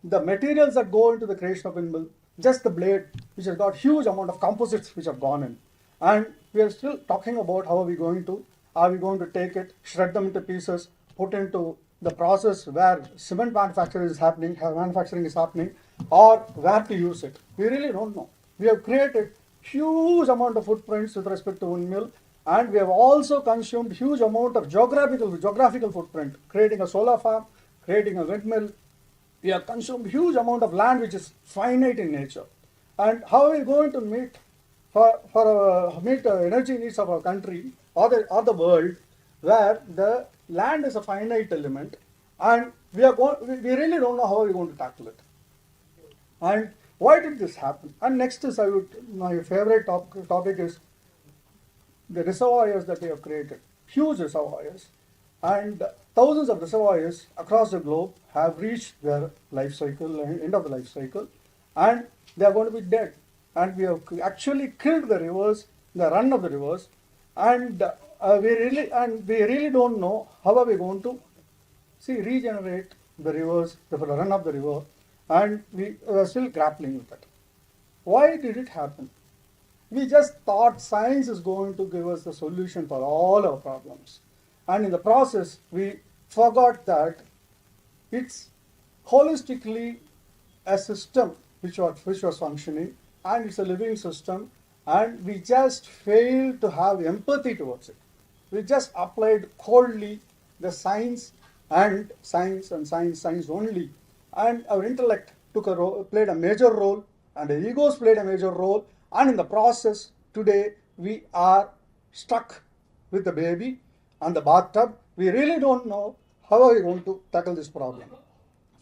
the materials that go into the creation of windmill, just the blade, which has got huge amount of composites which have gone in. And we are still talking about are we going to take it, shred them into pieces, put into the process where cement manufacturing is happening, or where to use it. We really don't know. We have created huge amount of footprints with respect to windmill, and we have also consumed huge amount of geographical footprint, creating a solar farm, creating a windmill. We have consumed huge amount of land which is finite in nature. And how are we going to meet the energy needs of our country or the world, where the land is a finite element And we really don't know how we're going to tackle it. And why did this happen? And next is, my favorite topic is the reservoirs that we have created, huge reservoirs, and thousands of reservoirs across the globe have reached their life cycle, end of the life cycle, and they are going to be dead. And we have actually killed the rivers, the run of the rivers, and we really don't know how are we going to regenerate the rivers, the run of the river, and we are still grappling with it. Why did it happen? We just thought science is going to give us the solution for all our problems. And in the process, we forgot that it's holistically a system which was functioning, and it's a living system, and we just failed to have empathy towards it. We just applied coldly the science only. And our intellect played a major role, and the egos played a major role, and in the process, today, we are stuck with the baby and the bathtub. We really don't know how are we going to tackle this problem.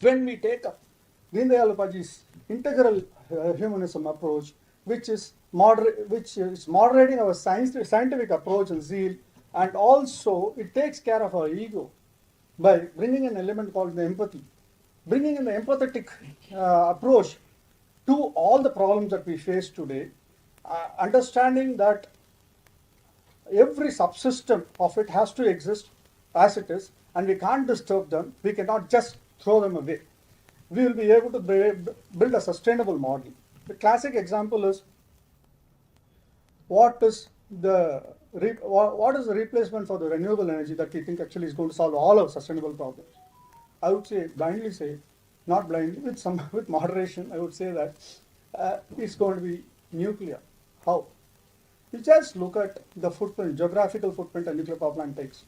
When we take up Deendayal Upadhyaya's integral humanism approach, which is moderating our scientific approach and zeal, and also it takes care of our ego by bringing an element called the empathy, bringing in the empathetic approach to all the problems that we face today, understanding that every subsystem of it has to exist as it is, and we can't disturb them. We cannot just throw them away. We will be able to build a sustainable model. The classic example is, what is the replacement for the renewable energy that we think actually is going to solve all our sustainable problems? I would blindly say, not blindly, with moderation, I would say that it's going to be nuclear. How? You just look at the geographical footprint a nuclear power plant takes,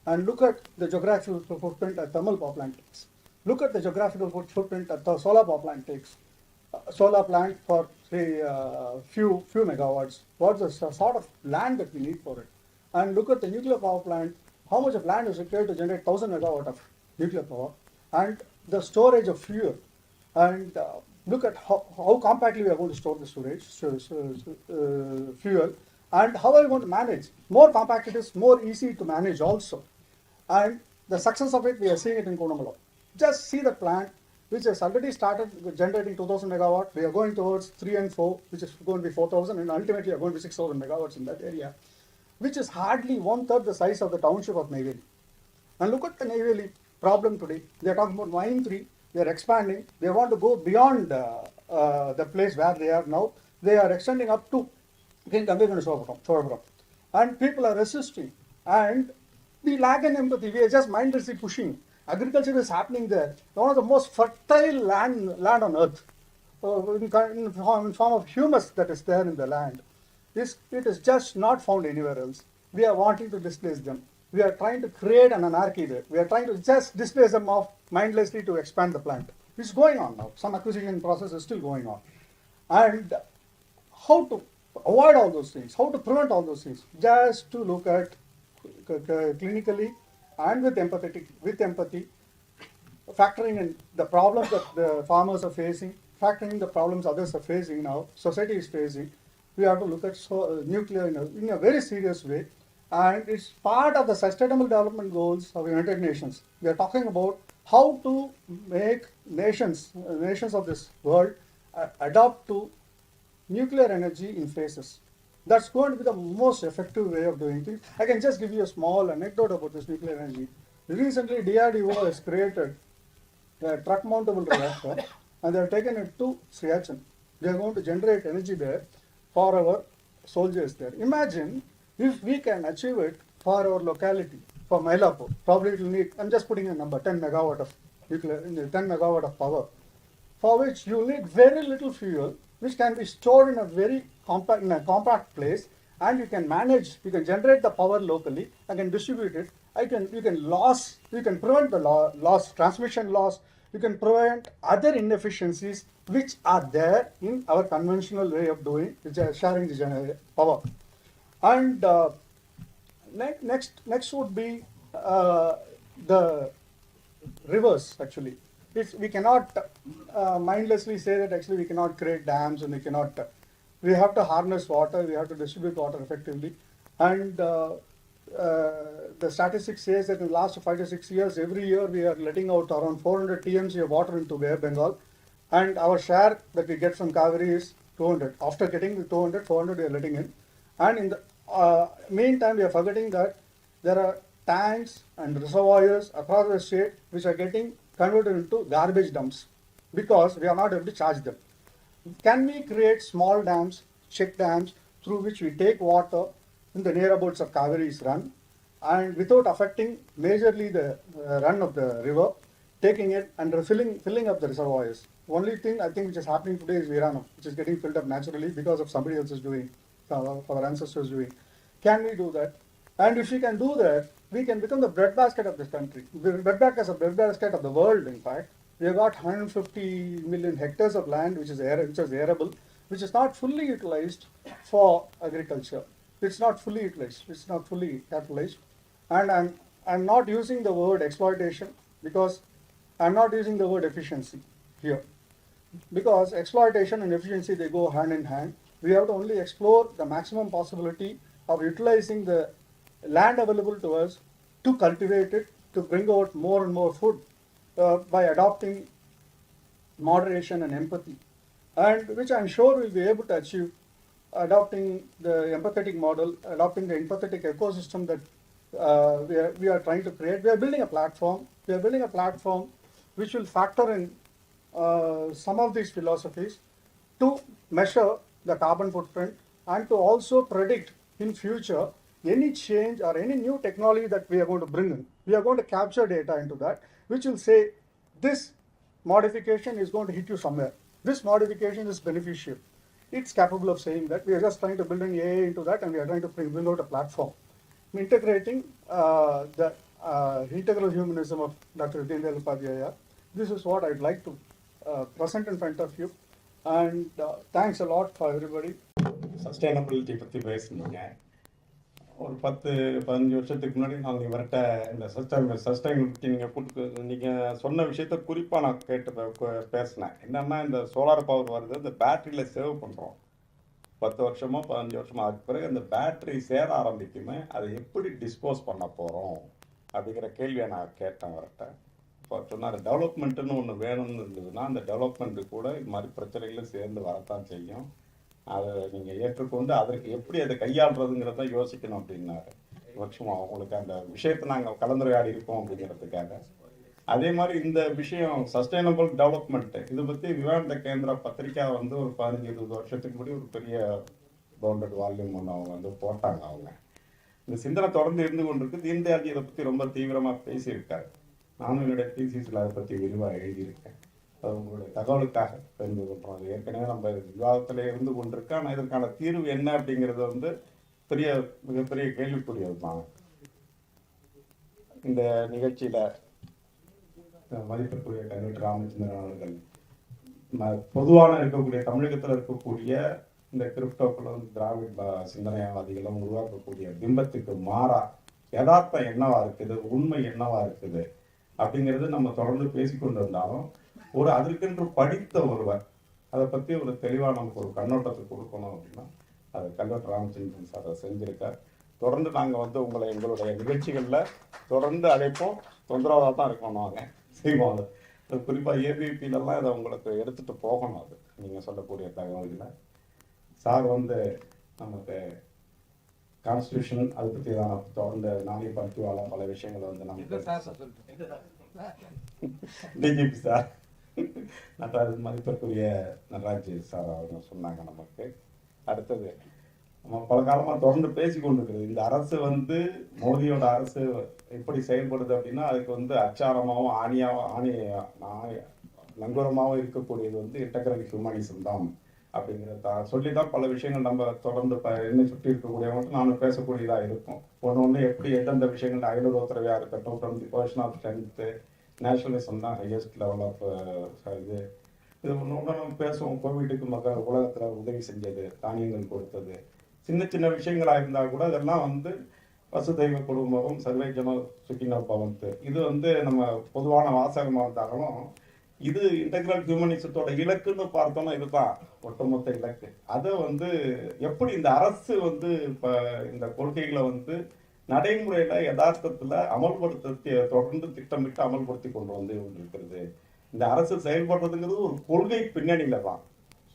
and look at the geographical footprint a thermal power plant takes. Look at the geographical footprint that the solar power plant takes. Solar plant for say few megawatts. What's the sort of land that we need for it? And look at the nuclear power plant. How much of land is required to generate 1,000 megawatt of nuclear power, and the storage of fuel. And look at how compactly we are going to store the fuel, and how are we going to manage. More compact it is, more easy to manage also. And the success of it, we are seeing it in Dinamalar. Just see the plant, which has already started generating 2,000 megawatt. We are going towards 3 and 4, which is going to be 4,000, and ultimately we are going to be 6,000 megawatts in that area, which is hardly 1/3 the size of the township of Neyveli. And look at the Neyveli problem today. They are talking about Mine 3. They are expanding. They want to go beyond the place where they are now. They are extending up to Sorapuram. And people are resisting. And we lack an empathy. We are just mindlessly pushing. Agriculture is happening there. One of the most fertile land on earth, in form of humus that is there in the land. It is just not found anywhere else. We are wanting to displace them. We are trying to create an anarchy there. We are trying to just displace them off mindlessly to expand the plant. It's going on now. Some acquisition process is still going on. And how to avoid all those things, how to prevent all those things, just to look at clinically and with empathy, factoring in the problems that the farmers are facing, factoring in the problems others are facing now, society is facing. We have to look at nuclear in a very serious way, and it's part of the Sustainable Development Goals of the United Nations. We are talking about how to make nations of this world adopt to nuclear energy in phases. That's going to be the most effective way of doing things. I can just give you a small anecdote about this nuclear energy. Recently, DRDO has created a truck-mountable reactor, and they have taken it to Siachen. They are going to generate energy there for our soldiers there. Imagine if we can achieve it for our locality, for Mylapore. Probably it will need, I'm just putting a number, 10 megawatt of nuclear, 10 megawatt of power, for which you need very little fuel, which can be stored in a very compact place, and you can generate the power locally and can distribute it. You can prevent the transmission loss, you can prevent other inefficiencies which are there in our conventional way of doing, which are sharing the power. And next would be the rivers actually. We cannot mindlessly say that actually we cannot create dams and we cannot. We have to harness water. We have to distribute water effectively, and the statistics says that in the last 5 to 6 years, every year we are letting out around 400 TMC of water into Bay of Bengal, and our share that we get from Kaveri is 200. After getting the 200, 400 we are letting in, and in the meantime we are forgetting that there are tanks and reservoirs across the state which are getting converted into garbage dumps because we are not able to charge them. Can we create small dams, check dams, through which we take water in the nearabouts of Kaveri's run and without affecting majorly the run of the river, taking it and filling up the reservoirs? Only thing I think which is happening today is Virana, which is getting filled up naturally because of somebody else's doing, our ancestors doing. Can we do that? And if we can do that, we can become the breadbasket of this country, the breadbasket of the world, in fact. We have got 150 million hectares of land which is arable, which is not fully utilized for agriculture. It's not fully utilized. It's not fully capitalized. And I'm not using the word exploitation because I'm not using the word efficiency here. Because exploitation and efficiency, they go hand in hand. We have to only explore the maximum possibility of utilizing the land available to us to cultivate it, to bring out more and more food by adopting moderation and empathy, and which I'm sure we'll be able to achieve adopting the empathetic model, adopting the empathetic ecosystem that we are trying to create. We are building a platform. We are building a platform which will factor in some of these philosophies to measure the carbon footprint and to also predict in future any change or any new technology that we are going to bring in. We are going to capture data into that, which will say this modification is going to hit you somewhere. This modification is beneficial. It's capable of saying that. We are just trying to build an AI into that, and we are trying to bring out a platform. Integrating the integral humanism of Dr. Deendayal Upadhyaya. This is what I'd like to present in front of you. And thanks a lot for everybody. Sustainability பற்றி பேசுனீங்க. ஒரு 10-15 வருஷத்துக்கு முன்னாடி நான் இவர்கிட்ட இந்த sustainability நீங்கள் சொன்ன விஷயத்த குறிப்பாக நான் கேட்டு பேசினேன். என்னென்னா இந்த சோலார் பவர் வருது, இந்த பேட்டரியில் சேவ் பண்ணுறோம். 10 வருஷமோ 15 வருஷமோ அதுக்கு பிறகு அந்த பேட்டரி சேர ஆரம்பிக்குமே, அதை எப்படி டிஸ்போஸ் பண்ண போகிறோம் அப்படிங்கிற கேள்வியை நான் கேட்டேன் அவர்கிட்ட. இப்போ சொன்னார் டெவலப்மெண்ட்டுன்னு ஒன்று வேணும்னு இருந்ததுன்னா அந்த டெவலப்மெண்ட்டு கூட இது மாதிரி பிரச்சனைகளும் சேர்ந்து வரத்தான் செய்யும். அதை நீங்கள் ஏற்றுக்கொண்டு அதற்கு எப்படி அதை கையாளுறதுங்கிறத யோசிக்கணும் அப்படின்னாரு. வருஷமாக அவங்களுக்கு அந்த விஷயத்தை நாங்கள் கலந்துரையாடி இருக்கோம் அப்படிங்கிறதுக்காக. அதே மாதிரி இந்த விஷயம் சஸ்டைனபிள் டெவலப்மெண்ட்டு இதை பற்றி விவேகானந்த கேந்திரா பத்திரிக்கா வந்து ஒரு 15-20 வருஷத்துக்கு முன்னாடி ஒரு பெரிய பவுண்டட் வால்யூம் ஒன்று அவங்க வந்து போட்டாங்க. அவங்க இந்த சிந்தனை தொடர்ந்து இருந்து கொண்டிருக்கு. தீன்தயாள் இதை பற்றி ரொம்ப தீவிரமாக பேசியிருக்காரு. நானும் என்னுடைய தீசிஸில் அதை பற்றி விரிவாக எழுதியிருக்கேன். அது உங்களுடைய தகவலுக்காக தெரிந்து கொள்கிறோம். அது ஏற்கனவே நம்ம விவாதத்தில் இருந்து கொண்டிருக்கு. ஆனால் இதற்கான தீர்வு என்ன அப்படிங்கிறது வந்து மிகப்பெரிய கேள்விக்குரியது தான். இந்த நிகழ்ச்சியில் மதிப்பிற்குரிய கன்வீனர் ராமச்சந்திரன் அவர்கள் பொதுவான இருக்கக்கூடிய தமிழகத்தில் இருக்கக்கூடிய இந்த கிரிப்டோக்களும் திராவிட சிந்தனையாளர்களும் உருவாக்கக்கூடிய பிம்பத்துக்கு மாறா யதார்த்தம் என்னவா இருக்குது, உண்மை என்னவா இருக்குது அப்படிங்கிறது நம்ம தொடர்ந்து பேசிக்கொண்டு இருந்தாலும் அதற்கென்று படித்த ஒருவர் அதை பற்றி ஒரு தெளிவாக நமக்கு ஒரு கண்ணோட்டத்தை கொடுக்கணும் அப்படின்னா அது கன்வீனர் ராமச்சந்திரன் சார் அதை செஞ்சுருக்கார். தொடர்ந்து நாங்கள் வந்து உங்களை எங்களுடைய நிகழ்ச்சிகளில் தொடர்ந்து அழைப்போம். தொந்தரவாக தான் இருக்கணும், நாங்கள் செய்வோம். அது குறிப்பாக ஏபிபிலெல்லாம் இதை உங்களுக்கு எடுத்துகிட்டு போகணும். அது நீங்கள் சொல்லக்கூடிய தகவல்களை சார் வந்து நமக்கு கான்ஸ்டியூஷன் அதை பற்றி தான் தொடர்ந்து நானே பற்றிவாள பல விஷயங்களை வந்து நமக்கு பிஜேபி சார் நட்ராஜ் மதிப்பிற்குரிய நட்ராஜ் சார் அவங்க சொன்னாங்க. நமக்கு அடுத்தது நம்ம பல காலமாக தொடர்ந்து பேசி கொண்டிருக்கிறது இந்த அரசு வந்து மோடியோட அரசு எப்படி செயல்படுது அப்படின்னா அதுக்கு வந்து அச்சாரமாகவும் நங்கூரமாகவும் இருக்கக்கூடியது வந்து இன்டெக்ரல் ஹியூமனிசம் தான் அப்படிங்கிறத சொல்லி தான் பல விஷயங்கள் நம்ம தொடர்ந்து என்ன சுற்றி இருக்கக்கூடியவங்க நானும் பேசக்கூடியதாக இருக்கும். ஒன்று எப்படி எந்தெந்த விஷயங்கள் அயலூர் உத்தரவையாக இருக்கட்டும், from the person of strength, nationalism தான் ஹையஸ்ட் லெவல் ஆஃப் இது ஒன்று நம்ம பேசுவோம். கோவிட்டுக்கு மக்கள் உலகத்தில் உதவி செஞ்சது, தானியங்கள் கொடுத்தது, சின்ன சின்ன விஷயங்களாக இருந்தால் கூட அதெல்லாம் வந்து வசுதெய்வ குடும்பம் சர்வே ஜன சுகினோ பவந்து. இது வந்து நம்ம பொதுவான வாசகமாக இருந்தாலும் இது இன்டெகிரல் ஹியூமனிசத்தோட இலக்குன்னு பார்த்தோம்னா இதுதான் ஒட்டுமொத்த இலக்கு. அதை வந்து எப்படி இந்த அரசு வந்து இப்போ இந்த கொள்கைகளை வந்து நடைமுறையில் யதார்த்தத்தில் அமல்படுத்த தொடர்ந்து திட்டமிட்டு அமல்படுத்தி கொண்டு வந்து இருக்கிறது. இந்த அரசு செயல்படுறதுங்கிறது ஒரு கொள்கை பின்னணியில தான்.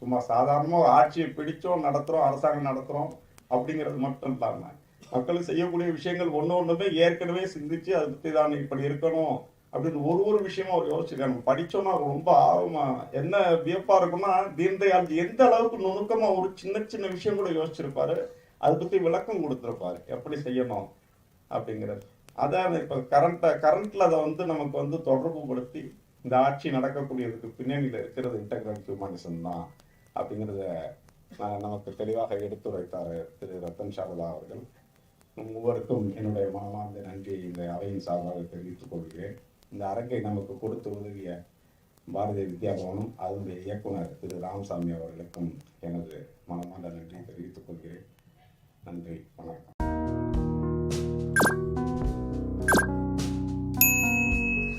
சும்மா சாதாரணமாக ஆட்சியை பிடிச்சோம் நடத்துகிறோம், அரசாங்கம் நடத்துகிறோம் அப்படிங்கிறது மட்டும் இல்லாமல் மக்களுக்கு செய்யக்கூடிய விஷயங்கள் ஒன்றுமே ஏற்கனவே சிந்திச்சு அதை பற்றி தான் இப்படி இருக்கணும் அப்படின்னு ஒரு விஷயமும் அவர் யோசிச்சிருக்காங்க. படித்தோன்னா ரொம்ப ஆர்வமாக என்ன வியப்பாக இருக்குன்னா, தீன்தயாள் எந்த அளவுக்கு நுணுக்கமாக ஒரு சின்ன விஷயம் கூட யோசிச்சிருப்பாரு, அதை பற்றி விளக்கம் கொடுத்துருப்பாரு எப்படி செய்யணும் அப்படிங்கிறது. அதான் இப்போ கரண்ட்ல அதை வந்து நமக்கு வந்து தொடர்பு படுத்தி இந்த ஆட்சி நடக்கக்கூடியதுக்கு பின்னணியில் இருக்கிறது இன்டெகிரல் ஹியூமனிசம் தான் அப்படிங்கிறத நமக்கு தெளிவாக எடுத்துரைத்தார் திரு ரத்தன் சாரதா அவர்கள். மூவருக்கும் என்னுடைய மனமார்ந்த நன்றியை இந்த அவையின் சார்பாக தெரிவித்துக் கொள்கிறேன். இந்த அரங்கை நமக்கு கொடுத்து உதவிய பாரதிய வித்யா பவனும் அதனுடைய இயக்குனர் திரு ராமசாமி அவர்களுக்கும் எனது மனமார்ந்த நன்றியை தெரிவித்துக் கொள்கிறேன். நன்றி.